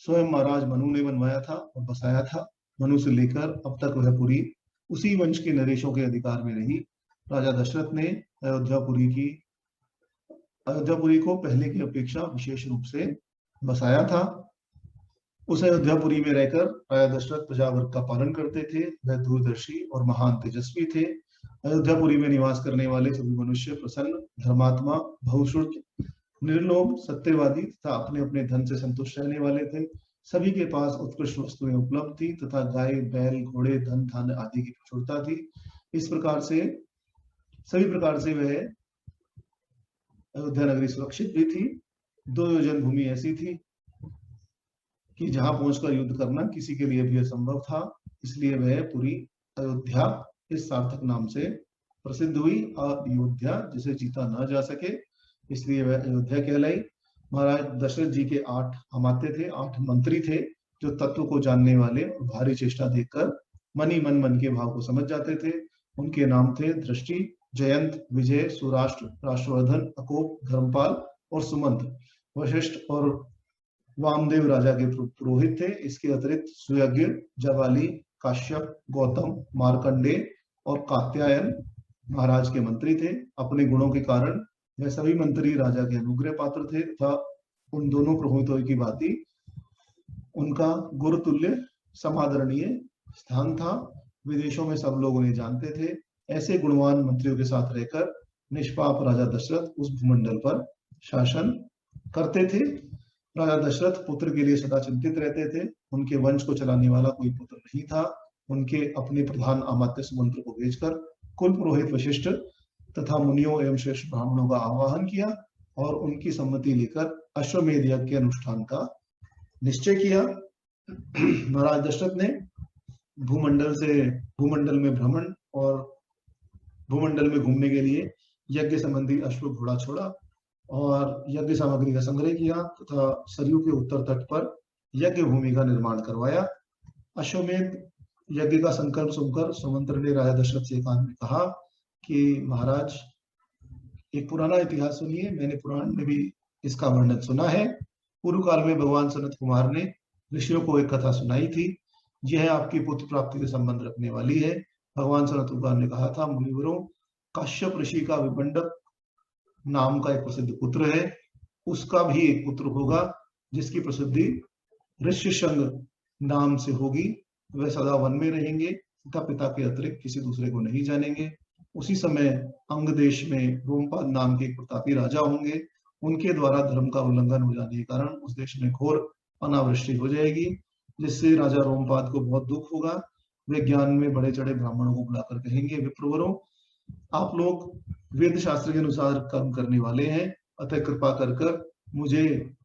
स्वयं महाराज मनु ने बनवाया था और बसाया था। मनु से लेकर अब तक वह पुरी उसी वंश के नरेशों के अधिकार में रही। राजा दशरथ ने अयोध्यापुरी को पहले की अपेक्षा विशेष रूप से बसाया था। उस अयोध्यापुरी में रहकर राजा दशरथ प्रजावर्ग का पालन करते थे। वह दूरदर्शी और महान तेजस्वी थे। अयोध्यापुरी में निवास करने वाले सभी मनुष्य प्रसन्न, धर्मात्मा, बहुश्रुत, निर्लोभ, सत्यवादी तथा अपने अपने धन से संतुष्ट रहने वाले थे। सभी के पास उत्कृष्ट वस्तुएं उपलब्ध थी तथा गाय, बैल, घोड़े, धन धान्य आदि की प्रचुरता थी। इस प्रकार से सभी प्रकार से वह अयोध्या नगरी सुरक्षित भी थी। 2 योजन भूमि ऐसी थी कि जहां पहुंचकर युद्ध करना किसी के लिए भी असंभव था। इसलिए वह पूरी अयोध्या इस सार्थक नाम से प्रसिद्ध हुई। अयोध्या जिसे जीता न जा सके, इसलिए वह अयोध्या कहलाई। महाराज दशरथ जी के 8 अमात्य थे, 8 मंत्री थे जो तत्व को जानने वाले और भारी चेष्टा देखकर मन के भाव को समझ जाते थे। उनके नाम थे दृष्टि, जयंत, विजय, सुराष्ट्र, राष्ट्रवर्धन, अकोप, धर्मपाल और सुमंत। वशिष्ठ और वामदेव राजा के पुरोहित थे। इसके अतिरिक्त सुयज्ञ, जवाली, काश्यप, गौतम, मार्कंडे और कात्यायन महाराज के मंत्री थे। अपने गुणों के कारण वह सभी मंत्री राजा के अनुग्रह पात्र थे तथा उन दोनों पुरोहितों की भांति उनका गुरुतुल्य समादरणीय स्थान था। विदेशों में सब लोग उन्हें जानते थे। ऐसे गुणवान मंत्रियों के साथ रहकर निष्पाप राजा दशरथ उस भूमंडल पर शासन करते थे। राजा दशरथ पुत्र के लिए सदा चिंतित रहते थे। उनके वंश को चलाने वाला कोई पुत्र नहीं था। उनके अपने प्रधान अमात्य सुमंत्र को भेजकर कुल पुरोहित वशिष्ठ तथा मुनियों एवं श्रेष्ठ ब्राह्मणों का आह्वान किया और उनकी सम्मति लेकर अश्वमेध यज्ञ के अनुष्ठान का निश्चय किया। महाराज दशरथ ने भूमंडल में भ्रमण और भूमंडल में घूमने के लिए यज्ञ संबंधी अश्व घोड़ा छोड़ा और यज्ञ सामग्री का संग्रह किया तथा सरयू के उत्तर तट पर यज्ञ भूमि का निर्माण करवाया। अश्वमेध यज्ञ का संकल्प सुनकर सुमंत्र ने राजा दशरथ से एकांत में कहा कि महाराज, एक पुराना इतिहास सुनिए, मैंने पुराण में भी इसका वर्णन सुना है। पूर्व काल में भगवान सनत कुमार ने ऋषियों को एक कथा सुनाई थी, यह आपकी पुत्र प्राप्ति से संबंध रखने वाली है। भगवान सनत कुमार ने कहा था, मुनिवरों, काश्यप ऋषि का विभंडक नाम का एक प्रसिद्ध पुत्र है, उसका भी एक पुत्र होगा जिसकी प्रसिद्धि ऋष्यशृंग नाम से होगी। वह सदा वन में रहेंगे तथा पिता के अतिरिक्त किसी दूसरे को नहीं जानेंगे। उसी समय अंग देश में रोमपाद नाम के एक प्रतापी राजा होंगे। उनके द्वारा धर्म का उल्लंघन हो जाने के कारण उस देश में घोर अनावृष्टि हो जाएगी, जिससे राजा रोमपाद को बहुत दुख होगा। वे ज्ञान में बड़े चढ़े ब्राह्मणों को बुलाकर कहेंगे, विप्रवरों, आप लोग वेद शास्त्र के अनुसार कर्म करने वाले हैं, अतः कृपा कर मुझे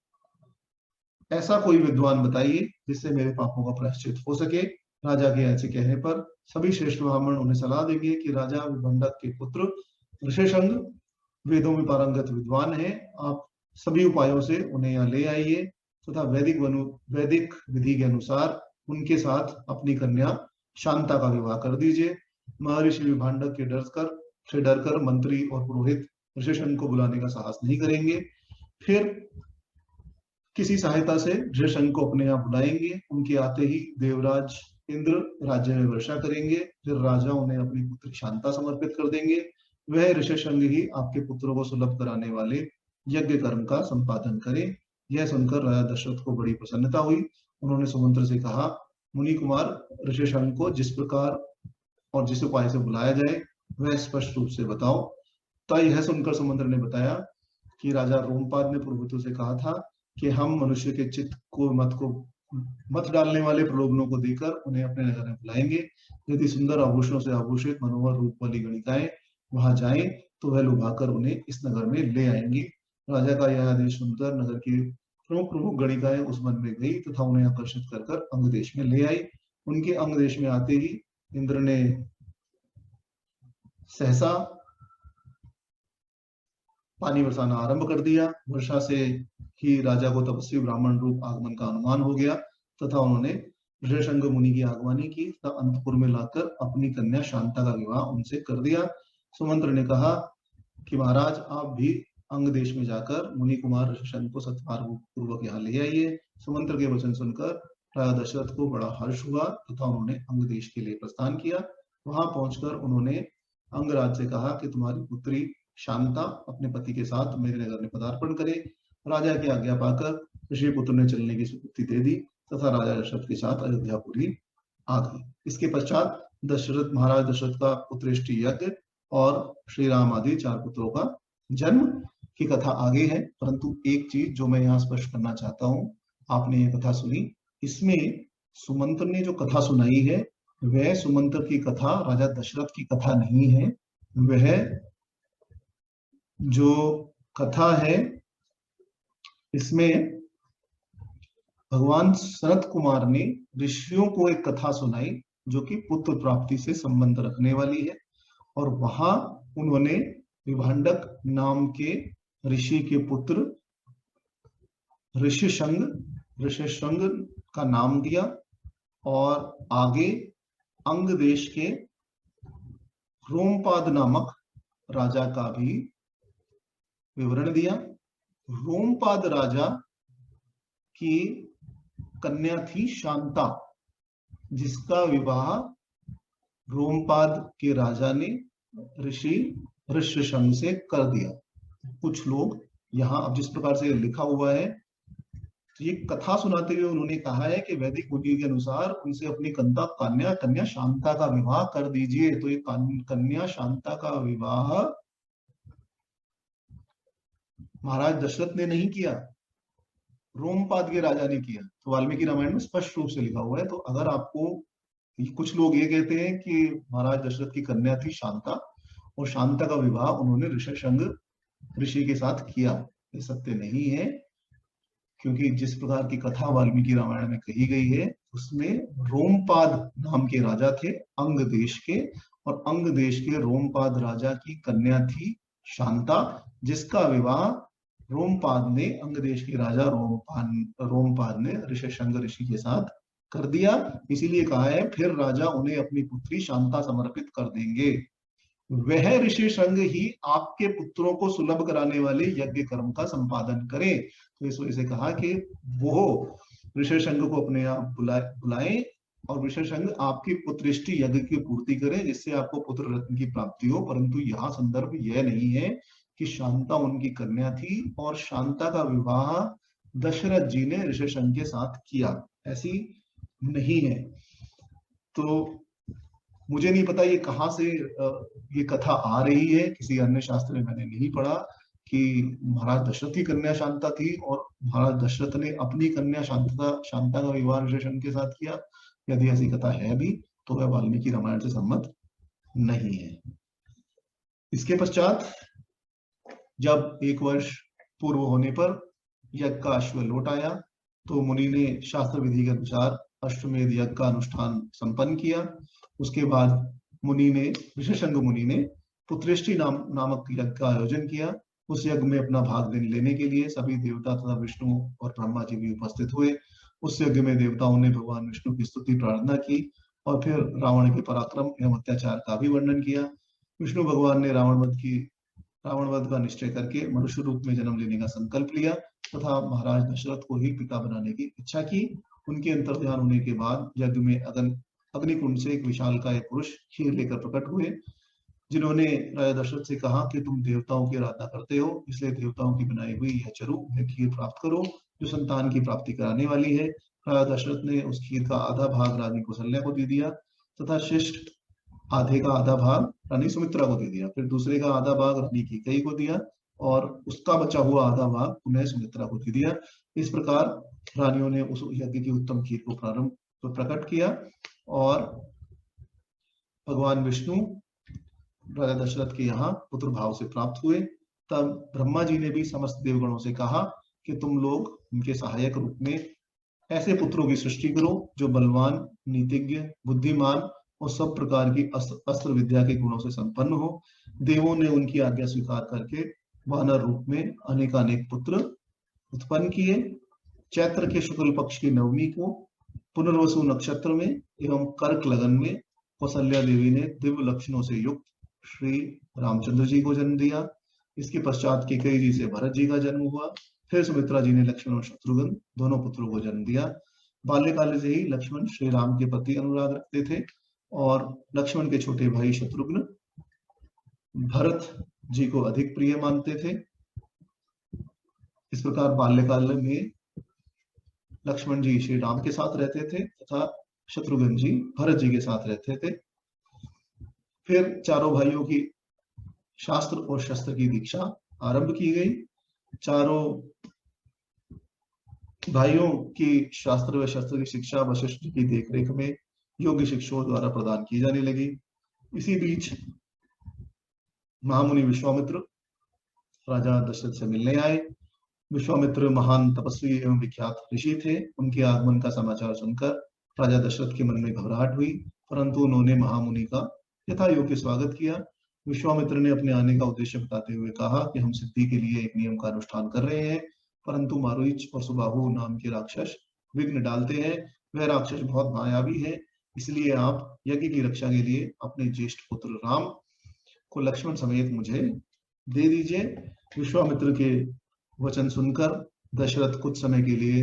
ऐसा कोई विद्वान बताइए जिससे मेरे पापों का प्रायश्चित हो सके। राजा के ऐसे कहने पर सभी श्रेष्ठ ब्राह्मण उन्हें सलाह देंगे कि राजा विभंडक के पुत्र ऋष्यशृंग वेदों में पारंगत विद्वान है, आप सभी उपायों से उन्हें यहाँ ले आइए तथा वैदिक विधि के अनुसार उनके साथ अपनी कन्या शांता का विवाह कर दीजिए। महर्षि विभंडक के डरकर मंत्री और पुरोहित ऋष्यशृंग को बुलाने का साहस नहीं करेंगे। फिर किसी सहायता से ऋष्यशृंग को अपने यहाँ बुलाएंगे। उनके आते ही देवराज इंद्र राज्य में वर्षा करेंगे। फिर राजा उन्हें अपनी पुत्री शांता समर्पित कर देंगे। वह ऋष्यशृंग ही आपके पुत्रों को सुलभ कराने वाले यज्ञ कर्म का संपादन करे। यह सुनकर राजा दशरथ को बड़ी प्रसन्नता हुई। उन्होंने सुमंत्र से कहा, मुनि कुमार, ऋष्यशृंग को जिस प्रकार और जिस उपाय से बुलाया जाए वह स्पष्ट रूप से बताओ। तो यह सुनकर सुमंत्र ने बताया कि राजा रोमपाद ने पुरोहितों से कहा था कि हम मनुष्य के चित्त को मत डालने वाले प्रलोभनों को देकर उन्हें अपने नगर में बुलाएंगे। यदि सुंदर आभूषणों से आभूषित मनोहर रूप वाली गणिकाएं वहां जाएं तो वह लुभाकर उन्हें इस नगर में ले आएंगी। राजा का यह आदेश सुनकर नगर की प्रमुख गणिकाएं उस वन में गई तथा उन्हें आकर्षित कर अंग देश में ले आई। उनके अंग देश में आते ही इंद्र ने सहसा पानी बरसाना आरंभ कर दिया। वर्षा से ही राजा को तपस्वी ब्राह्मण रूप आगमन का अनुमान हो गया तथा उन्होंने ऋष्यशृंग मुनि की आगमनी की तथा अंतपुर में लाकर अपनी कन्या शांता का विवाह उनसे कर दिया। सुमंत्र ने कहा कि महाराज, आप भी अंग देश में जाकर मुनि कुमार ऋष्यशृंग को सत्कार पूर्वक यहाँ ले आइए। सुमंत्र के वचन सुनकर राजा दशरथ को बड़ा हर्ष हुआ तथा उन्होंने अंग देश के लिए प्रस्थान किया। वहां पहुंचकर उन्होंने अंगराज से कहा कि तुम्हारी पुत्री शांता अपने पति के साथ मेरे नगर में पदार्पण करे। राजा की आज्ञा पाकर ऋषि पुत्र ने चलने की स्वीकृति दे दी तथा राजा दशरथ के साथ अयोध्यापुरी आ गए। इसके पश्चात महाराज दशरथ का पुत्रेष्टि यज्ञ और श्री राम आदि 4 पुत्रों का जन्म की कथा आगे है। परंतु एक चीज जो मैं यहाँ स्पष्ट करना चाहता हूँ, आपने ये कथा सुनी, इसमें सुमंत्र ने जो कथा सुनाई है वह सुमंत्र की कथा राजा दशरथ की कथा नहीं है। वह जो कथा है इसमें भगवान सनत कुमार ने ऋषियों को एक कथा सुनाई जो कि पुत्र प्राप्ति से संबंध रखने वाली है। और वहां उन्होंने विभंडक नाम के ऋषि के पुत्र ऋष्यशृंग का नाम दिया और आगे अंग देश के रोमपाद नामक राजा का भी विवरण दिया। रोमपाद राजा की कन्या थी शांता, जिसका विवाह रोमपाद के राजा ने ऋषि ऋष्यशृंग से कर दिया। कुछ लोग यहाँ अब जिस प्रकार से लिखा हुआ है, तो ये कथा सुनाते हुए उन्होंने कहा है कि वैदिक विधि के अनुसार उनसे अपनी कन्या शांता का विवाह कर दीजिए। तो ये कन्या शांता का विवाह महाराज दशरथ ने नहीं किया, रोमपाद के राजा ने किया। तो वाल्मीकि रामायण में स्पष्ट रूप से लिखा हुआ है। तो अगर आपको कुछ लोग ये कहते हैं कि महाराज दशरथ की कन्या थी शांता और शांता का विवाह उन्होंने ऋष्यशृंग ऋषि के साथ किया, ये सत्य नहीं है, क्योंकि जिस प्रकार की कथा वाल्मीकि रामायण में कही गई है उसमें रोमपाद नाम के राजा थे अंग देश के, और अंग देश के रोमपाद राजा की कन्या थी शांता, जिसका विवाह रोमपाद ने, अंग देश के राजा रोमपाद ने ऋष्यशृंग ऋषि के साथ कर दिया। इसीलिए कहा है फिर राजा उन्हें अपनी पुत्री शांता समर्पित कर देंगे। वह ऋष्यशृंग ही आपके पुत्रों को सुलभ कराने वाले यज्ञ कर्म का संपादन करे। तो इस वजह से कहा कि वो ऋष्यशृंग को अपने आप बुलाएं और ऋष्यशृंग आपकी पुत्रेष्टि यज्ञ की पूर्ति करे, जिससे आपको पुत्र रत्न की प्राप्ति हो। परंतु यहाँ संदर्भ यह नहीं है कि शांता उनकी कन्या थी और शांता का विवाह दशरथ जी ने ऋष्यशृंग के साथ किया, ऐसी नहीं है। तो मुझे नहीं पता ये कहाँ से ये कथा आ रही है, किसी अन्य शास्त्र में मैंने नहीं पढ़ा कि महाराज दशरथ की कन्या शांता थी और महाराज दशरथ ने अपनी कन्या शांता का विवाह ऋष्यशृंग के साथ किया। यदि ऐसी कथा है भी तो वह वाल्मीकि रामायण से सम्मत नहीं है। इसके पश्चात जब 1 वर्ष पूर्व होने पर यज्ञ का अश्व लौट आया तो मुनि ने शास्त्र विधि के अनुसार अश्वमेध यज्ञ का अनुष्ठान संपन्न किया। उसके बाद ऋष्यशृंग मुनि ने पुत्रेष्टि नामक यज्ञ का आयोजन किया। उस यज्ञ में अपना भाग लेने के लिए सभी देवता तथा विष्णु और ब्रह्मा जी भी उपस्थित हुए। उस यज्ञ में देवताओं ने भगवान विष्णु की स्तुति प्रार्थना की और फिर रावण के पराक्रम एवं अत्याचार का भी वर्णन किया। विष्णु भगवान ने रावण वध का निश्चय करके मनुष्य रूप में जन्म लेने का संकल्प लिया तथा महाराज दशरथ को ही पिता बनाने की इच्छा की। उनके अंतर्ध्यान होने के बाद यज्ञ में अग्निकुंड से एक विशालकाय पुरुष खीर लेकर प्रकट हुए, जिन्होंने राजा दशरथ से कहा कि तुम देवताओं की आराधना करते हो, इसलिए देवताओं की बनाई हुई यह चरु यह खीर प्राप्त करो जो संतान की प्राप्ति कराने वाली है। राजा दशरथ ने उस खीर का आधा भाग रानी कौशल्या को दे दिया तथा शिष्ट आधे का आधा भाग रानी सुमित्रा को दे दिया। फिर दूसरे का आधा भाग रानी कैकेयी को दिया और उसका बचा हुआ आधा भाग पुनः सुमित्रा को दे दिया। इस प्रकार रानियों ने उस यज्ञ की उत्तम खीर को प्रकट किया और भगवान विष्णु राजा दशरथ के यहाँ पुत्र भाव से प्राप्त हुए। तब ब्रह्मा जी ने भी समस्त देवगणों से कहा कि तुम लोग उनके सहायक रूप में ऐसे पुत्रों की सृष्टि करो जो बलवान, नीतिज्ञ, बुद्धिमान और सब प्रकार की अस्त्र विद्या के गुणों से संपन्न हो। देवों ने उनकी आज्ञा स्वीकार करके वानर रूप में अनेकानेक पुत्र उत्पन्न किए। चैत्र के शुक्ल पक्ष की नवमी को पुनर्वसु नक्षत्र में एवं कर्क लगन में कौशल्या देवी ने दिव्य लक्षणों से युक्त श्री रामचंद्र जी को जन्म दिया। इसके पश्चात कैकेयी जी से भरत जी का जन्म हुआ। फिर सुमित्रा जी ने लक्ष्मण और शत्रुघ्न दोनों पुत्रों को जन्म दिया। बाल्यकाल से ही लक्ष्मण श्री राम के प्रति अनुराग रखते थे और लक्ष्मण के छोटे भाई शत्रुघ्न भरत जी को अधिक प्रिय मानते थे। इस प्रकार बाल्यकाल में लक्ष्मण जी श्री राम के साथ रहते थे तथा शत्रुघ्न जी भरत जी के साथ रहते थे। फिर चारों भाइयों की शास्त्र और शस्त्र की दीक्षा आरंभ की गई। चारों भाइयों की शास्त्र व शस्त्र की शिक्षा वशिष्ठ की देखरेख में योग्य शिक्षकों द्वारा प्रदान की जाने लगी। इसी बीच महामुनि विश्वामित्र राजा दशरथ से मिलने आए। विश्वामित्र महान तपस्वी एवं विख्यात ऋषि थे। उनके आगमन का समाचार सुनकर राजा दशरथ के मन में घबराहट हुई, परंतु उन्होंने महामुनि का यथा योग्य स्वागत किया। विश्वामित्र ने अपने आने का उद्देश्य बताते हुए कहा कि हम सिद्धि के लिए एक नियम का अनुष्ठान कर रहे हैं, परंतु मारुइच और सुबाहु नाम के राक्षस विघ्न डालते हैं। वह राक्षस बहुत मायावी है, इसलिए आप यज्ञ की रक्षा के लिए अपने ज्येष्ठ पुत्र राम को लक्ष्मण समेत मुझे दे दीजिए। विश्वामित्र के वचन सुनकर दशरथ कुछ समय के लिए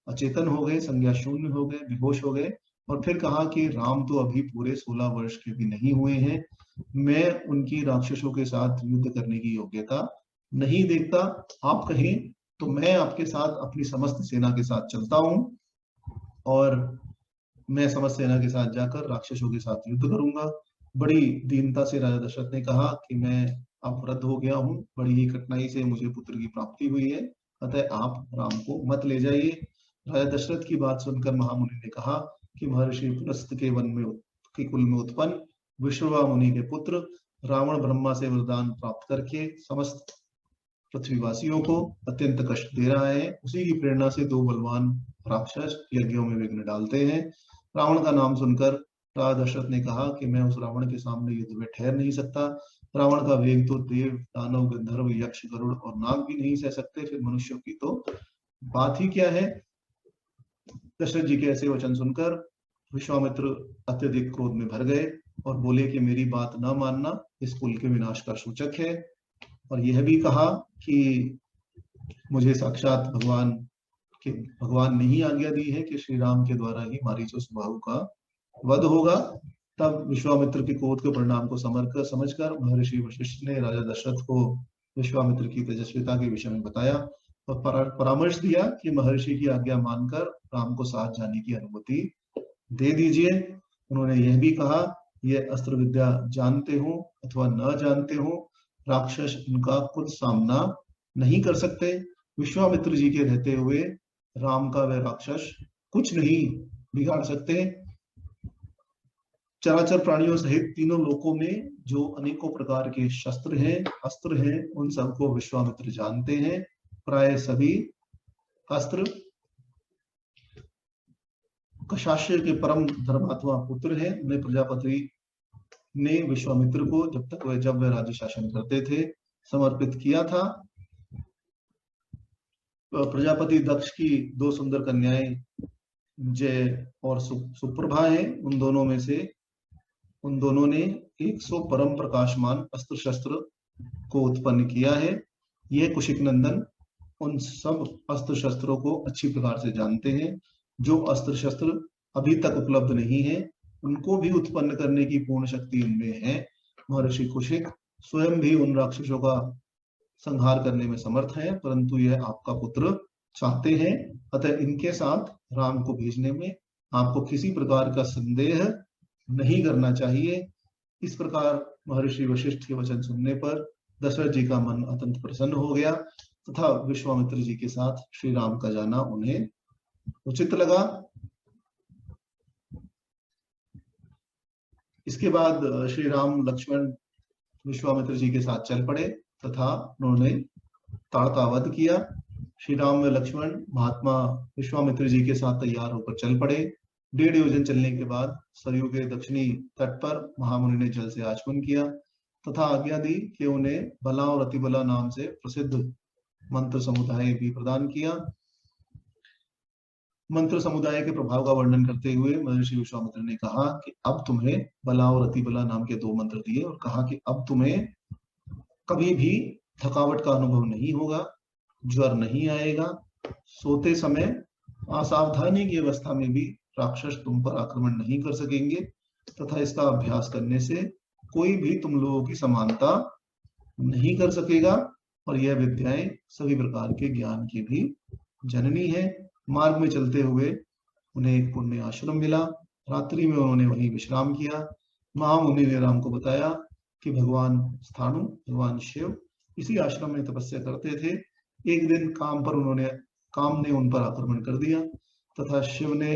अचेतन हो गए, संज्ञा शून्य हो गए, बेहोश हो गए और फिर कहा कि राम तो अभी पूरे 16 वर्ष के भी नहीं हुए हैं, मैं उनकी राक्षसों के साथ युद्ध करने की योग्यता नहीं देखता। आप कहें तो मैं आपके साथ अपनी समस्त सेना के साथ चलता हूँ और मैं समस्त सेना के साथ जाकर राक्षसों के साथ युद्ध करूंगा। बड़ी दीनता से राजा दशरथ ने कहा कि मैं अब वृद्ध हो गया हूँ, बड़ी ही कठिनाई से मुझे पुत्र की प्राप्ति हुई है, अतः आप राम को मत ले जाइए। राजा दशरथ की बात सुनकर महामुनि ने कहा कि महर्षि पुलस्त के वन में के कुल में उत्पन्न विश्रवा मुनि के पुत्र रावण ब्रह्मा से वरदान प्राप्त करके समस्त पृथ्वीवासियों को अत्यंत कष्ट दे रहा है। उसी की प्रेरणा से दो बलवान राक्षस यज्ञों में विघ्न डालते हैं। रावण का नाम सुनकर राजा दशरथ ने कहा कि मैं उस रावण के सामने युद्ध में ठहर नहीं सकता। रावण का वेग तो देव, दानव, गंधर्व, यक्ष, गरुड़ और नाग भी नहीं सह सकते, फिर मनुष्यों की तो बात ही क्या है। दशरथ जी के ऐसे वचन सुनकर विश्वामित्र अत्यधिक क्रोध में भर गए और बोले कि मेरी बात न मानना इस कुल के विनाश का सूचक है। और यह भी कहा कि मुझे साक्षात भगवान ने ही आज्ञा दी है कि श्री राम के द्वारा ही मारीचोसबाहु का वध होगा। तब विश्वामित्र के क्रोध के परिणाम को समझकर महर्षि वशिष्ठ ने राजा दशरथ को विश्वामित्र की तेजस्विता के विषय में बताया और परामर्श दिया कि महर्षि की आज्ञा मानकर राम को साथ जाने की अनुमति दे दीजिए। उन्होंने यह भी कहा, यह अस्त्र विद्या जानते हो अथवा न जानते हो, राक्षस इनका खुद सामना नहीं कर सकते। विश्वामित्र जी के रहते हुए राम का वह राक्षस कुछ नहीं बिगाड़ सकते। चराचर प्राणियों सहित तीनों लोकों में जो अनेकों प्रकार के शस्त्र हैं, अस्त्र हैं, उन सबको विश्वामित्र जानते हैं। प्राय सभी अस्त्र कशास्य के परम धर्मात्मा पुत्र हैं। उन्हें प्रजापति ने विश्वामित्र को जब वह राज्य शासन करते थे समर्पित किया था। प्रजापति दक्ष की दो सुंदर कन्याएं जय और सुप्रभा हैं। उन दोनों ने 100 परम प्रकाशमान अस्त्र शस्त्र को उत्पन्न किया है। यह कुशिक नंदन उन सब अस्त्र शस्त्रों को अच्छी प्रकार से जानते हैं। जो अस्त्र शस्त्र अभी तक उपलब्ध नहीं है उनको भी उत्पन्न करने की पूर्ण शक्ति इनमें है। महर्षि कुशिक स्वयं भी उन राक्षसों का संहार करने में समर्थ है, परंतु यह आपका पुत्र चाहते हैं, अतः इनके साथ राम को भेजने में आपको किसी प्रकार का संदेह नहीं करना चाहिए। इस प्रकार महर्षि वशिष्ठ के वचन सुनने पर दशरथ जी का मन अत्यंत प्रसन्न हो गया तथा विश्वामित्र जी के साथ श्री राम का जाना उन्हें उचित लगा। इसके बाद श्री राम लक्ष्मण विश्वामित्र जी के साथ चल पड़े तथा उन्होंने ताड़का वध किया। श्री राम व लक्ष्मण महात्मा विश्वामित्र जी के साथ तैयार होकर चल पड़े। 1.5 योजन चलने के बाद सरयू के दक्षिणी तट पर महामुनि ने जल से आचमन किया तथा आज्ञा दी कि उन्हें बला और अतिबला नाम से प्रसिद्ध मंत्र समुदाय भी प्रदान किया। मंत्र समुदाय के प्रभाव का वर्णन करते हुए महर्षि विश्वामित्र ने कहा कि अब तुम्हें बला और अतिबला नाम के 2 मंत्र दिए और कहा कि अब तुम्हें कभी भी थकावट का अनुभव नहीं होगा, ज्वर नहीं आएगा, सोते समय असावधानी की अवस्था में भी राक्षस तुम पर आक्रमण नहीं कर सकेंगे तथा इसका अभ्यास करने से कोई भी तुम लोगों की समानता नहीं कर सकेगा। और यह विद्याएं सभी प्रकार के ज्ञान की भी जननी है। मार्ग में चलते हुए उन्हें एक पुण्य आश्रम मिला। रात्रि में उन्होंने वहीं विश्राम किया। महामुनि ने राम को बताया कि भगवान स्थाणु, भगवान शिव इसी आश्रम में तपस्या करते थे। एक दिन काम ने उन पर आक्रमण कर दिया तथा शिव ने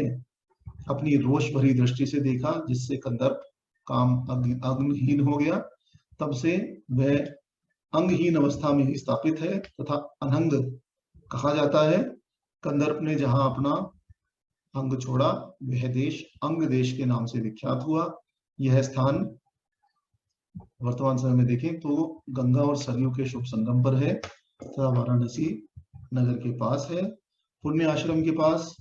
अपनी रोष भरी दृष्टि से देखा, जिससे कंदर्प काम अंगहीन हो गया। तब से वह अंगहीन अवस्था में ही स्थापित है तथा अनंग कहा जाता है। कंदर्प ने जहां अपना अंग छोड़ा वह देश अंग देश के नाम से विख्यात हुआ। यह स्थान वर्तमान समय में देखें तो गंगा और सरयू के शुभ संगम पर है तथा वाराणसी नगर के पास है। पुण्य आश्रम के पास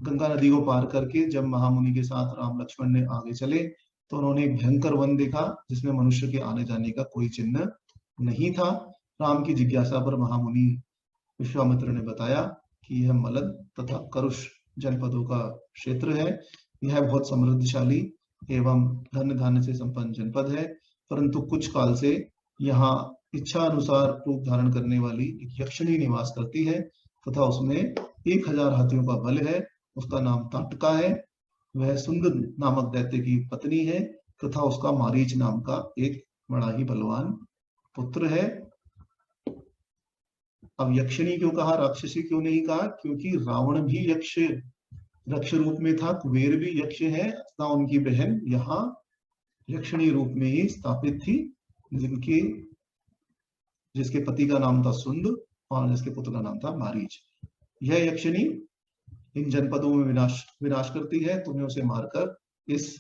गंगा नदी को पार करके जब महामुनि के साथ राम लक्ष्मण ने आगे चले तो उन्होंने एक भयंकर वन देखा जिसमें मनुष्य के आने जाने का कोई चिन्ह नहीं था। राम की जिज्ञासा पर महामुनि विश्वामित्र ने बताया कि यह मलद तथा करुष जनपदों का क्षेत्र है। यह बहुत समृद्धशाली एवं धन धान्य से संपन्न जनपद है, परंतु कुछ काल से यहाँ इच्छा अनुसार रूप धारण करने वाली एक यक्षिणी निवास करती है तथा उसमें 1000 हाथियों का बल है। उसका नाम ताटका है। वह सुंद नामक दैत्य की पत्नी है तथा उसका मारीच नाम का एक बड़ा ही बलवान पुत्र है। अब यक्षिणी क्यों कहा, राक्षसी क्यों नहीं कहा? क्योंकि रावण भी यक्ष रूप में था, कुबेर भी यक्ष है तथा उनकी बहन यहाँ यक्षिणी रूप में ही स्थापित थी, जिनकी जिसके पति का नाम था सुंद और जिसके पुत्र का नाम था मारीच। यह यक्षिणी इन जनपदों में विनाश करती है, तुम्हें उसे मारकर इस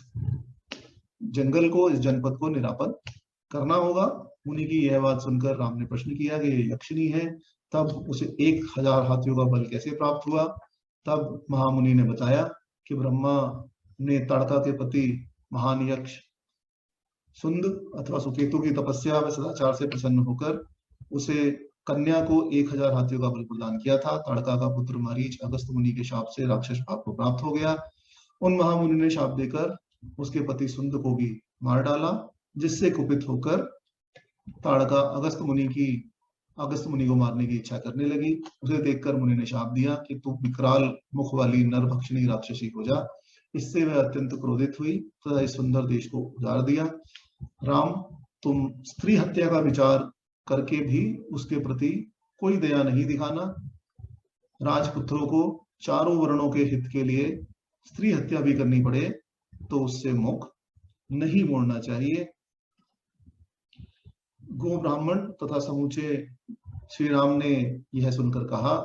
जंगल को, इस जनपद को निरापद करना होगा। मुनि की यह बात सुनकर राम ने प्रश्न किया कि ये यक्षिणी है, तब उसे 1000 हाथियों का बल कैसे प्राप्त हुआ। तब महामुनि ने बताया कि ब्रह्मा ने ताड़का के पति महान यक्ष सुंद अथवा सुकेतु की तपस्या व सदाचार से प्रसन्न होकर उसे कन्या को 1000 हाथियों का बल प्रदान किया था। ताड़का का पुत्र मारीच अगस्त मुनि के शाप से राक्षस पाप को प्राप्त हो गया। उन महामुनि ने शाप देकर उसके पति सुंद को भी मार डाला, जिससे कुपित होकर ताड़का अगस्त मुनि को मारने की इच्छा करने लगी। उसे देखकर मुनि ने शाप दिया कि तू विकराल मुख वाली नरभक्षिणी राक्षसी हो जा। इससे वह अत्यंत क्रोधित हुई तथा इस सुंदर देश को उजाड़ दिया। राम, तुम स्त्री हत्या का विचार करके भी उसके प्रति कोई दया नहीं दिखाना। राजपुत्रों को चारों वर्णों के हित के लिए स्त्री हत्या भी करनी पड़े तो उससे मुख नहीं मोड़ना चाहिए। गो ब्राह्मण तथा समूचे श्री राम ने यह सुनकर कहा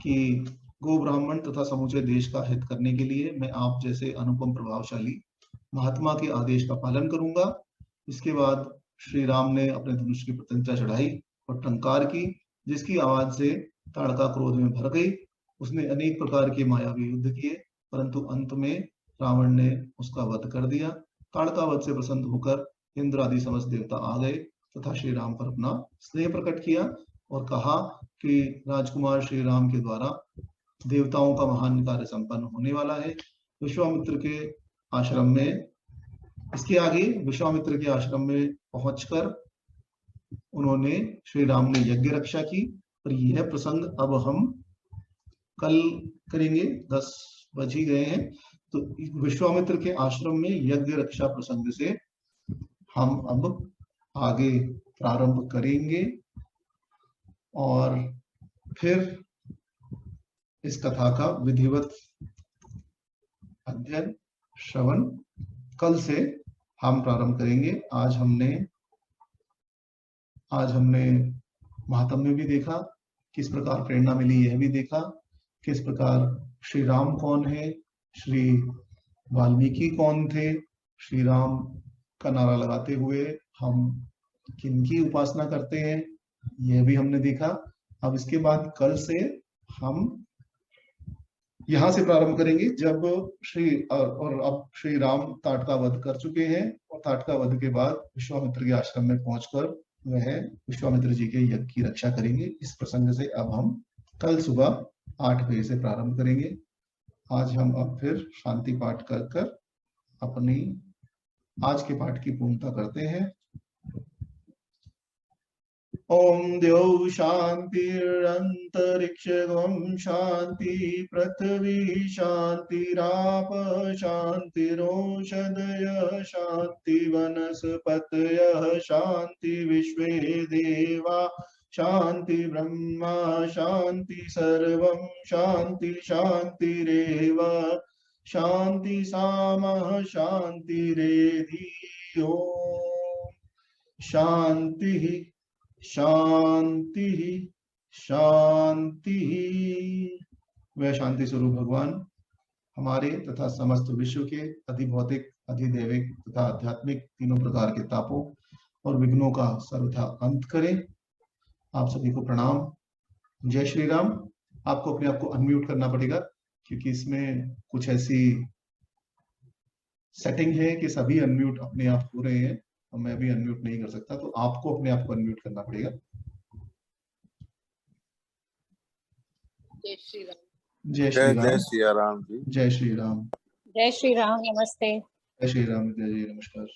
कि गो ब्राह्मण तथा समूचे देश का हित करने के लिए मैं आप जैसे अनुपम प्रभावशाली महात्मा के आदेश का पालन करूंगा। इसके बाद श्री राम ने अपने धनुष की प्रत्यंचा चढ़ाई और टंकार की, जिसकी आवाज से ताड़का क्रोध में भर गई। उसने अनेक प्रकार के मायावी युद्ध किए, परंतु अंत में रावण ने उसका वध कर दिया। ताड़का वध से प्रसन्न होकर इंद्र आदि समस्त देवता आ गए तथा श्री राम पर अपना स्नेह प्रकट किया और कहा कि राजकुमार श्री राम के द्वारा देवताओं का महान कार्य संपन्न होने वाला है। विश्वामित्र के आश्रम में, इसके आगे विश्वामित्र के आश्रम में पहुंचकर उन्होंने, श्री राम ने यज्ञ रक्षा की। और यह प्रसंग अब हम कल करेंगे, 10 बज ही गए हैं। तो विश्वामित्र के आश्रम में यज्ञ रक्षा प्रसंग से हम अब आगे प्रारंभ करेंगे और फिर इस कथा का विधिवत अध्ययन श्रवण कल से हम प्रारंभ करेंगे। आज हमने महात्म्य भी देखा, किस प्रकार प्रेरणा मिली यह भी देखा, किस प्रकार श्री राम कौन है, श्री वाल्मीकि कौन थे, श्री राम का नारा लगाते हुए हम किनकी उपासना करते हैं, यह भी हमने देखा। अब इसके बाद कल से हम यहां से प्रारंभ करेंगे जब अब श्री राम ताटका वध कर चुके हैं और ताटका वध के बाद विश्वामित्र के आश्रम में पहुंचकर वह विश्वामित्र जी के यज्ञ की रक्षा करेंगे। इस प्रसंग से अब हम कल सुबह 8 बजे से प्रारंभ करेंगे। आज हम अब फिर शांति पाठ कर अपनी आज के पाठ की पूर्णता करते हैं। ओम द्यौ शांतिरंतरिक्षं शांति पृथ्वी शांतिराप शांतिरोषधय शांति वनस्पतयः शांति विश्वे देवा शांति ब्रह्मा शांति सर्वं शांति शांतिरेव शांति सामः शांतिरेधि। ओम शांति शांति शांति। वह शांति स्वरूप भगवान हमारे तथा समस्त विश्व के अधिभौतिक, अधिदैविक तथा आध्यात्मिक तीनों प्रकार के तापों और विघ्नों का सर्वथा अंत करें। आप सभी को प्रणाम। जय श्री राम। आपको अपने आप को अनम्यूट करना पड़ेगा क्योंकि इसमें कुछ ऐसी सेटिंग है कि सभी अनम्यूट अपने आप हो रहे हैं और मैं भी अनम्यूट नहीं कर सकता, तो आपको अपने आप को अनम्यूट करना पड़ेगा। जय श्री राम। जय श्री राम। जय श्री राम जी। जय श्री राम। जय श्री राम। नमस्ते। जय श्री राम। जय जी, नमस्कार।